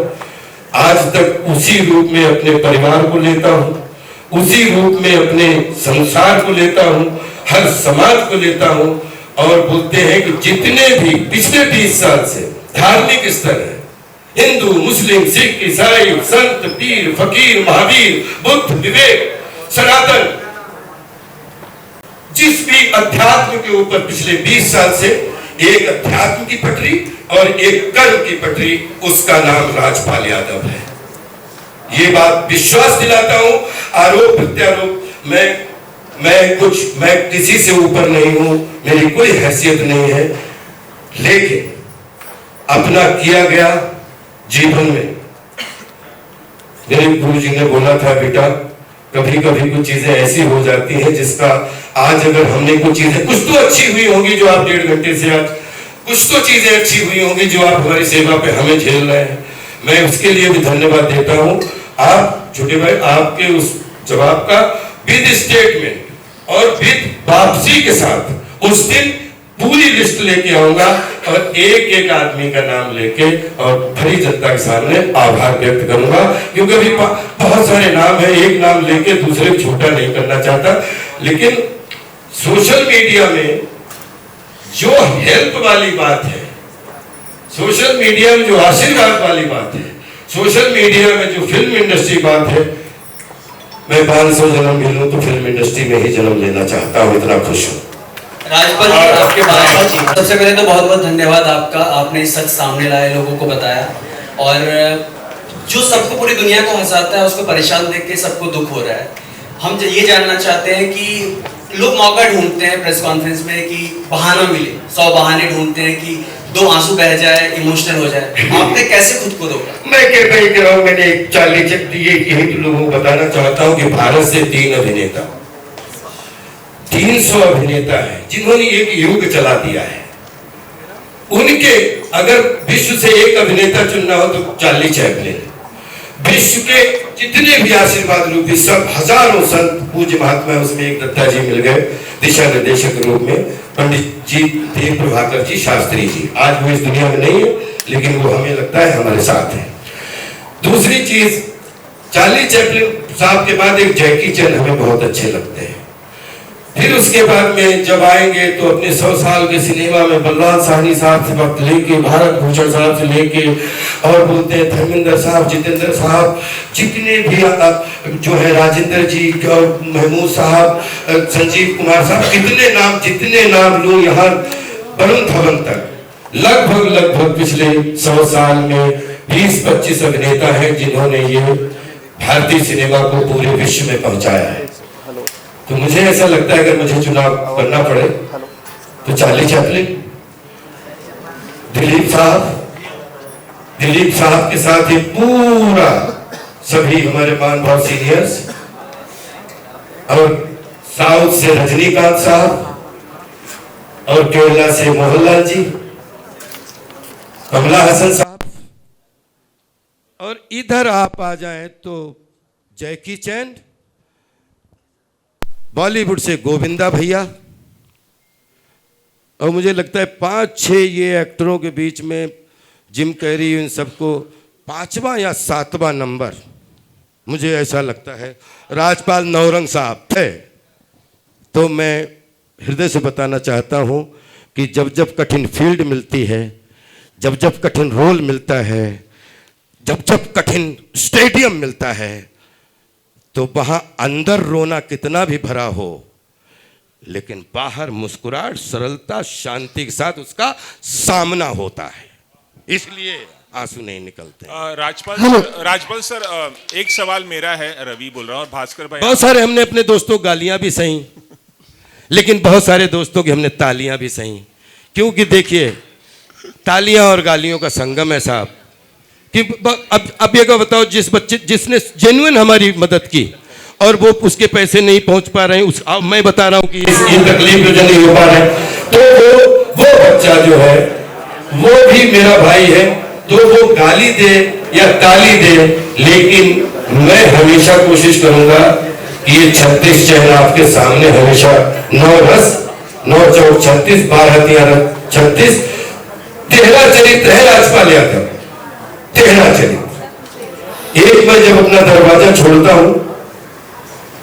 D: आज तक उसी रूप में अपने परिवार को लेता हूं, उसी रूप में अपने संसार को लेता हूं, हर समाज को लेता हूं। और बोलते हैं कि जितने भी पिछले 20 साल से धार्मिक स्तर है, हिंदू मुस्लिम सिख ईसाई संत पीर फकीर महावीर बुद्ध विवेक सनातन, जिस भी अध्यात्म के ऊपर पिछले 20 साल से एक अध्यात्म की पटरी और एक कर्म की पटरी, उसका नाम राजपाल यादव है। ये बात विश्वास दिलाता हूं, आरोप प्रत्यारोप मैं किसी से ऊपर नहीं हूं, मेरी कोई हैसियत नहीं है, लेकिन अपना किया गया जीवन में, मेरे गुरु जी ने बोला था बेटा कभी कभी कुछ चीजें ऐसी हो जाती हैं जिसका आज अगर हमने कुछ चीजें, कुछ तो अच्छी हुई होंगी जो आप 1.5 घंटे से आज, कुछ तो चीजें अच्छी हुई होंगी जो आप हमारी सेवा पे हमें झेल रहे हैं, मैं उसके लिए भी धन्यवाद देता हूं। आप छोटे भाई, आपके उस जवाब का विद स्टेटमेंट और विद वापसी के साथ उस दिन पूरी लिस्ट लेके आऊंगा और एक आदमी का नाम लेके और भरी जनता के सामने आभार व्यक्त करूंगा, क्योंकि अभी बहुत सारे नाम है, एक नाम लेके दूसरे को छोटा नहीं करना चाहता। लेकिन सोशल मीडिया में जो हेल्प वाली बात है, सोशल मीडिया में जो आशीर्वाद वाली बात है, सोशल मीडिया में जो फिल्म इंडस्ट्री बात है, मैं 500 जन्म मिलूं तो फिल्म इंडस्ट्री में ही जन्म लेना चाहता हूं, इतना खुश हूं।
H: राजपाल जी, आपके बारे में सबसे पहले तो बहुत बहुत धन्यवाद आपका, आपने सच सामने लाए, लोगों को बताया, और जो सबको पूरी दुनिया को हंसाता है उसको परेशान देख के सबको दुख हो रहा है। हम ये जानना चाहते हैं कि लोग मौका ढूंढते हैं प्रेस कॉन्फ्रेंस में कि बहाना मिले, 100 बहाने ढूंढते हैं कि 2 आंसू बह जाए, इमोशनल हो जाए, आपने कैसे खुद को रोका?
D: मैं कह रहा हूं, मैंने एक चाली चक दी है, यही तो लोगों को बताना चाहता हूं कि भारत से 3 अभिनेता 300 अभिनेता हैं जिन्होंने एक युग चला दिया है। उनके अगर विश्व से एक अभिनेता चुनना हो तो चार्ली चैपलिन, विश्व के जितने भी आशीर्वाद रूपी सब हजारों संत पूज्य महात्मा, उसमें एक दत्ता जी मिल गए दिशा निर्देशक रूप में, पंडित जी थे प्रभाकर जी शास्त्री जी। आज वो इस दुनिया में नहीं है, लेकिन वो हमें लगता है हमारे साथ है। दूसरी चीज, चार्ली चैपलिन साहब के बाद एक जैकी चैन हमें बहुत अच्छे लगते हैं। फिर उसके बाद में जब आएंगे तो अपने 100 साल के सिनेमा में बलराज साहनी साहब से वक्त लेके, भारत भूषण साहब से लेके, और बोलते हैं धर्मेंद्र साहब, जितेंद्र साहब, जितने भी जो है राजेंद्र जी और महमूद साहब, संजीव कुमार साहब, जितने नाम लो यहाँ वरुण धवन तक, लगभग पिछले 100 साल में 20-25 अभिनेता हैं जिन्होंने ये भारतीय सिनेमा को पूरे विश्व में पहुंचाया है। तो मुझे ऐसा लगता है अगर मुझे चुनाव करना पड़े तो चार्ली चैपलिन, दिलीप साहब के साथ ये पूरा सभी हमारे महानुभाव सीनियर्स, और साउथ से रजनीकांत साहब, और केरला से मोहनलाल जी, कमला हसन साहब, और इधर आप आ जाएं तो जैकी चैन, बॉलीवुड से गोविंदा भैया, और मुझे लगता है 5-6 ये एक्टरों के बीच में जिम कैरी, इन सबको 5वां या 7वां नंबर मुझे ऐसा लगता है राजपाल नौरंग साहब थे। तो मैं हृदय से बताना चाहता हूँ कि जब कठिन फील्ड मिलती है, जब कठिन रोल मिलता है, जब कठिन स्टेडियम मिलता है, तो वहां अंदर रोना कितना भी भरा हो, लेकिन बाहर मुस्कुराहट, सरलता, शांति के साथ उसका सामना होता है, इसलिए आंसू नहीं निकलते।
I: राजपाल सर, एक सवाल मेरा है, रवि बोल रहा हूँ, और भास्कर भाई।
D: बहुत सारे हमने अपने दोस्तों गालियां भी सही, लेकिन बहुत सारे दोस्तों की हमने तालियां भी सही, क्योंकि देखिए तालियां और गालियों का संगम है साहब। कि अब ये बताओ, जिसने जेन्युइन हमारी मदद की और वो उसके पैसे नहीं पहुंच पा रहे हैं, मैं बता रहा हूं कि ये तकलीफ जो नहीं हो पा रहे, तो वो बच्चा जो है वो भी मेरा भाई है, तो वो गाली दे या ताली दे, लेकिन मैं हमेशा कोशिश करूंगा कि ये 36 चेहरा आपके सामने हमेशा 9 रस 9 चौक 36 12 36 तेरा चरित्र है राजपाल यादव, तेरा चरित्र। एक मैं जब अपना दरवाजा छोड़ता हूं,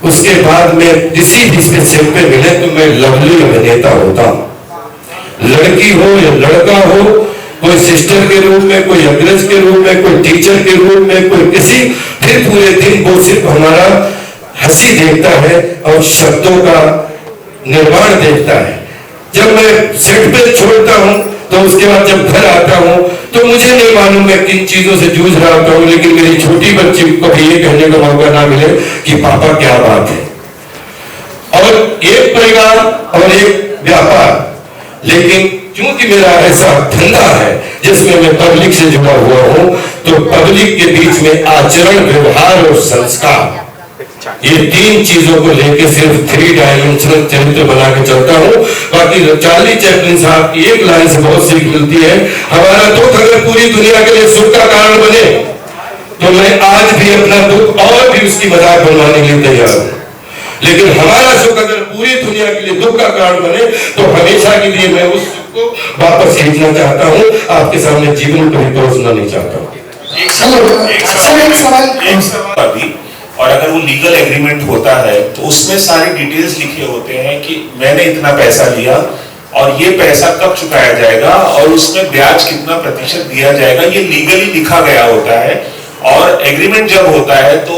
D: उसके बाद में किसी भी सिर पे मिले तो मैं लवली अभिनेता होता हूं। लड़की हो या लड़का हो, कोई सिस्टर के रूप में, कोई अग्रज के रूप में, कोई टीचर के रूप में, कोई किसी, फिर पूरे दिन वो सिर्फ हमारा हंसी देखता है और शब्दों का निर्माण देखता है। जब मैं सेट पे छोड़ता हूं तो उसके बाद जब घर आता हूं तो मुझे नहीं मालूम मैं किन चीजों से जूझ रहा होता हूं, लेकिन मेरी छोटी बच्ची को भी ये कहने का मौका ना मिले कि पापा क्या बात है। और एक परिवार और एक व्यापार, लेकिन क्योंकि मेरा ऐसा धंधा है जिसमें मैं पब्लिक से जुड़ा हुआ हूं, तो पब्लिक के बीच में आचरण, व्यवहार और संस्कार, ये 3 चीजों को लेकर सिर्फ 3 डायमेंशनल चरित्र बना के चलता हूं। बाकी चार्ली चैपलिन साहब की एक लाइन से बहुत सीख मिलती है, हमारा दुख अगर पूरी दुनिया के लिए सुख का कारण बने तो मैं आज भी अपना दुख और भी उसकी मजाक बनवाने के लिए तैयार हूं, लेकिन हमारा सुख अगर पूरी दुनिया के लिए दुख का कारण बने तो हमेशा के लिए मैं उस सुख को वापस खींचना चाहता हूं, आपके सामने जीवन को भी परोसना नहीं चाहता हूं।
I: और अगर वो लीगल एग्रीमेंट होता है तो उसमें सारी डिटेल्स लिखे होते हैं कि मैंने इतना पैसा लिया और ये पैसा कब चुकाया जाएगा और उसमें ब्याज कितना प्रतिशत दिया जाएगा, ये लीगली लिखा गया होता है। और एग्रीमेंट जब होता है तो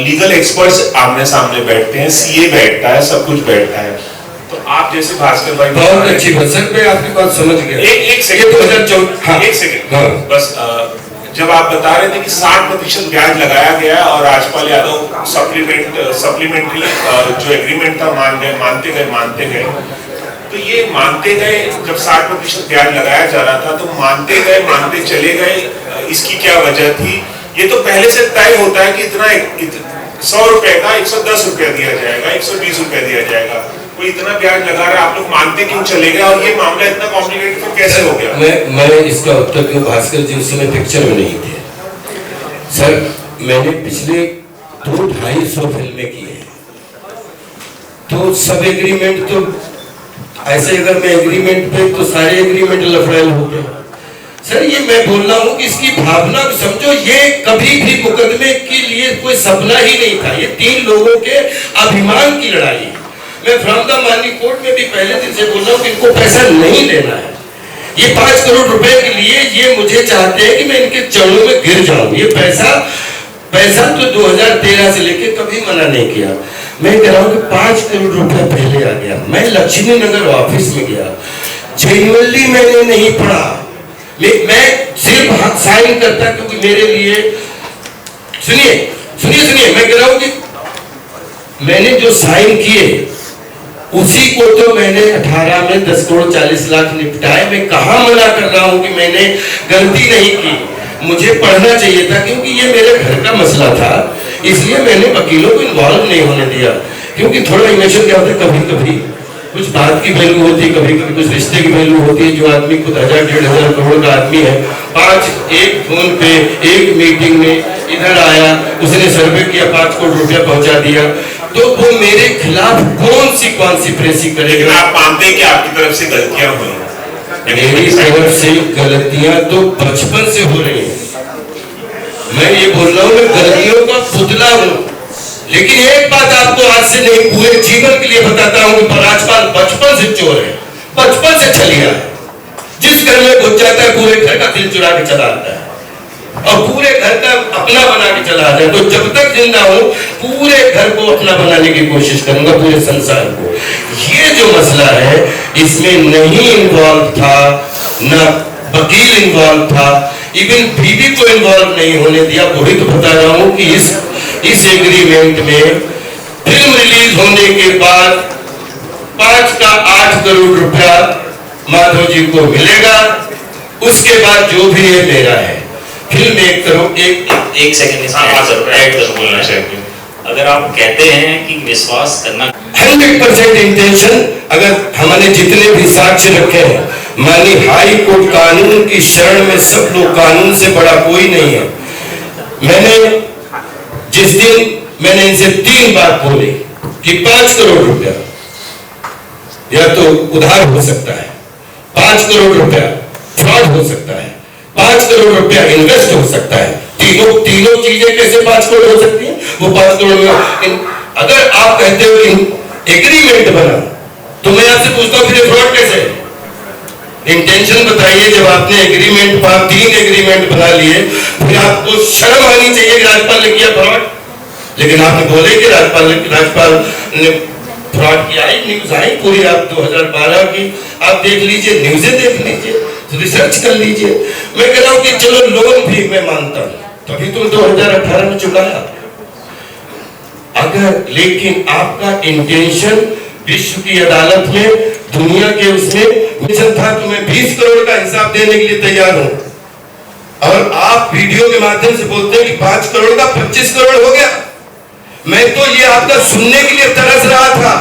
I: लीगल एक्सपर्ट्स आमने सामने बैठते हैं, सीए बैठता है, सब कुछ बैठता है। तो आप जैसे भास्कर भाई,
D: बहुत अच्छी बात सर, मैं आपकी बात समझ गया।
I: एक सेकंड बस, जब आप बता रहे थे कि 60% ब्याज लगाया गया और राजपाल यादव सप्लीमेंट्री जो एग्रीमेंट था मानते गए, तो ये मानते गए, जब 60% ब्याज लगाया जा रहा था तो मानते चले गए, इसकी क्या वजह थी? ये तो पहले से तय होता है कि इतना 100 रुपए का 110 रुपया दिया जाएगा, 120 रुपया दिया जाएगा, कोई इतना ब्याज लगा रहा है, आप लोग मानते क्यों चले गए और ये मामला इतना कॉम्प्लिकेटेड फिर कैसे हो गया?
D: मैं इसका उत्तर क्यों, भास्कर जी उस समय पिक्चर में नहीं थे सर। मैंने पिछले 200-250 फिल्में की हैं, तो सब एग्रीमेंट तो ऐसे, अगर मैं एग्रीमेंट पे तो सारे एग्रीमेंट लफड़ाइल होते हैं। सर ये मैं बोल रहा हूँ कि इसकी भावना समझो, ये कभी भी मुकदमे के लिए कोई सपना ही नहीं था, ये 3 लोगों के अभिमान की लड़ाई है। मैं फ्रॉम द मानी कोर्ट में भी पहले दिन से बोल रहा हूँ कि इनको पैसा नहीं लेना है। ये 5 करोड़ रुपए के लिए ये मुझे चाहते हैं कि मैं इनके चरणों में गिर जाऊं। ये पैसा तो 2013 से लेके कभी मना नहीं किया। मैं कह रहा हूँ कि 5 करोड़ रुपया पहले आ गया। मैं लक्ष्मी नगर ऑफिस में गया, जेन्युइनली मैंने नहीं पढ़ा, मैं सिर्फ साइन करता क्योंकि मेरे लिए सुनिए मैं कह रहा हूँ कि मैंने जो साइन किए उसी को तो मैंने 18 में 10 करोड़ 40 लाख निपटाए। मैं कहाँ मना कर रहा हूँ कि मैंने गलती नहीं की, मुझे पढ़ना चाहिए था क्योंकि ये मेरे घर का मसला था, इसलिए मैंने वकीलों को इन्वॉल्व नहीं होने दिया। क्योंकि थोड़ा इमोशन क्या होता है, कभी कभी कुछ बात की वैल्यू होती है, कभी कभी कुछ रिश्ते की वैल्यू होती है। जो आदमी खुद 1000-1500 करोड़ का आदमी है, एक फोन पे एक मीटिंग में इधर आया, उसने सर्वे किया, 5 करोड़ रुपया पहुंचा दिया, तो वो मेरे खिलाफ कौन सी कॉन्सिक्वेंसी करेगा?
I: आप मानते हैं कि आपकी तरफ से गलतियां हुई?
D: मेरी तरफ से गलतियां तो बचपन से हो रही हैं। मैं ये बोल रहा हूँ, मैं गलतियों का पुतला हूँ। लेकिन एक बात आपको आज से नहीं, पूरे जीवन के लिए बताता हूँ कि राजपाल बचपन से चोर है, बचपन से छलिया है। जिस घर में घुस जाता है पूरे घर का दिल चुरा के चला आता है और पूरे घर का अपना बना के चला आता है। तो जब तक जिंदा हूं पूरे घर को अपना बनाने की कोशिश करूंगा, पूरे संसार को। ये जो मसला है इसमें नहीं इन्वॉल्व था, ना वकील इन्वॉल्व था, इवन बीवी को इन्वॉल्व नहीं होने दिया। वही तो बता रहा हूं कि इस एग्रीमेंट में फिल्म रिलीज होने के बाद 5 का 8 करोड़ रुपया माधव जी को मिलेगा, उसके बाद जो भी है मेरा है। फिल्म एक सेकंड
E: ऐड कर बोलना चाहिए। अगर आप कहते हैं कि विश्वास करना
D: 100% इंटेंशन, अगर हमने जितने भी साक्ष्य रखे हैं, मानी हाई कोर्ट कानून की शरण में सब लोग, कानून से बड़ा कोई नहीं है। जिस दिन मैंने इनसे 3 बात बोली कि 5 करोड़ रुपया या तो उधार हो सकता है, 5 करोड़ रुपया फ्रॉड हो सकता है, 5 करोड़ रुपया इन्वेस्ट हो सकता है। तीनों चीजें कैसे 5 करोड़ हो सकती हैं? वो 5 करोड़ में अगर आप कहते हो कि एग्रीमेंट बना, तो मैं आपसे पूछता हूं फिर फ्रॉड कैसे? इंटेंशन बताइए। जब आपने एग्रीमेंट 3 एग्रीमेंट बना लिए, फिर आपको शर्म आनी चाहिए कि राज्यपाल ने किया फ्रॉड। लेकिन आपने बोले कि राज्यपाल ने फ्रॉड किया। न्यूज आई पूरी, आप 2012 की आप देख लीजिए, न्यूज़ें देख लीजिए, रिसर्च कर लीजिए। मैं कह रहा हूं कि चलो लोन भी मैं मानता हूं, तभी तो 2018 में चुकाया। अगर लेकिन आपका इंटेंशन विश्व की अदालत में, दुनिया के उसमें मिशन था कि मैं 20 करोड़ का हिसाब देने के लिए तैयार हूं, और आप वीडियो के माध्यम से बोलते हैं कि 5 करोड़ का 25 करोड़ हो गया। मैं तो ये आपका सुनने के लिए तरस रहा था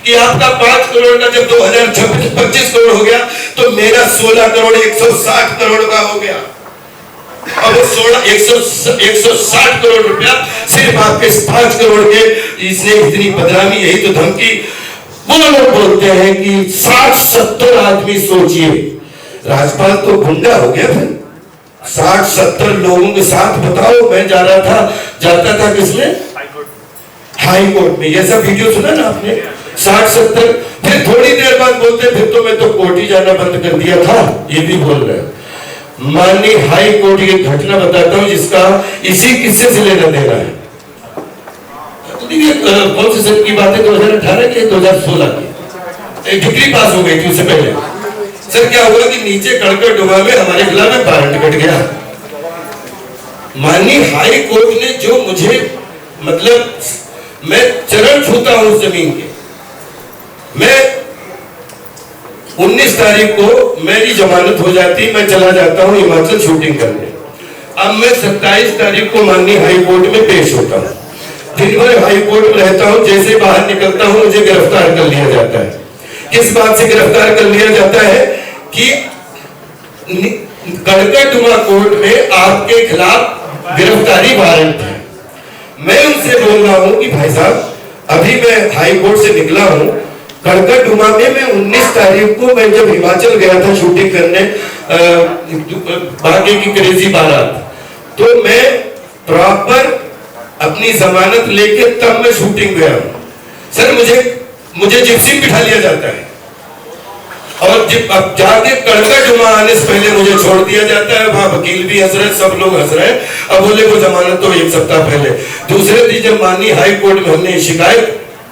D: कि आपका 5 करोड़ का जब 2026 25 करोड़ हो गया, तो मेरा 16 करोड़ 160 करोड़ का हो गया। अब 160 करोड़ रुपया सिर्फ आपके 5 करोड़ के, इसने इतनी बदनामी, यही तो धमकी। वो लोग बोलते हैं कि 60-70 आदमी, सोचिए राज्यपाल तो गुंडा हो गया फिर। 60-70 लोगों के साथ, बताओ। मैं जाता था किसमें? हाई कोर्ट में। ये सब वीडियो सुना ना आपने? 60-70, फिर थोड़ी देर बाद बोलते फिर तो मैं तो कोर्ट ही जाना बंद कर दिया था, ये भी बोल रहे हैं। माननीय हाई कोर्ट की घटना बताता हूं जिसका इसी किस्से से लेना देना है। कौन से सन की बात है? 2018 की, 2016 की। एक डिग्री पास हो गई थी उससे पहले। सर क्या हुआ कि नीचे कड़कड़ डुबा में हमारे खिलाफ में वारंट कट गया। माननीय हाई कोर्ट ने जो मुझे, मतलब मैं चरण छूता हूं उस जमीन के। मैं 19 तारीख को मेरी जमानत हो जाती, मैं चला जाता हूं हिमाचल शूटिंग करने। अब मैं 27 तारीख को माननीय हाई कोर्ट में पेश होता हूं। दिन भर हाई कोर्ट में रहता हूं, जैसे बाहर निकलता हूं मुझे गिरफ्तार कर लिया जाता है। किस बात से गिरफ्तार कर लिया जाता है कि कड़कड़डुमा कोर्ट में आपके खिलाफ गिरफ्तारी वारंट है। मैं उनसे बोल रहा हूं कि भाई साहब, अभी मैं हाई कोर्ट से निकला हूं, कड़कड़डुमा में मैं 19 तारीख को मैं जब हिमाचल गया था शूटिंग करने बागे की क्रेजी बारात, तो मैं प्रॉपर अपनी जमानत लेके तब मैं शूटिंग गया हूं। सर मुझे जिप्सी बिठा लिया जाता है और अब जाके कड़कड़डुमा आने से पहले मुझे छोड़ दिया जाता है। वहां वकील भी हंस रहे, सब लोग हंस रहे हैं। अब बोले वो जमानत तो 1 सप्ताह पहले। दूसरे दिन जब माननीय हाई कोर्ट में हमने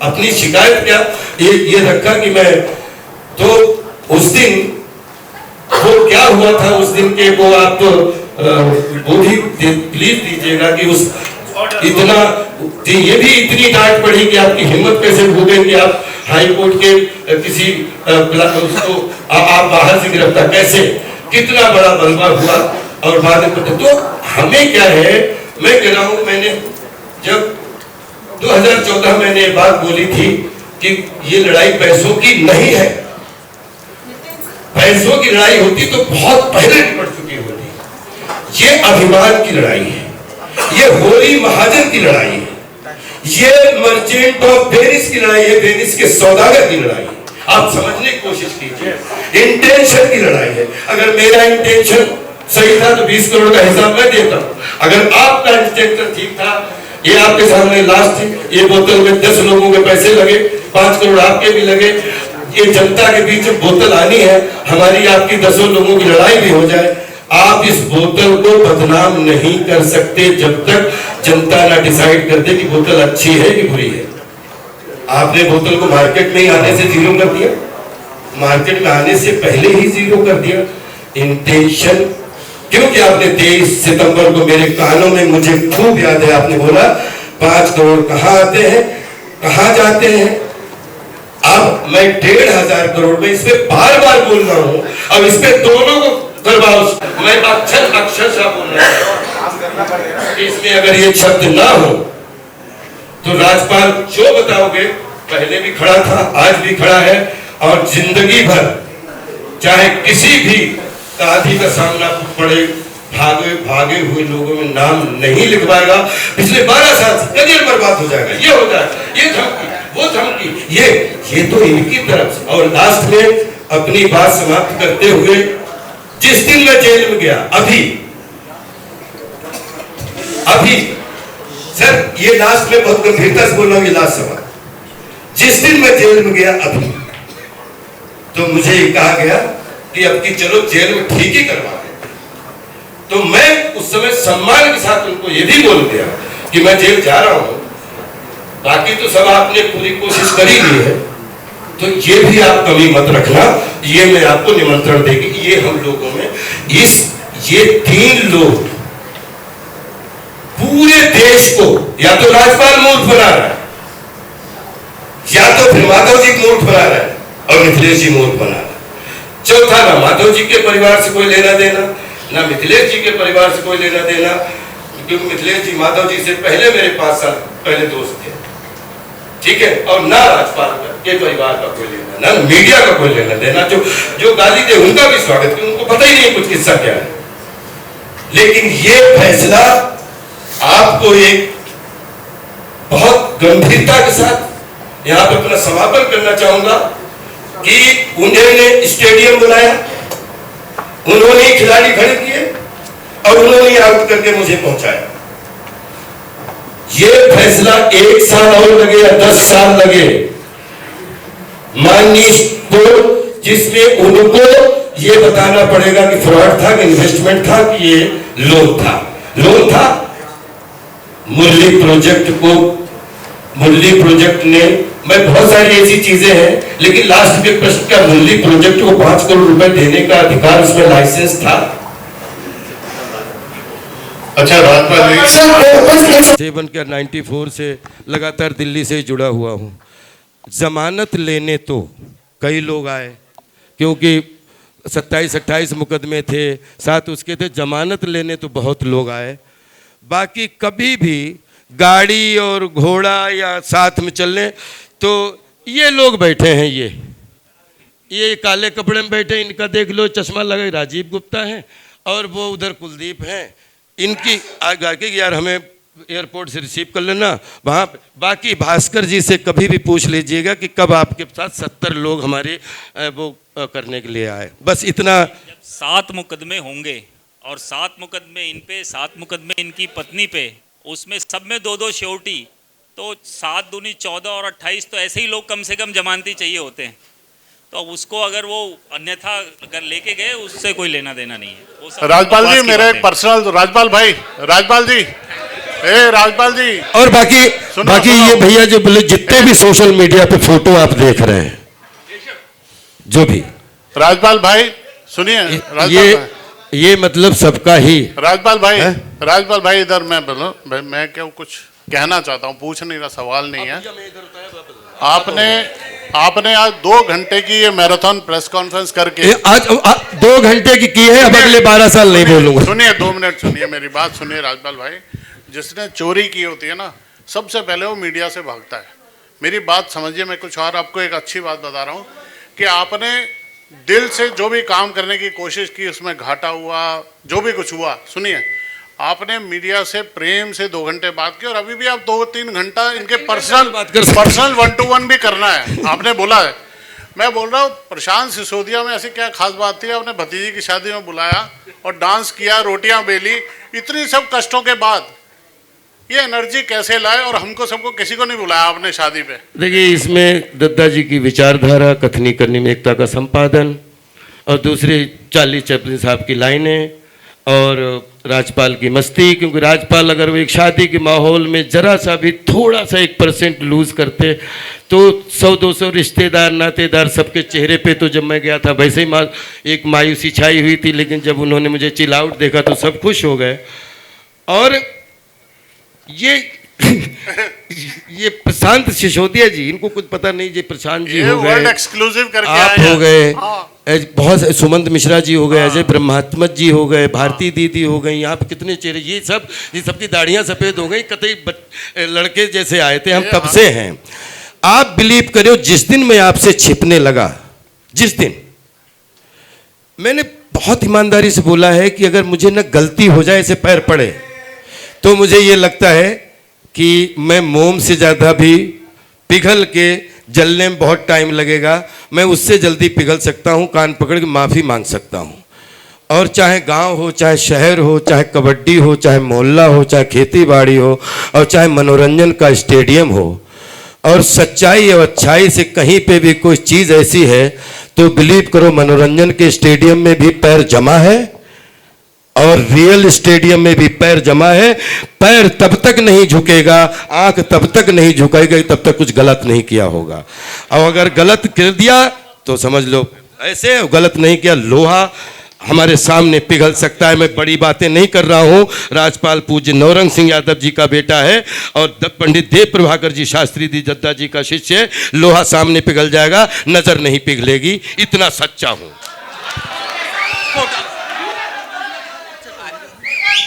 D: अपनी शिकायत क्या ये रखा कि मैं, तो उस दिन वो क्या हुआ था उस दिन के, वो आप वो भी प्लीज दीजिएगा कि उस इतना ये भी इतनी डांट पड़ी कि आपकी हिम्मत कैसे हो गई कि आप हाई कोर्ट के किसी उसको आप बाहर से गिरफ्तार कैसे, कितना बड़ा बलवा हुआ। और बाद में तो हमें क्या है, मैं कह रहा हूं, मैंने जब 2014 मैंने ये बात बोली थी कि ये लड़ाई पैसों की नहीं है, पैसों की लड़ाई होती तो बहुत पहले निपट चुकी होती। ये अभिमान की लड़ाई है, ये होली महाजन की लड़ाई है, ये मर्चेंट ऑफ वेनिस की लड़ाई है, वेनिस के सौदागर की लड़ाई है। आप समझने की कोशिश कीजिए, इंटेंशन की लड़ाई है। अगर मेरा इंटेंशन सही था तो 20 करोड़ का हिसाब मैं देता हूं। अगर आपका इंटेंशन ठीक था, ये आपके सामने लास्ट थी, ये बोतल में 10 लोगों के पैसे लगे, 5 करोड़ आपके भी लगे, ये जनता के बीच में बोतल आनी है, हमारी आपकी 10 लोगों की लड़ाई भी हो जाए। आप इस बोतल को बदनाम नहीं कर सकते जब तक जनता ना डिसाइड कर दे कि बोतल अच्छी है कि बुरी है। आपने बोतल को मार्केट में ही आने से जीरो कर दिया, मार्केट में आने से पहले ही जीरो कर दिया। इंटेंशन, क्योंकि आपने 23 सितंबर को मेरे कानों में, मुझे खूब याद है, आपने बोला 5 करोड़ कहाँ आते हैं, कहाँ जाते हैं। अब मैं 1,500 करोड़ में इस पे बार बार बोल रहा हूं, अब इस पे दोनों को करवाओ। मैं अक्षरशः बोल रहा हूं, इसमें अगर ये शब्द ना हो तो राजपाल जो बताओगे, पहले भी खड़ा था, आज भी खड़ा है, और जिंदगी भर चाहे किसी भी आदि का सामना पड़े, भागे हुए लोगों में नाम नहीं लिखवाएगा। पिछले 12 साल से करियर बर्बाद हो जाएगा, ये हो जाएगा, ये धमकी, वो धमकी, ये तो इनकी तरफ से। और लास्ट में अपनी बात समाप्त करते हुए, जिस दिन मैं जेल में गया, अभी सर ये लास्ट में बहुत गंभीरता से बोल रहा हूं, ये लास्ट सवाल, जिस दिन मैं जेल में गया अभी, तो मुझे ये कहा गया कि अब की चलो जेल में ठीक ही करवा दे। तो मैं उस समय सम्मान के साथ उनको ये भी बोल दिया कि मैं जेल जा रहा हूं, बाकी तो सब आपने पूरी कोशिश कर ही ली है, तो ये भी आप कमी मत रखना, ये मैं आपको निमंत्रण देगी। ये हम लोगों में ये 3 लोग पूरे देश को या तो राजपाल मूर्ख बना रहा है, या तो फिर माधव जी मूर्ख बना रहा है, और मिथिलेश जी मूर्ख बना रहा है। चौथा, ना माधव जी के परिवार से कोई लेना देना, ना मिथिलेश जी के परिवार से कोई लेना देना, क्योंकि मिथिलेश जी माधव जी से पहले मेरे 5 साल पहले दोस्त थे, ठीक है। और ना राजपाल के परिवार का कोई लेना, ना मीडिया का कोई लेना देना। जो गाली दे उनका भी स्वागत, क्योंकि उनको पता ही नहीं कुछ किस्सा क्या है। लेकिन ये फैसला आपको एक बहुत गंभीरता के साथ यहाँ पे अपना समापन करना चाहूंगा कि उन्होंने स्टेडियम बनाया, उन्होंने खिलाड़ी खड़े किए, और उन्होंने आउट करके मुझे पहुंचाया। ये फैसला 1 साल और लगे या 10 साल लगे, माननीय को, जिसमें उनको ये बताना पड़ेगा कि फ्रॉड था, कि इन्वेस्टमेंट था, कि ये लोन था। मुरली प्रोजेक्ट ने, मैं बहुत सारी ऐसी चीजें हैं, लेकिन लास्ट के प्रश्न, क्या मुरली प्रोजेक्ट को 5 करोड़ रुपए देने का अधिकार, उसमें लाइसेंस था?
I: अच्छा, राजपाल
D: 7 के 94 से लगातार दिल्ली से जुड़ा हुआ हूँ। जमानत लेने तो कई लोग आए, क्योंकि 27-28 मुकदमे थे, साथ उसके थे। जमानत लेने तो बहुत लोग आए, बाकी कभी भी गाड़ी और घोड़ा या साथ में चलने, तो ये लोग बैठे हैं, ये काले कपड़े में बैठे, इनका देख लो, चश्मा लगे, राजीव गुप्ता हैं, और वो उधर कुलदीप हैं। इनकी आगे यार हमें एयरपोर्ट से रिसीव कर लेना वहाँ बाकी भास्कर जी से कभी भी पूछ लीजिएगा कि कब आपके साथ 70 लोग हमारे वो करने के लिए आए, बस इतना।
E: 7 मुकदमे होंगे और 7 मुकदमे इन पे, 7 मुकदमे इनकी पत्नी पे, उसमें सब में 2-2 श्योरिटी, तो 7 दूनी 14 और 28 तो ऐसे ही लोग कम से कम जमानती चाहिए होते हैं। तो अब उसको अगर वो अन्यथा अगर लेके गए उससे कोई लेना देना नहीं है। वो सब
J: राजपाल जी
E: बकवास की
J: मेरे
E: बातें हैं।
J: पर्सनल राजपाल भाई, राजपाल जी, राजपाल जी,
D: और बाकी ये भैया जो बोले जितने भी सोशल मीडिया पे फोटो आप देख रहे हैं, जो भी
J: राजपाल भाई सुनिए,
D: ये मतलब सबका ही।
J: राजपाल भाई, राजपाल भाई इधर मैं बोलूं, मैं क्या कुछ कहना चाहता हूं, पूछ नहीं रहा, सवाल नहीं है। आपने आज 2 घंटे की ये मैराथन प्रेस कॉन्फ्रेंस करके
D: आज 2 घंटे की है, अब अगले 12 साल नहीं बोलूंगा।
J: सुनिए 2 मिनट सुनिए, मेरी बात सुनिए राजपाल भाई। जिसने चोरी की होती है ना, सबसे पहले वो मीडिया से भागता है। मेरी बात समझिए, मैं कुछ और आपको एक अच्छी बात बता रहा हूँ कि आपने दिल से जो भी काम करने की कोशिश की, उसमें घाटा हुआ, जो भी कुछ हुआ, सुनिए, आपने मीडिया से प्रेम से 2 घंटे बात की और अभी भी आप 2-3 घंटा इनके पर्सनल 1-to-1 भी करना है, आपने बोला है। मैं बोल रहा हूँ प्रशांत सिसोदिया में ऐसी क्या खास बात थी, आपने भतीजी की शादी में बुलाया और डांस किया, रोटियां बेली, इतनी सब कष्टों के बाद ये एनर्जी कैसे लाए? और हमको सबको किसी को नहीं बुलाया आपने शादी पे।
D: देखिए, इसमें दत्ता जी की विचारधारा, कथनी करनी में एकता का संपादन, और दूसरे चार्ली चैपलिन साहब की लाइनें, और राजपाल की मस्ती, क्योंकि राजपाल अगर वो एक शादी के माहौल में जरा सा भी थोड़ा सा 1% लूज करते तो 100-200 रिश्तेदार नातेदार सबके चेहरे पे, तो जब मैं गया था वैसे ही एक मायूसी छाई हुई थी, लेकिन जब उन्होंने मुझे चिल आउट देखा तो सब खुश हो गए। और ये प्रशांत सिसोदिया जी, इनको कुछ पता नहीं, ये प्रशांत जी हो गए,
J: एक्सक्लूसिव करके
D: आप हो गए, बहुत सुमंत मिश्रा जी हो गए, अजय ब्रह्मात्मज जी हो गए, भारती दीदी हो गई, यहाँ पे कितने चेहरे, ये सबकी दाढ़ियाँ सफ़ेद हो गई, कतई लड़के जैसे आए थे, हम तब से हैं। आप बिलीव करो, जिस दिन मैं आपसे छिपने लगा, जिस दिन मैंने बहुत ईमानदारी से बोला है कि अगर मुझे न गलती हो जाए, ऐसे पैर पड़े, तो मुझे ये लगता है कि मैं मोम से ज़्यादा भी पिघल के जलने में बहुत टाइम लगेगा, मैं उससे जल्दी पिघल सकता हूँ, कान पकड़ के माफ़ी मांग सकता हूँ। और चाहे गांव हो, चाहे शहर हो, चाहे कबड्डी हो, चाहे मोहल्ला हो, चाहे खेती बाड़ी हो, और चाहे मनोरंजन का स्टेडियम हो, और सच्चाई और अच्छाई से कहीं पे भी कोई चीज़ ऐसी है तो बिलीव करो, मनोरंजन के स्टेडियम में भी पैर जमा है और रियल स्टेडियम में भी पैर जमा है। पैर तब तक नहीं झुकेगा, आंख तब तक नहीं झुकेगी, तब तक कुछ गलत नहीं किया होगा। और अगर गलत कर दिया तो समझ लो ऐसे, गलत नहीं किया, लोहा हमारे सामने पिघल सकता है। मैं बड़ी बातें नहीं कर रहा हूँ। राजपाल पूज्य नौरंग सिंह यादव जी का बेटा है और पंडित देव प्रभाकर जी शास्त्री जी दत्ता जी का शिष्य है। लोहा सामने पिघल जाएगा, नजर नहीं पिघलेगी, इतना सच्चा हूँ।